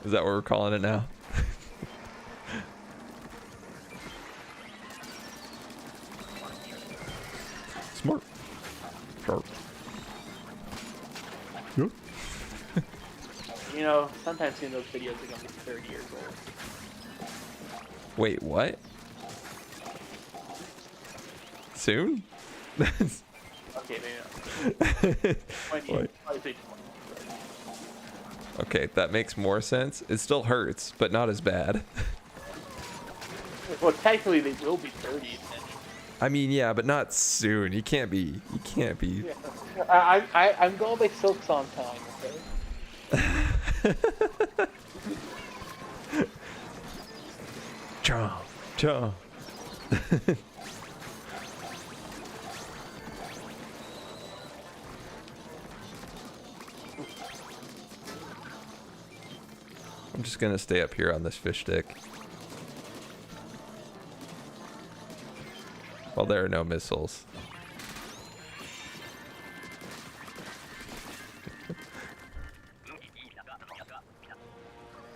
Is that what we're calling it now? Smart shark. Yep. You know, sometimes seeing those videos are gonna be 30 years old. Wait, what? Soon? Okay, maybe not. 20, Wait. I'd say 20. Okay, that makes more sense. It still hurts, but not as bad. Well, technically they will be 30 then. I mean, yeah, but not soon. You can't be. You can't be. Yeah. I'm going by Silk Song time, okay? Chomp, chomp. I'm just gonna stay up here on this fish stick. Well, there are no missiles.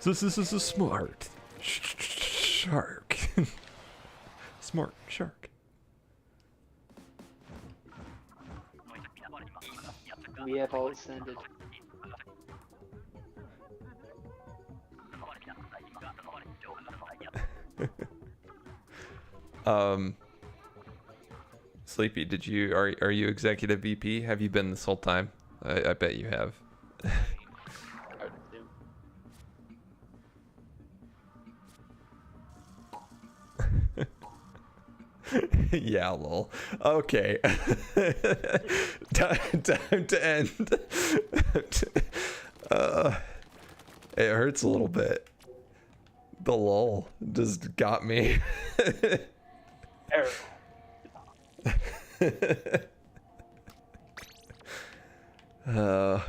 This is a smart shark. Smart shark. We have all ascended. Sleepy, are you executive VP? Have you been this whole time? I bet you have. I would assume. Yeah, lol. Okay. time to end. It hurts a little bit. The lol just got me. Error. No,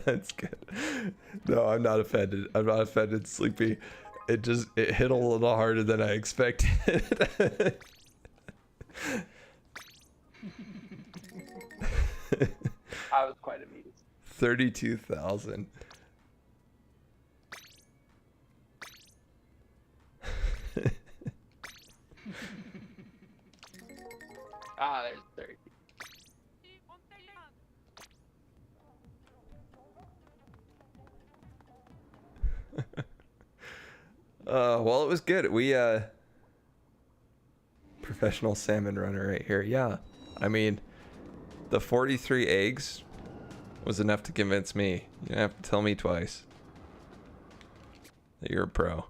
it's good. No, I'm not offended. I'm not offended, Sleepy. It hit a little harder than I expected. I was quite amused. 32,000. Ah, there's 30. Well, it was good. We professional salmon runner right here. Yeah, I mean, the 43 eggs was enough to convince me. You don't have to tell me twice that you're a pro.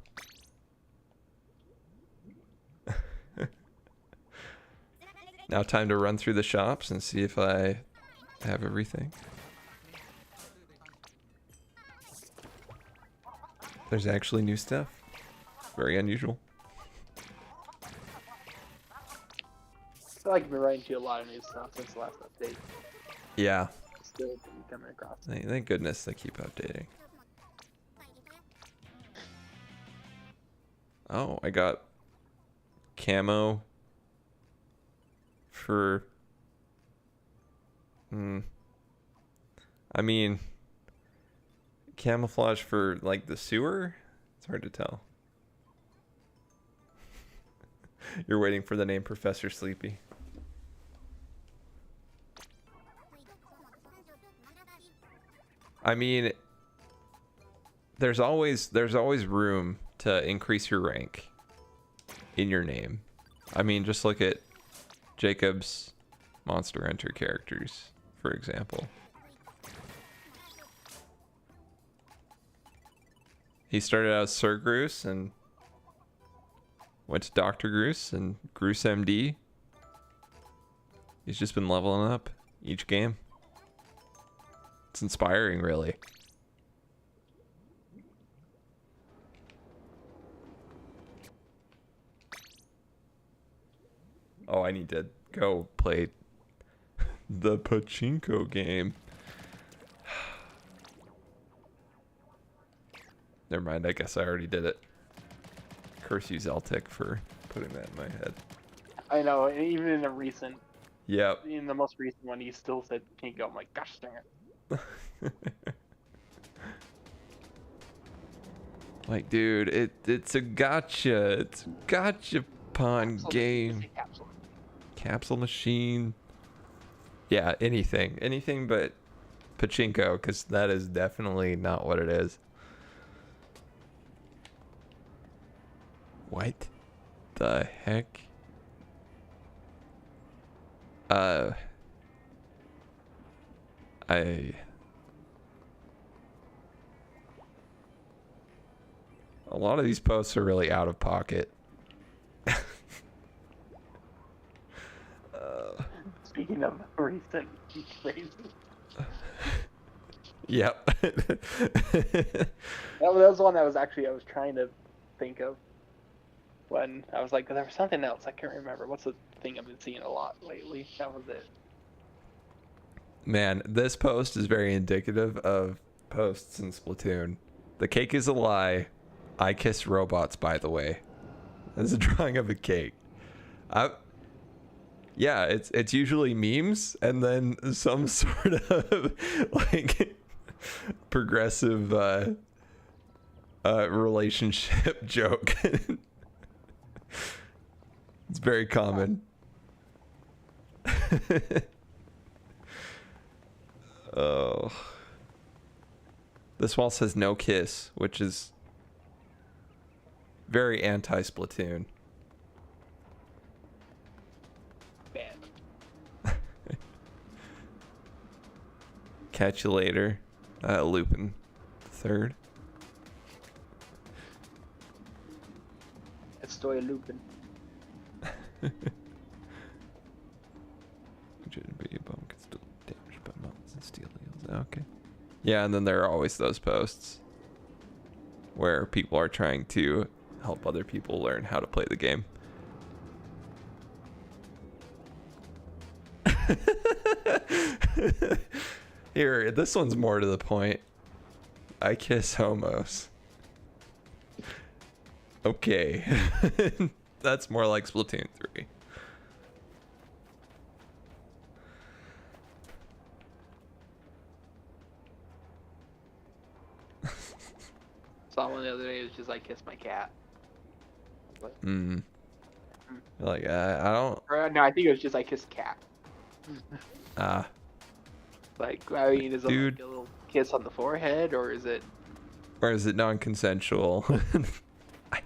Now time to run through the shops and see if I have everything. There's actually new stuff. Very unusual. I feel like I've been writing to a lot of new stuff since the last update. Yeah. Still been coming across. Thank goodness they keep updating. Oh, I got camo for... I mean, camouflage for, like, the sewer? It's hard to tell. You're waiting for the name Professor Sleepy. I mean, there's always room to increase your rank in your name. I mean, just look at Jacob's Monster Hunter characters, for example. He started out as Sir Groose and went to Dr. Groose and Groose MD. He's just been leveling up each game. It's inspiring, really. Oh, I need to go play the pachinko game. Never mind, I guess I already did it. Curse you, Zeltic, for putting that in my head. I know, and even in the recent, Yep. in the most recent one, he still said Pinko. I'm like, gosh dang it. Like, dude, it's a gotcha. It's a gotcha pawn game. Capsule machine. Yeah, anything but pachinko, because that is definitely not what it is. What the heck? A lot of these posts are really out of pocket. Speaking of recent phrases. Yep. That was one that was actually I was trying to think of when I was like, there was something else I can't remember. What's the thing I've been seeing a lot lately? That was it. Man, this post is very indicative of posts in Splatoon. The cake is a lie. I kiss robots, by the way. There's a drawing of a cake. Yeah, it's usually memes and then some sort of like progressive relationship joke. It's very common. Oh. This wall says no kiss, which is very anti-Splatoon. Bad. Catch you later, Lupin III. Estoy Lupin. Be a bomb can still damaged by mountains and steel heels. Okay. Yeah, and then there are always those posts where people are trying to help other people learn how to play the game. Here, this one's more to the point. I kiss homos. Okay. That's more like Splatoon 3. Saw one the other day. It was just I kissed my cat. Like I don't. Or, no, I think it was just I kissed cat. Like, I mean, is it Dude. like a little kiss on the forehead, or is it? Or is it non-consensual? I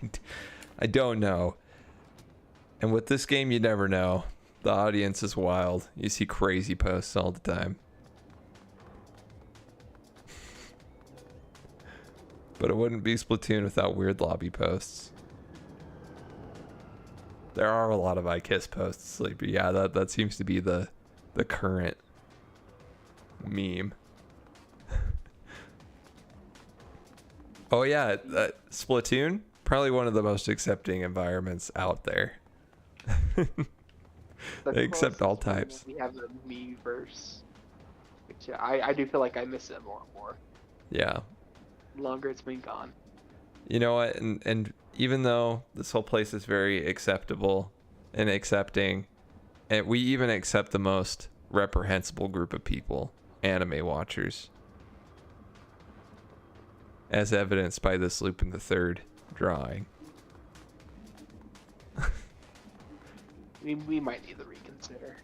don't know. And with this game, you never know. The audience is wild. You see crazy posts all the time. But it wouldn't be Splatoon without weird lobby posts. There are a lot of I kiss posts, Sleepy. Yeah, that seems to be the current meme. Oh yeah, Splatoon, probably one of the most accepting environments out there. They accept all types. We have the Miiverse, which I do feel like I miss it more and more. Yeah. The longer it's been gone. You know what? And even though this whole place is very acceptable and accepting, and we even accept the most reprehensible group of people, anime watchers, as evidenced by this Lupin III drawing. We might need to reconsider.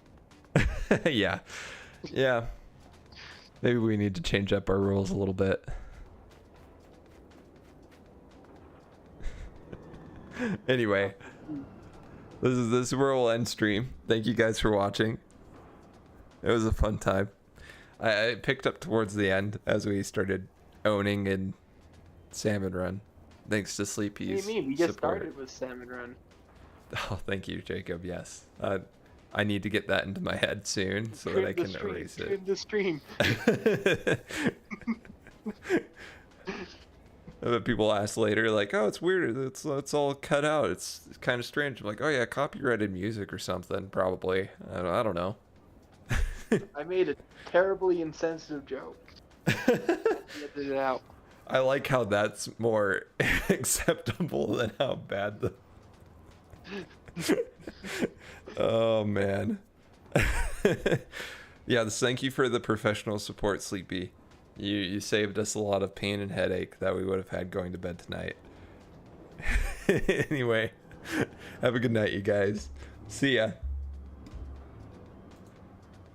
Yeah. Maybe we need to change up our rules a little bit. Anyway, this is where we'll end stream. Thank you guys for watching. It was a fun time. I picked up towards the end as we started owning in Salmon Run, thanks to Sleepy's we just support. started with Salmon Run. Oh, thank you, Jacob. Yes, I need to get that into my head soon so that I can erase it. Trim the stream. But people ask later, like, "Oh, it's weird. It's all cut out. It's kind of strange." I'm like, "Oh yeah, copyrighted music or something, probably. I don't know." I made a terribly insensitive joke. Get it out. I like how that's more acceptable than how bad the. Oh man. Yeah, thank you for the professional support, Sleepy. You saved us a lot of pain and headache that we would have had going to bed tonight. Anyway, have a good night, you guys. See ya.